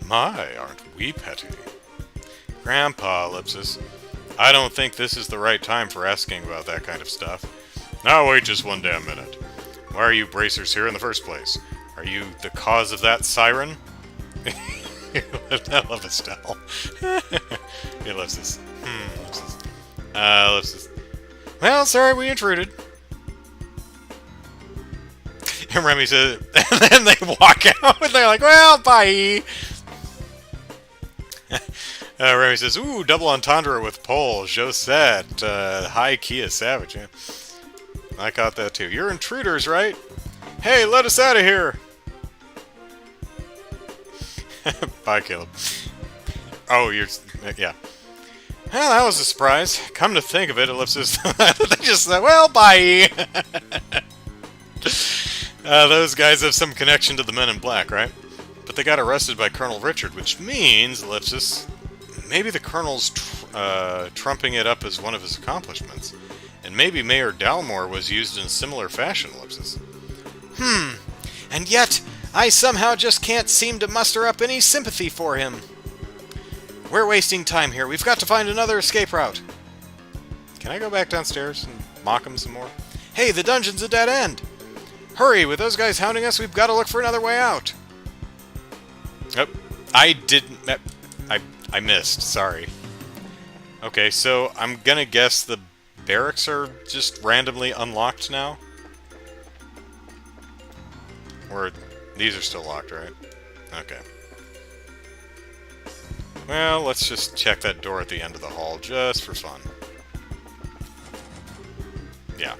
My, aren't we petty? Grandpa, Ellipsis, I don't think this is the right time for asking about that kind of stuff. Now wait just one damn minute. Why are you bracers here in the first place? Are you the cause of that siren? I love Estelle. Ellipsis. Ellipsis. Ellipsis. Well, sorry we intruded. And Remy says, and then they walk out, and they're like, well, bye! Remy says, ooh, double entendre with Pole, Josette, high Kia Savage. Yeah. I caught that too. You're intruders, right? Hey, let us out of here! Bye, Caleb. Oh, you're... yeah. Well, that was a surprise. Come to think of it, Ellipsis, they just said, well, bye! Those guys have some connection to the Men in Black, right? But they got arrested by Colonel Richard, which means, Ellipsis, maybe the Colonel's trumping it up as one of his accomplishments. And maybe Mayor Dalmore was used in a similar fashion, Ellipsis. And yet, I somehow just can't seem to muster up any sympathy for him. We're wasting time here. We've got to find another escape route. Can I go back downstairs and mock him some more? Hey, the dungeon's a dead end. Hurry, with those guys hounding us, we've got to look for another way out. Oh, I didn't... I missed, sorry. Okay, so I'm gonna guess the barracks are just randomly unlocked now? Or these are still locked, right? Okay. Well, let's just check that door at the end of the hall, just for fun. Yeah.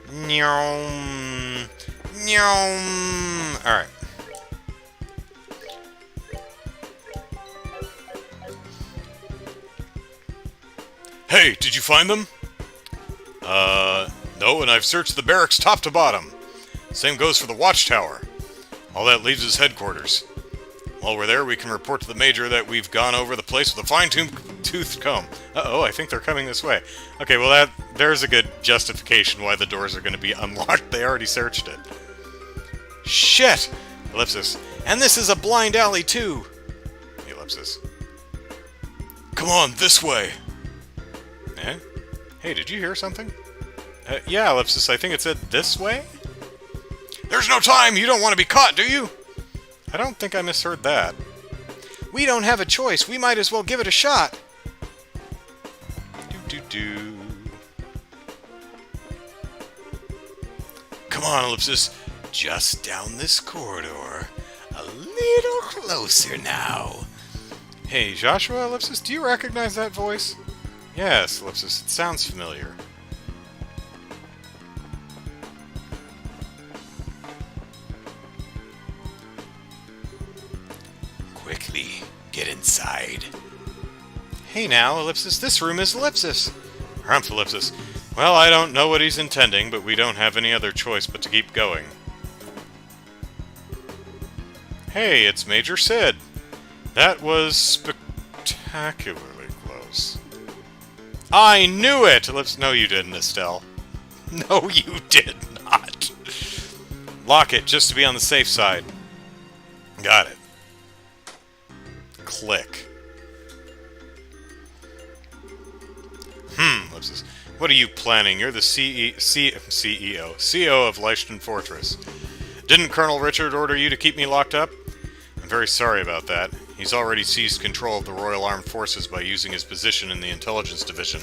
Nyom. Nyom. Alright. Hey, did you find them? No, and I've searched the barracks top to bottom. Same goes for the watchtower. All that leaves is headquarters. While we're there, we can report to the Major that we've gone over the place with a fine-toothed comb. Uh-oh, I think they're coming this way. Okay, well, there's a good justification why the doors are going to be unlocked. They already searched it. Shit! Ellipsis. And this is a blind alley, too. Ellipsis. Come on, this way! Eh? Hey, did you hear something? Yeah, Ellipsis, I think it said this way? There's no time! You don't want to be caught, do you? I don't think I misheard that. We don't have a choice. We might as well give it a shot. Do. Come on, Ellipsis. Just down this corridor. A little closer now. Hey, Joshua, Ellipsis, do you recognize that voice? Yes, Ellipsis, it sounds familiar. Quickly, get inside. Hey now, Ellipsis, this room is Ellipsis. Humph, Ellipsis. Well, I don't know what he's intending, but we don't have any other choice but to keep going. Hey, it's Major Sid. That was spectacularly close. I knew it! No, you didn't, Estelle. No, you did not. Lock it, just to be on the safe side. Got it. Click. Ellipsis. What are you planning? You're the CEO of Leishton Fortress. Didn't Colonel Richard order you to keep me locked up? I'm very sorry about that. He's already seized control of the Royal Armed Forces by using his position in the Intelligence Division,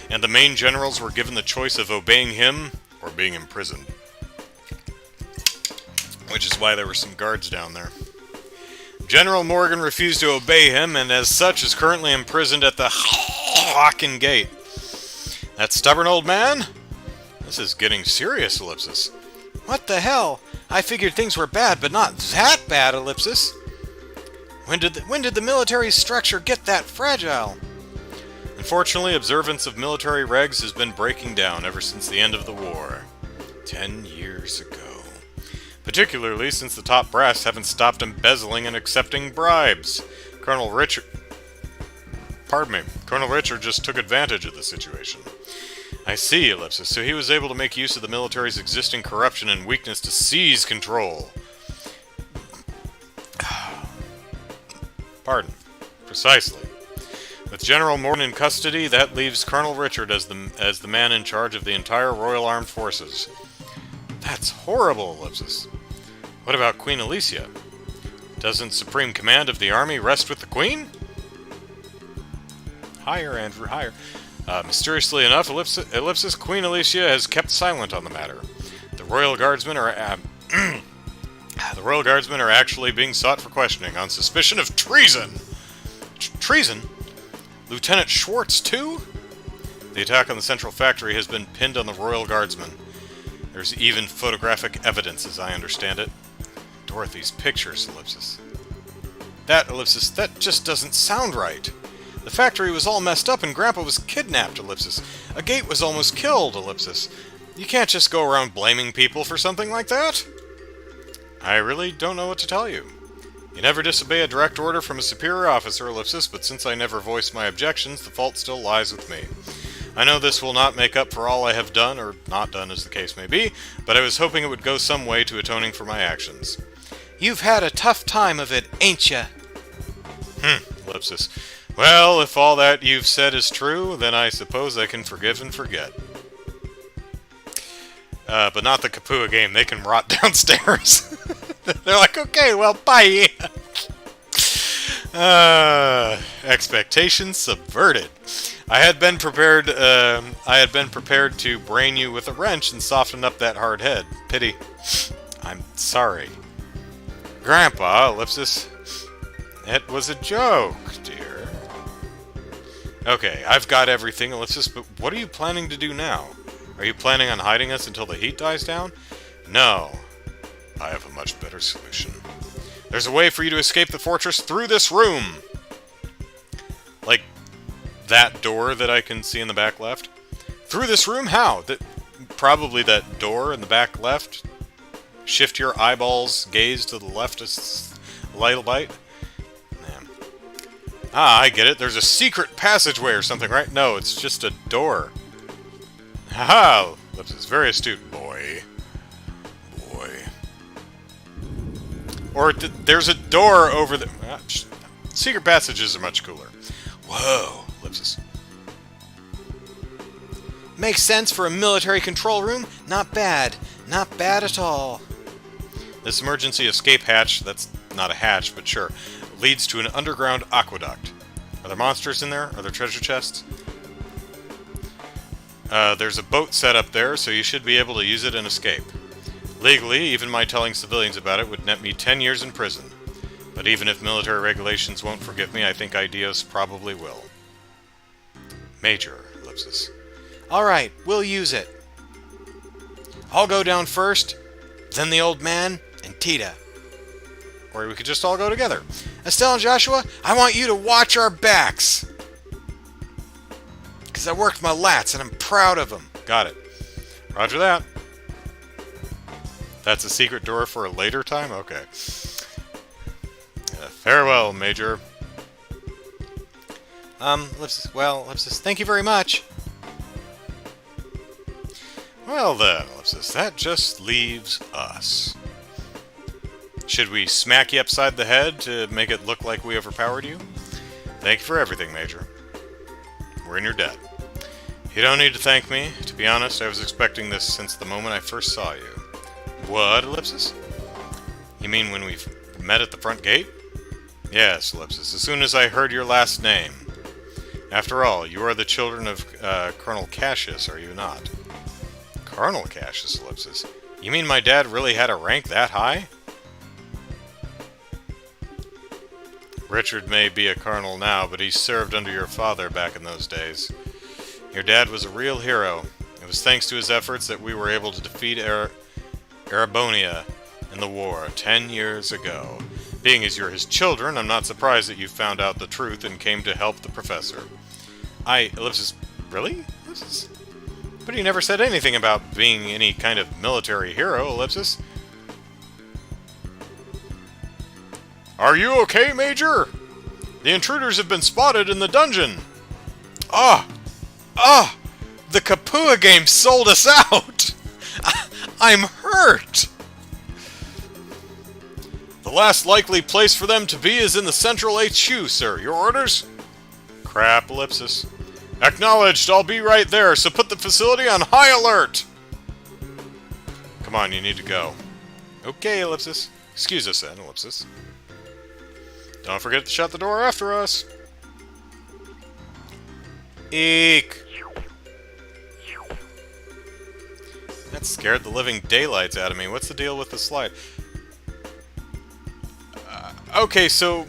and the main generals were given the choice of obeying him or being imprisoned. Which is why there were some guards down there. General Morgan refused to obey him, and as such is currently imprisoned at the Hawken Gate. That stubborn old man? This is getting serious, Ellipsis. What the hell? I figured things were bad, but not that bad, Ellipsis. When did the military structure get that fragile? Unfortunately, observance of military regs has been breaking down ever since the end of the war. 10 years ago. Particularly since the top brass haven't stopped embezzling and accepting bribes. Colonel Richard just took advantage of the situation. I see, Ellipsis. So he was able to make use of the military's existing corruption and weakness to seize control. Pardon. Precisely. With General Morton in custody, that leaves Colonel Richard as the man in charge of the entire Royal Armed Forces. That's horrible, Ellipsis. What about Queen Alicia? Doesn't supreme command of the army rest with the Queen? Higher, Andrew, higher. Mysteriously enough, Ellipsis, Queen Alicia has kept silent on the matter. The Royal Guardsmen are actually being sought for questioning on suspicion of treason. Treason? Lieutenant Schwartz, too? The attack on the Central Factory has been pinned on the Royal Guardsmen. There's even photographic evidence, as I understand it. Dorothy's pictures, Ellipsis. That just doesn't sound right. The factory was all messed up and Grandpa was kidnapped, Ellipsis. A gate was almost killed, Ellipsis. You can't just go around blaming people for something like that. I really don't know what to tell you. You never disobey a direct order from a superior officer, Ellipsis, but since I never voiced my objections, the fault still lies with me. I know this will not make up for all I have done, or not done as the case may be, but I was hoping it would go some way to atoning for my actions. You've had a tough time of it, ain't ya? Ellipsis. Well, if all that you've said is true, then I suppose I can forgive and forget. But not the Kapua game. They can rot downstairs. They're like, okay, well, bye. Expectations subverted. I had been prepared to brain you with a wrench and soften up that hard head. Pity. I'm sorry. Grandpa, Ellipsis. It was a joke, dear. Okay, I've got everything, Ellipsis, but what are you planning to do now? Are you planning on hiding us until the heat dies down? No. I have a much better solution. There's a way for you to escape the fortress through this room! Like, that door that I can see in the back left? Through this room? How? Probably that door in the back left? Shift your eyeballs, gaze to the left a little bite? Man. Ah, I get it. There's a secret passageway or something, right? No, it's just a door. Haha! Ellipsis, very astute, boy. Or there's a door over the... secret passages are much cooler. Whoa, Ellipsis. Makes sense for a military control room? Not bad. Not bad at all. This emergency escape hatch, that's not a hatch, but sure, leads to an underground aqueduct. Are there monsters in there? Are there treasure chests? There's a boat set up there, so you should be able to use it and escape. Legally, even my telling civilians about it would net me 10 years in prison. But even if military regulations won't forgive me, I think Idios probably will. Major, Ellipsis. Alright, we'll use it. I'll go down first, then the old man, and Tita. Or we could just all go together. Estelle and Joshua, I want you to watch our backs. Because I worked my lats, and I'm proud of them. Got it. Roger that. That's a secret door for a later time? Okay. Farewell, Major. Ellipsis, thank you very much. Well then, Ellipsis, that just leaves us. Should we smack you upside the head to make it look like we overpowered you? Thank you for everything, Major. We're in your debt. You don't need to thank me. To be honest, I was expecting this since the moment I first saw you. What, Ellipsis? You mean when we met at the front gate? Yes, Ellipsis, as soon as I heard your last name. After all, you are the children of Colonel Cassius, are you not? Colonel Cassius, Ellipsis? You mean my dad really had a rank that high? Richard may be a colonel now, but he served under your father back in those days. Your dad was a real hero. It was thanks to his efforts that we were able to defeat Erebonia in the war 10 years ago. Being as you're his children, I'm not surprised that you found out the truth and came to help the professor. Ellipsis, really? Ellipsis? But he never said anything about being any kind of military hero, Ellipsis. Are you okay, Major? The intruders have been spotted in the dungeon. Ah! Ah! The Kapua game sold us out! I'm hurt! The last likely place for them to be is in the Central HQ, sir. Your orders? Crap, Ellipsis. Acknowledged, I'll be right there, so put the facility on high alert! Come on, you need to go. Okay, Ellipsis. Excuse us then, Ellipsis. Don't forget to shut the door after us. Eek! That scared the living daylights out of me. What's the deal with the slide? Okay, so...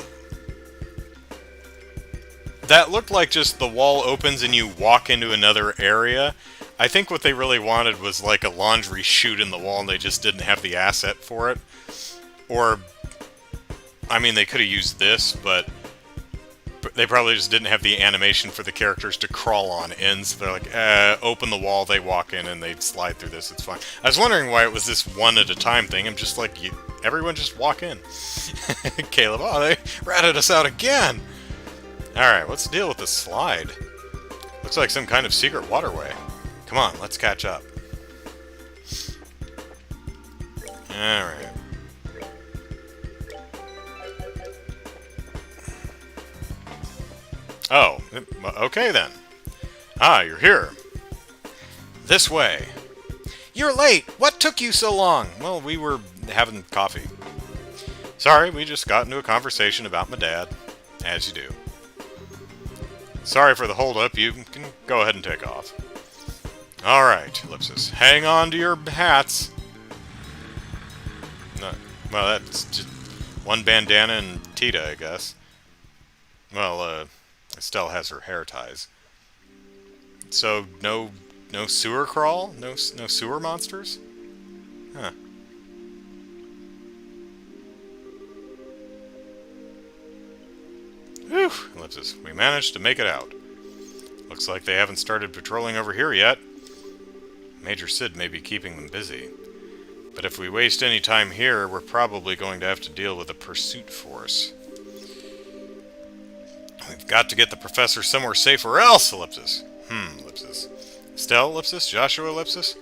that looked like just the wall opens and you walk into another area. I think what they really wanted was like a laundry chute in the wall and they just didn't have the asset for it. Or... I mean, they could have used this, but they probably just didn't have the animation for the characters to crawl on ends. They're like, open the wall, they walk in, and they slide through this, it's fine. I was wondering why it was this one-at-a-time thing. I'm just like, everyone just walk in. Caleb, oh, they ratted us out again! Alright, what's the deal with this slide? Looks like some kind of secret waterway. Come on, let's catch up. Alright. Oh, okay then. Ah, you're here. This way. You're late! What took you so long? Well, we were having coffee. Sorry, we just got into a conversation about my dad. As you do. Sorry for the holdup, you can go ahead and take off. Alright, Ellipsis. Hang on to your hats. No, well, that's just one bandana and Tita, I guess. Well, Estelle has her hair ties. So, no sewer crawl? No sewer monsters? Huh. Whew, Ellipsis. We managed to make it out. Looks like they haven't started patrolling over here yet. Major Sid may be keeping them busy. But if we waste any time here, we're probably going to have to deal with a pursuit force. We've got to get the professor somewhere safe or else, Ellipsis. Ellipsis. Estelle, Ellipsis? Joshua, Ellipsis?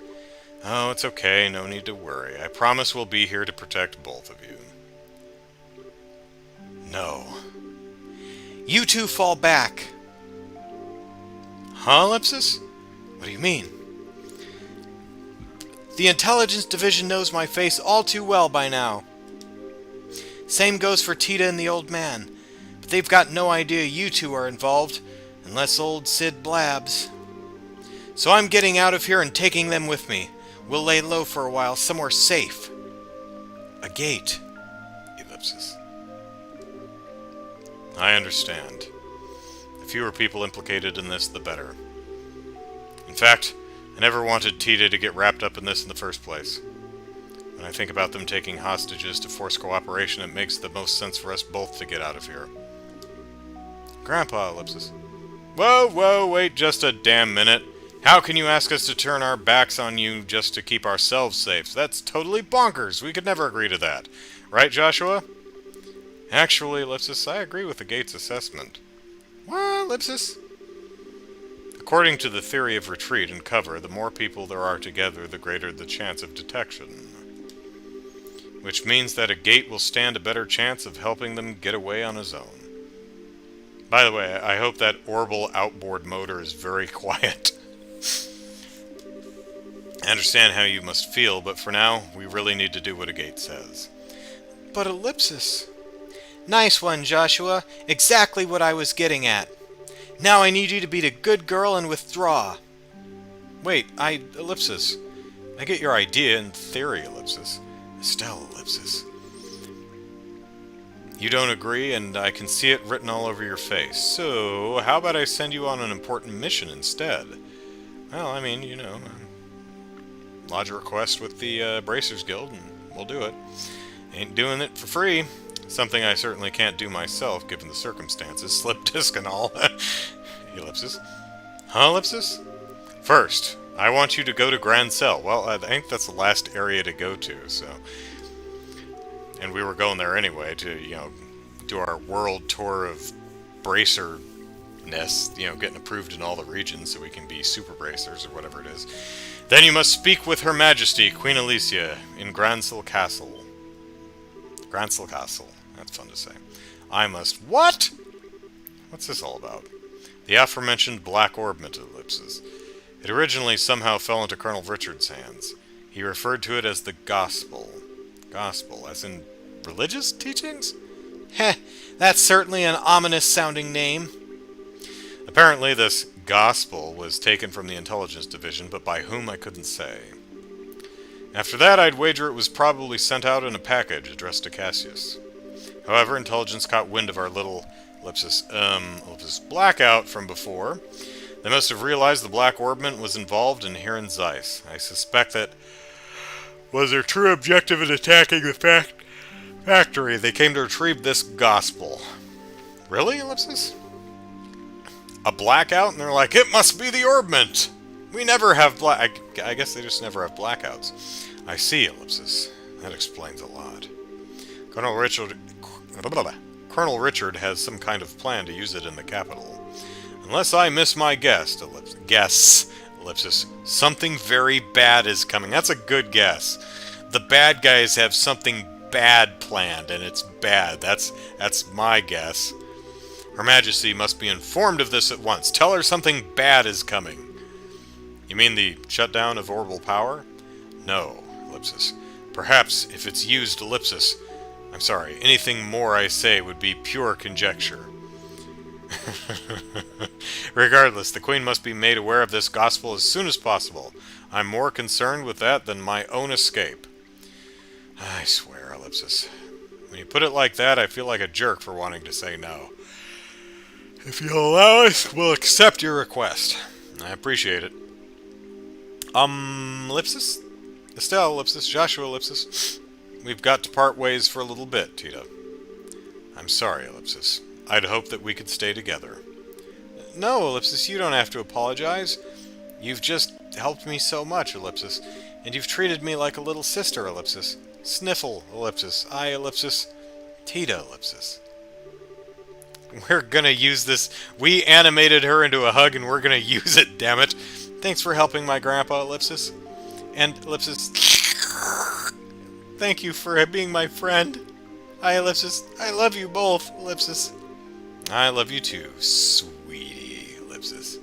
Oh, it's okay. No need to worry. I promise we'll be here to protect both of you. No. You two fall back. Huh, Ellipsis? What do you mean? The intelligence division knows my face all too well by now. Same goes for Tita and the old man. But they've got no idea you two are involved, unless old Sid blabs. So I'm getting out of here and taking them with me. We'll lay low for a while, somewhere safe. A gate. Ellipsis. I understand. The fewer people implicated in this, the better. In fact, I never wanted Tita to get wrapped up in this in the first place. When I think about them taking hostages to force cooperation, it makes the most sense for us both to get out of here. Grandpa, Ellipsis. Whoa, wait just a damn minute. How can you ask us to turn our backs on you just to keep ourselves safe? That's totally bonkers. We could never agree to that. Right, Joshua? Actually, Ellipsis, I agree with the Gates assessment. What, Ellipsis? According to the theory of retreat and cover, the more people there are together, the greater the chance of detection. Which means that a gate will stand a better chance of helping them get away on his own. By the way, I hope that Orbital outboard motor is very quiet. I understand how you must feel, but for now, we really need to do what a gate says. But Ellipsis... Nice one, Joshua. Exactly what I was getting at. Now I need you to be the good girl and withdraw. Wait, Ellipsis. I get your idea in theory, Ellipsis. Estelle, Ellipsis. You don't agree, and I can see it written all over your face. So, how about I send you on an important mission instead? Well, I mean, you know, lodge a request with the Bracers Guild, and we'll do it. Ain't doing it for free. Something I certainly can't do myself, given the circumstances. Slip disc and all. Ellipsis. Huh, Ellipsis? First, I want you to go to Grand Cell. Well, I think that's the last area to go to, so... And we were going there anyway to, do our world tour of bracerness, getting approved in all the regions so we can be super bracers or whatever it is. Then you must speak with Her Majesty, Queen Alicia, in Grancel Castle. Grancel Castle. That's fun to say. I must... What? What's this all about? The aforementioned Black Orb Ellipsis. It originally somehow fell into Colonel Richard's hands. He referred to it as the Gospel. Gospel, as in religious teachings? Heh, that's certainly an ominous-sounding name. Apparently this Gospel was taken from the Intelligence Division, but by whom I couldn't say. After that, I'd wager it was probably sent out in a package addressed to Cassius. However, Intelligence caught wind of our little ellipsis blackout from before. They must have realized the Black Orbment was involved in Hiran Zeiss. I suspect that was their true objective in attacking the factory. They came to retrieve this Gospel. Really, Ellipsis? A blackout? And they're like, it must be the Orbment! We never have I guess they just never have blackouts. I see, Ellipsis. That explains a lot. Colonel Richard has some kind of plan to use it in the capital. Unless I miss my guess, Ellipsis, something very bad is coming. That's a good guess. The bad guys have something bad planned, and it's bad. That's my guess. Her Majesty must be informed of this at once. Tell her something bad is coming. You mean the shutdown of orbital power? No, Ellipsis. Perhaps if it's used, Ellipsis. I'm sorry, anything more I say would be pure conjecture. Regardless, the Queen must be made aware of this Gospel as soon as possible. I'm more concerned with that than my own escape. I swear, Ellipsis. When you put it like that, I feel like a jerk for wanting to say no. If you'll allow us, we'll accept your request. I appreciate it. Ellipsis? Estelle, Ellipsis, Joshua, Ellipsis. We've got to part ways for a little bit, Tita. I'm sorry, Ellipsis. I'd hoped that we could stay together. No, Ellipsis, you don't have to apologize. You've just helped me so much, Ellipsis. And you've treated me like a little sister, Ellipsis. Sniffle, Ellipsis. I, Ellipsis. Tita, Ellipsis. We're gonna use this. We animated her into a hug and we're gonna use it, damn it. Thanks for helping my grandpa, Ellipsis. And, Ellipsis, thank you for being my friend. I, Ellipsis, I love you both, Ellipsis. I love you too, sweetie, Ellipsis.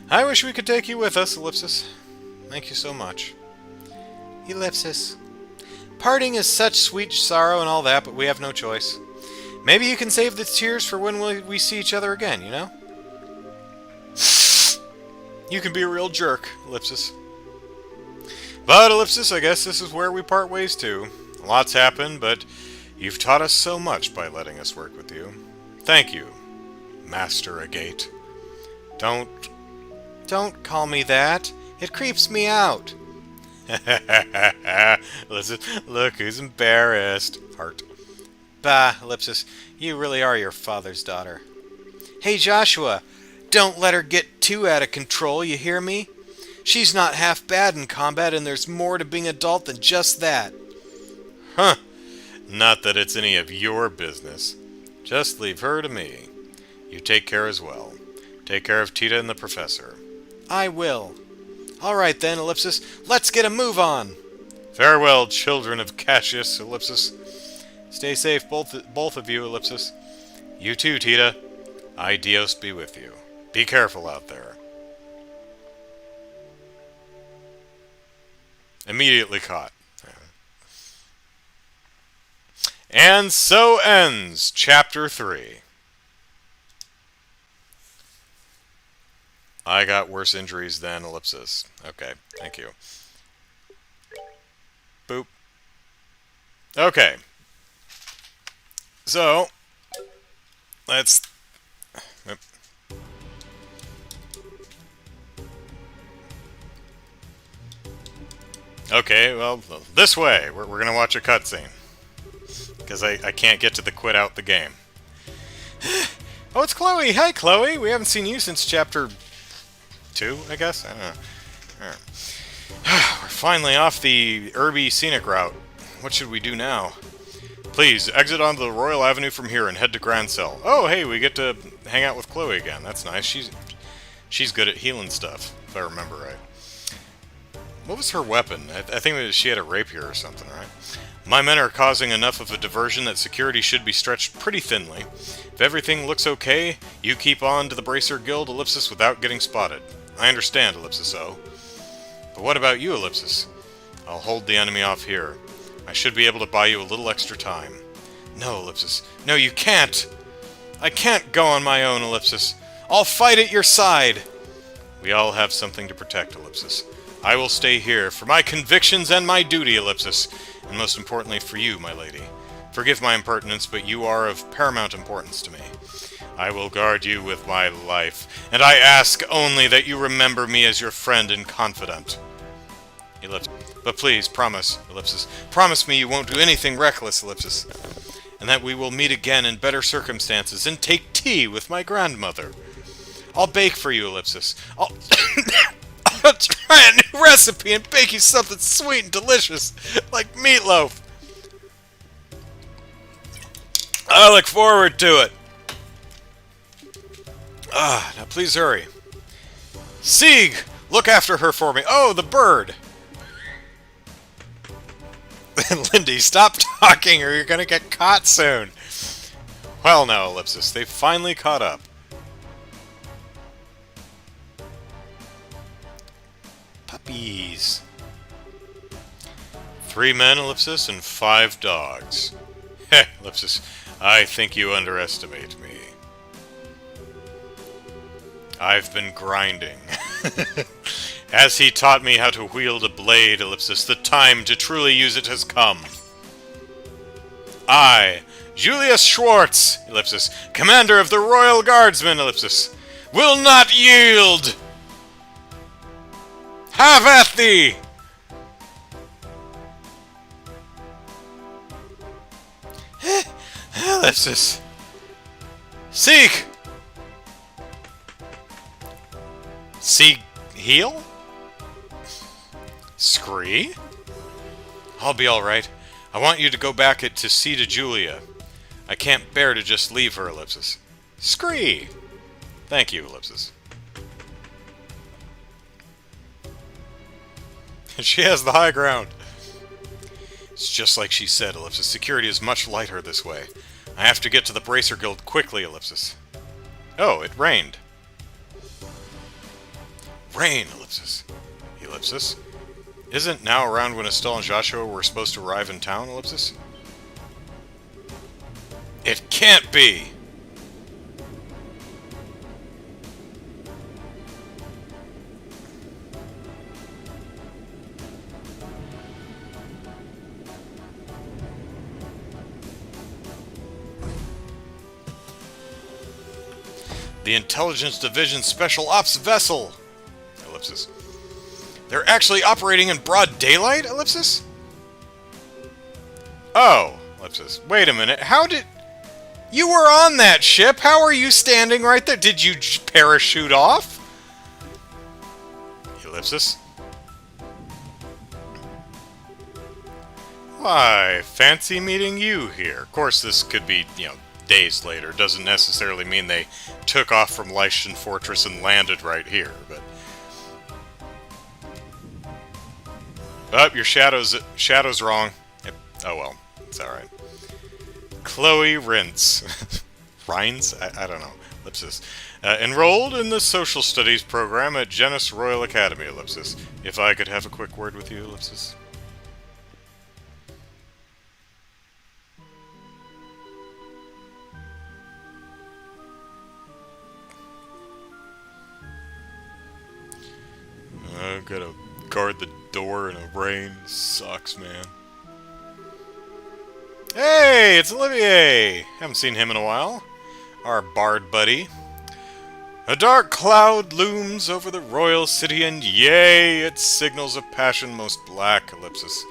I wish we could take you with us, Ellipsis. Thank you so much. Ellipsis. Parting is such sweet sorrow and all that, but we have no choice. Maybe you can save the tears for when we see each other again, you know? You can be a real jerk, Ellipsis. But, Ellipsis, I guess this is where we part ways too. Lots happened, but you've taught us so much by letting us work with you. Thank you, Master Agate. Don't call me that. It creeps me out. Listen, look who's embarrassed. Heart. Bah, Ellipsis, you really are your father's daughter. Hey, Joshua, don't let her get too out of control, you hear me? She's not half bad in combat, and there's more to being adult than just that. Huh. Not that it's any of your business. Just leave her to me. You take care as well. Take care of Tita and the Professor. I will. All right then, Ellipsis, let's get a move on. Farewell, children of Cassius, Ellipsis. Stay safe, both of you, Ellipsis. You too, Tita. Dios be with you. Be careful out there. Immediately caught. And so ends Chapter 3. I got worse injuries than Ellipsis. Okay, thank you. Boop. Okay. So, let's... Oop. Okay, well, this way. We're going to watch a cutscene. Because I can't get to the quit out the game. Oh, it's Chloe! Hi, Chloe! We haven't seen you since chapter 2, I guess? I don't know. Alright. We're finally off the herby scenic route. What should we do now? Please, exit onto the Royal Avenue from here and head to Grand Cell. Oh, hey, we get to hang out with Chloe again. That's nice. She's good at healing stuff, if I remember right. What was her weapon? I think that she had a rapier or something, right? My men are causing enough of a diversion that security should be stretched pretty thinly. If everything looks okay, you keep on to the Bracer Guild, Ellipsis, without getting spotted. I understand, Ellipsis O. But what about you, Ellipsis? I'll hold the enemy off here. I should be able to buy you a little extra time. No, Ellipsis. No, you can't! I can't go on my own, Ellipsis. I'll fight at your side! We all have something to protect, Ellipsis. I will stay here for my convictions and my duty, Ellipsis, and most importantly for you, my lady. Forgive my impertinence, but you are of paramount importance to me. I will guard you with my life, and I ask only that you remember me as your friend and confidant. Ellipsis. But please, promise, Ellipsis. Promise me you won't do anything reckless, Ellipsis. And that we will meet again in better circumstances and take tea with my grandmother. I'll bake for you, Ellipsis. I'll try a new recipe and bake you something sweet and delicious, like meatloaf. I look forward to it. Now please hurry. Sieg, look after her for me. Oh, the bird. Lindy, stop talking or you're gonna get caught soon. Well now, Ellipsis, they've finally caught up. Puppies. 3 men, Ellipsis, and 5 dogs. Heh, Ellipsis, I think you underestimate me. I've been grinding. As he taught me how to wield a blade, Ellipsis, the time to truly use it has come. I, Julius Schwartz, Ellipsis, commander of the Royal Guardsmen, Ellipsis, will not yield! Have at thee! Ellipsis. Seek! Seek heal? Scree? I'll be alright. I want you to go back to see to Julia. I can't bear to just leave her, Ellipsis. Scree! Thank you, Ellipsis. She has the high ground. It's just like she said, Ellipsis. Security is much lighter this way. I have to get to the Bracer Guild quickly, Ellipsis. Oh, it rained. Rain, Ellipsis. Ellipsis. Isn't now around when Estelle and Joshua were supposed to arrive in town, Ellipsis? It can't be! The Intelligence Division Special Ops Vessel! Ellipsis. They're actually operating in broad daylight, Ellipsis? Oh, Ellipsis. Wait a minute. How did... You were on that ship! How are you standing right there? Did you parachute off? Ellipsis. Why, fancy meeting you here. Of course, this could be, days later. Doesn't necessarily mean they took off from Leishton Fortress and landed right here, but... Oh, your shadow's wrong. Yep. Oh well, it's alright. Chloe Rintz. Rhines? I don't know. Ellipsis. Enrolled in the Social Studies program at Genis Royal Academy, Ellipsis. If I could have a quick word with you, Ellipsis. I've got to guard the door in the rain. Sucks, man. Hey, it's Olivier! Haven't seen him in a while. Our bard buddy. A dark cloud looms over the royal city, and yea, it signals a passion most black, Ellipsis.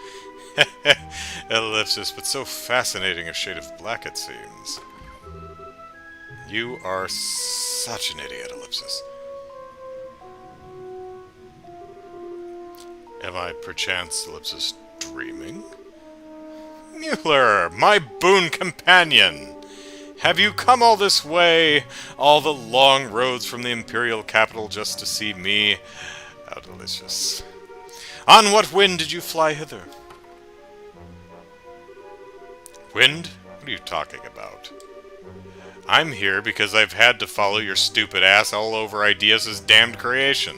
Ellipsis, but so fascinating a shade of black it seems. You are such an idiot, Ellipsis. I perchance, Ellipsis, dreaming? Mueller, my boon companion! Have you come all this way, all the long roads from the Imperial capital just to see me? How delicious. On what wind did you fly hither? Wind? What are you talking about? I'm here because I've had to follow your stupid ass all over Ideas' damned creation.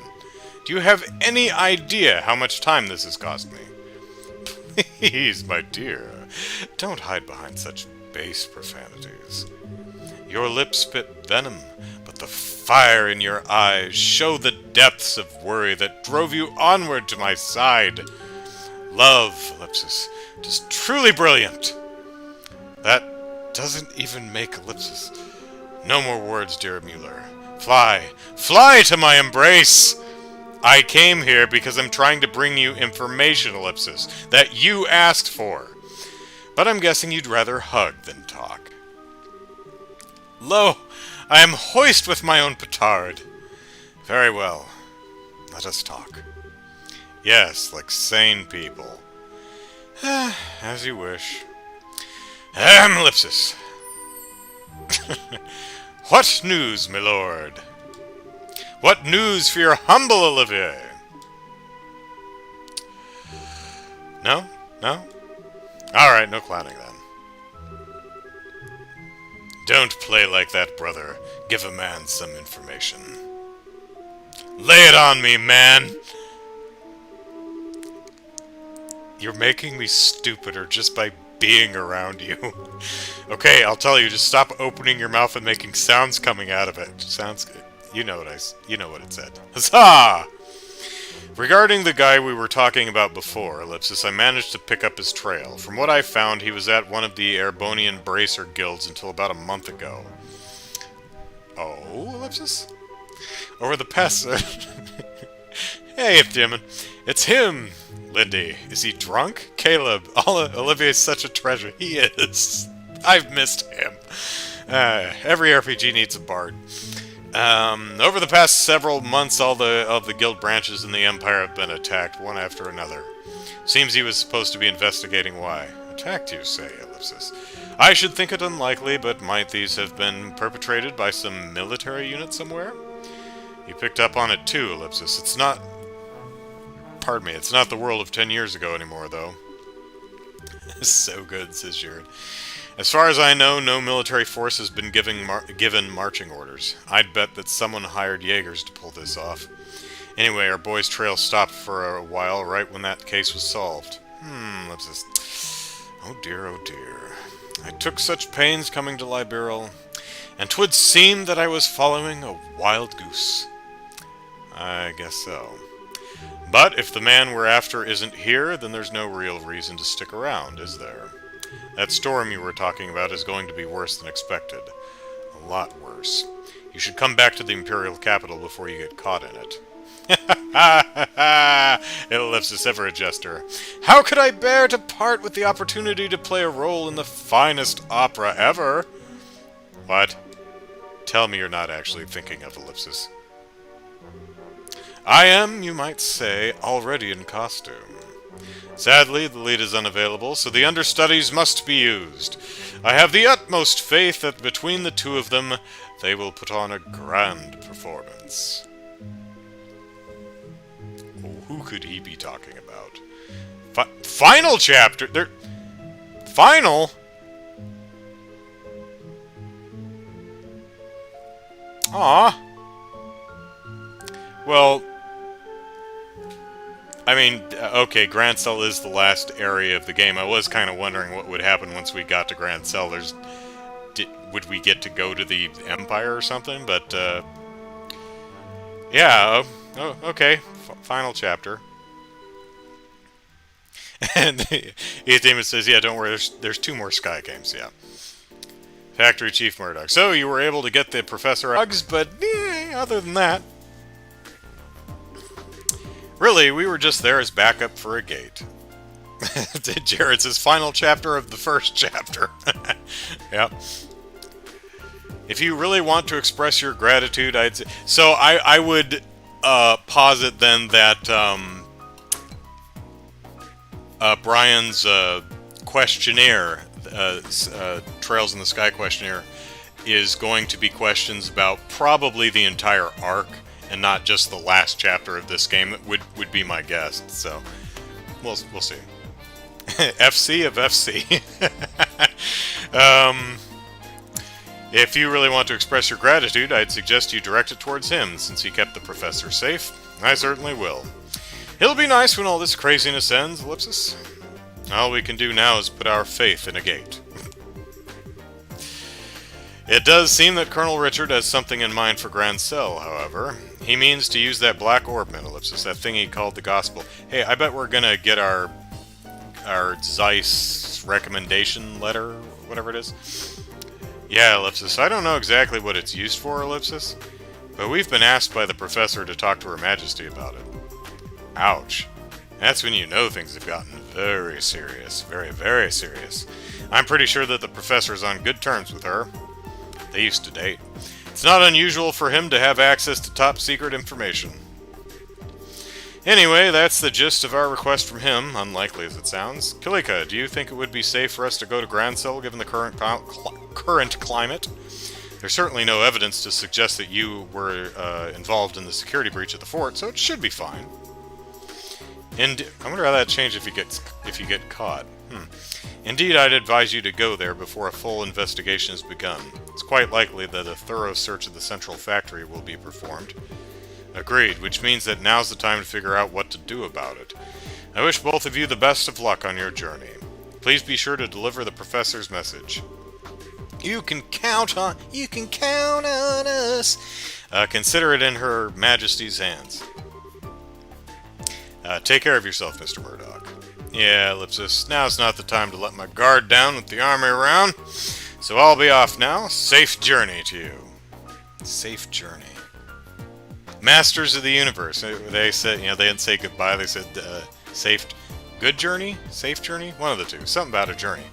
Do you have any idea how much time this has cost me? Please, my dear, don't hide behind such base profanities. Your lips spit venom, but the fire in your eyes show the depths of worry that drove you onward to my side. Love, Ellipsis, it is truly brilliant. That doesn't even make Ellipsis. No more words, dear Mueller. Fly, fly to my embrace! I came here because I'm trying to bring you information, Ellipsis, that you asked for. But I'm guessing you'd rather hug than talk. Lo, I am hoist with my own petard. Very well. Let us talk. Yes, like sane people. As you wish. Ellipsis. What news, my lord? What news for your humble Olivier? No? No? Alright, no clowning then. Don't play like that, brother. Give a man some information. Lay it on me, man! You're making me stupider just by being around you. Okay, I'll tell you, just stop opening your mouth and making sounds coming out of it. Sounds good. You know what it said. Huzzah! Regarding the guy we were talking about before, Ellipsis, I managed to pick up his trail. From what I found, he was at one of the Airbonian Bracer guilds until about a month ago. Oh, Ellipsis? Over the past... Hey, Dimon. It's him! Lindy, is he drunk? Caleb, Olivier's such a treasure. He is. I've missed him. Every RPG needs a bard. Over the past several months, all of the guild branches in the Empire have been attacked, one after another. Seems he was supposed to be investigating why. Attacked, you say, Ellipsis. I should think it unlikely, but might these have been perpetrated by some military unit somewhere? You picked up on it too, Ellipsis. It's not... Pardon me, it's not the world of 10 years ago anymore, though. So good, says Jared. As far as I know, no military force has been given marching orders. I'd bet that someone hired Jaegers to pull this off. Anyway, our boy's trail stopped for a while right when that case was solved. Let's just... Oh dear, oh dear. I took such pains coming to Liberal, and 'twould seem that I was following a wild goose. I guess so. But if the man we're after isn't here, then there's no real reason to stick around, is there? That storm you were talking about is going to be worse than expected. A lot worse. You should come back to the Imperial capital before you get caught in it. Ellipsis, ever a jester. How could I bear to part with the opportunity to play a role in the finest opera ever? What? Tell me you're not actually thinking of Ellipsis. I am, you might say, already in costume. Sadly, the lead is unavailable, so the understudies must be used. I have the utmost faith that between the two of them, they will put on a grand performance. Oh, who could he be talking about? Final chapter? Final? Aw. Well... I mean, okay, Grand Cell is the last area of the game. I was kind of wondering what would happen once we got to Grand Cell. Would we get to go to the Empire or something? But, yeah, okay, final chapter. And Demon says, yeah, don't worry, there's 2 more Sky games, yeah. Factory Chief Murdoch. So, you were able to get the Professor Uggs, but, other than that... Really, we were just there as backup for a gate. Jared says, final chapter of the first chapter. Yep. If you really want to express your gratitude, I'd say... So, I would posit then that Brian's questionnaire, Trails in the Sky questionnaire, is going to be questions about probably the entire arc and not just the last chapter of this game. Would be my guess. So we'll see. FC of FC. If you really want to express your gratitude, I'd suggest you direct it towards him, since he kept the professor safe. I certainly will. It'll be nice when all this craziness ends, Ellipsis. All we can do now is put our faith in a gate. It does seem that Colonel Richard has something in mind for Grand Cell, however. He means to use that black orbman, Ellipsis, that thing he called the Gospel. Hey, I bet we're gonna get our Zeiss recommendation letter, whatever it is. Yeah, Ellipsis, I don't know exactly what it's used for, Ellipsis, but we've been asked by the professor to talk to Her Majesty about it. Ouch. That's when you know things have gotten very serious. Very, very serious. I'm pretty sure that the professor's on good terms with her. They used to date. It's not unusual for him to have access to top-secret information. Anyway, that's the gist of our request from him, unlikely as it sounds. Kalika, do you think it would be safe for us to go to Grand Cell given the current climate? There's certainly no evidence to suggest that you were involved in the security breach at the fort, so it should be fine. And I wonder how that changed if you get caught. Indeed, I'd advise you to go there before a full investigation has begun. It's quite likely that a thorough search of the central factory will be performed. Agreed, which means that now's the time to figure out what to do about it. I wish both of you the best of luck on your journey. Please be sure to deliver the professor's message. You can count on us. Consider it in Her Majesty's hands. Take care of yourself, Mr. Murdoch. Yeah, Ellipsis, now's not the time to let my guard down with the army around. So I'll be off now. Safe journey to you. Safe journey. Masters of the Universe. They said, they didn't say goodbye. They said safe, good journey, safe journey. One of the two. Something about a journey.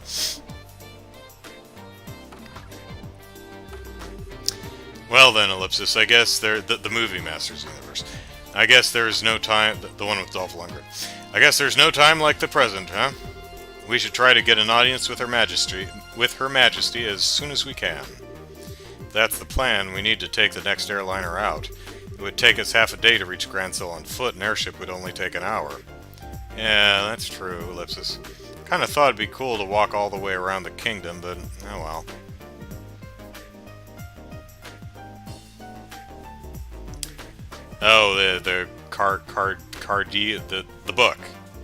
Well then, Ellipsis. I guess they're the movie Masters of the Universe. I guess there's no time. The one with Dolph Lundgren. I guess there's no time like the present, huh? We should try to get an audience with Her Majesty as soon as we can. If that's the plan, we need to take the next airliner out. It would take us half a day to reach Grand Cell on foot. An airship would only take an hour. Yeah, that's true, Ellipsis. Kinda thought it'd be cool to walk all the way around the kingdom, but oh well. Oh, the book.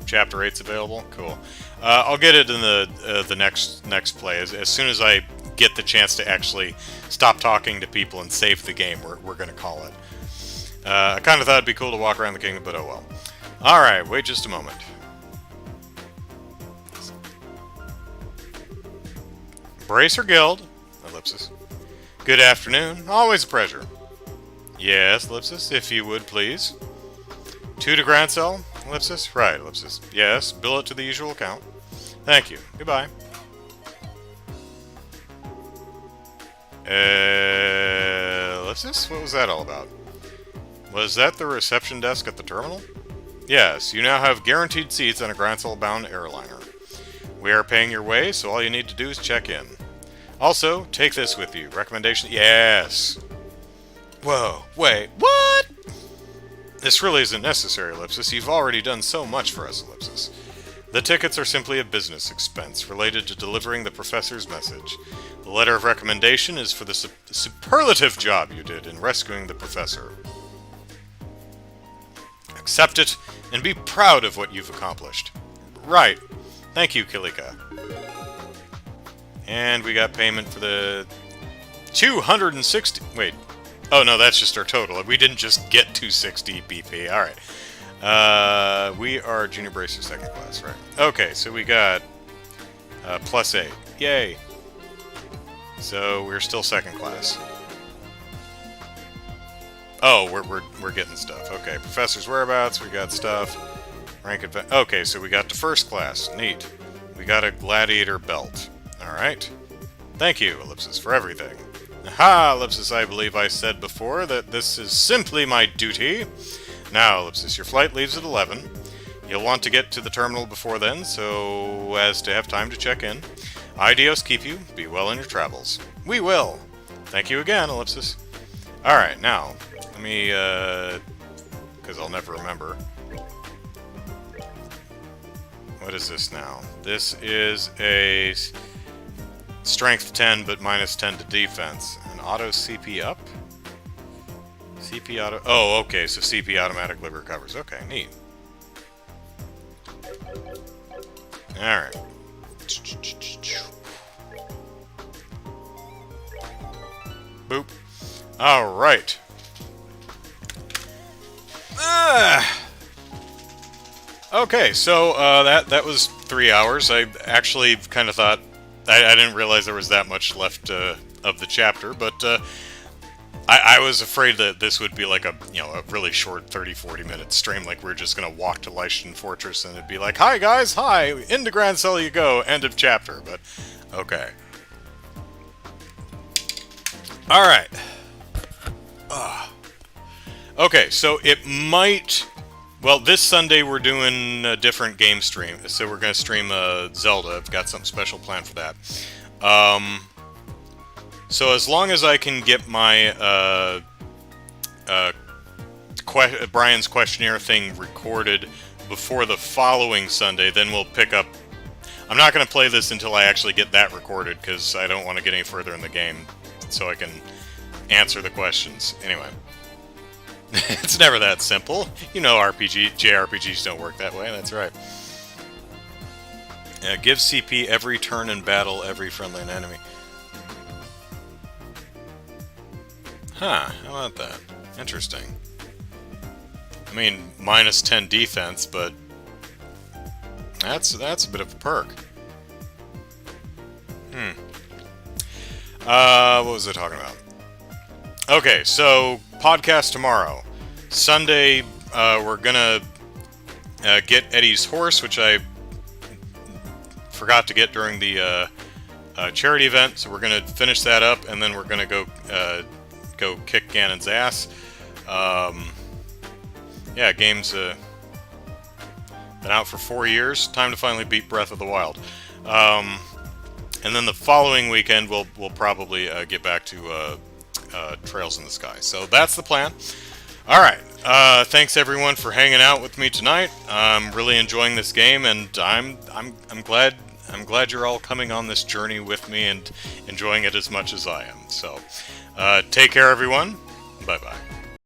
Chapter 8's available? Cool. I'll get it in the next play. As soon as I get the chance to actually stop talking to people and save the game, we're going to call it. I kind of thought it'd be cool to walk around the kingdom, but oh well. Alright, wait just a moment. Bracer Guild. Ellipsis. Good afternoon. Always a pleasure. Yes, Ellipsis, if you would, please. 2 to Grand Cell? Ellipsis? Right, Ellipsis. Yes, bill it to the usual account. Thank you. Goodbye. Ellipsis? What was that all about? Was that the reception desk at the terminal? Yes, you now have guaranteed seats on a Grand Cell-bound airliner. We are paying your way, so all you need to do is check in. Also, take this with you. Recommendation? Yes. Whoa, wait, what? This really isn't necessary, Ellipsis. You've already done so much for us, Ellipsis. The tickets are simply a business expense related to delivering the professor's message. The letter of recommendation is for the superlative job you did in rescuing the professor. Accept it, and be proud of what you've accomplished. Right. Thank you, Kalika. And we got payment for the 260... Wait. Oh, no, that's just our total. We didn't just get 260 BP. Alright. We are Junior Bracer second class, right? Okay, so we got +8. Yay! So we're still second class. Oh, we're getting stuff. Okay, professor's whereabouts, we got stuff. Rank advance. Okay, so we got to first class. Neat. We got a gladiator belt. Alright. Thank you, Ellipsis, for everything. Aha, Ellipsis, I believe I said before that this is simply my duty. Now, Ellipsis, your flight leaves at 11. You'll want to get to the terminal before then, so as to have time to check in. Adios keep you. Be well in your travels. We will. Thank you again, Ellipsis. Alright, now, let me, because I'll never remember. What is this now? This is a strength 10, but minus 10 to defense. An auto CP up? CP auto... Oh, okay, so CP automatically recovers. Okay, neat. Alright. Boop. Alright. Okay, so that was 3 hours. I actually kind of thought... I didn't realize there was that much left of the chapter, but I was afraid that this would be like a really short 30-40 minute stream, like we're just gonna walk to Leishton Fortress and it'd be like, hi guys, hi, into Grand Cell you go, end of chapter, but okay. Alright. Okay, so it might... Well, this Sunday we're doing a different game stream, so we're going to stream Zelda. I've got something special planned for that. So as long as I can get my Brian's questionnaire thing recorded before the following Sunday, then we'll pick up... I'm not going to play this until I actually get that recorded, because I don't want to get any further in the game, so I can answer the questions. Anyway. It's never that simple. You know JRPGs don't work that way, that's right. Give CP every turn in battle, every friendly and enemy. Huh, how about that? Interesting. I mean, minus 10 defense, but that's a bit of a perk. What was I talking about? Okay, so podcast tomorrow. Sunday, we're gonna get Eddie's horse, which I forgot to get during the charity event. So we're gonna finish that up, and then we're gonna go kick Ganon's ass. Yeah, game's been out for 4 years. Time to finally beat Breath of the Wild. And then the following weekend, we'll probably get back to Trails in the Sky. So that's the plan. All right. Thanks everyone for hanging out with me tonight. I'm really enjoying this game, and I'm glad you're all coming on this journey with me and enjoying it as much as I am. So take care, everyone. Bye bye.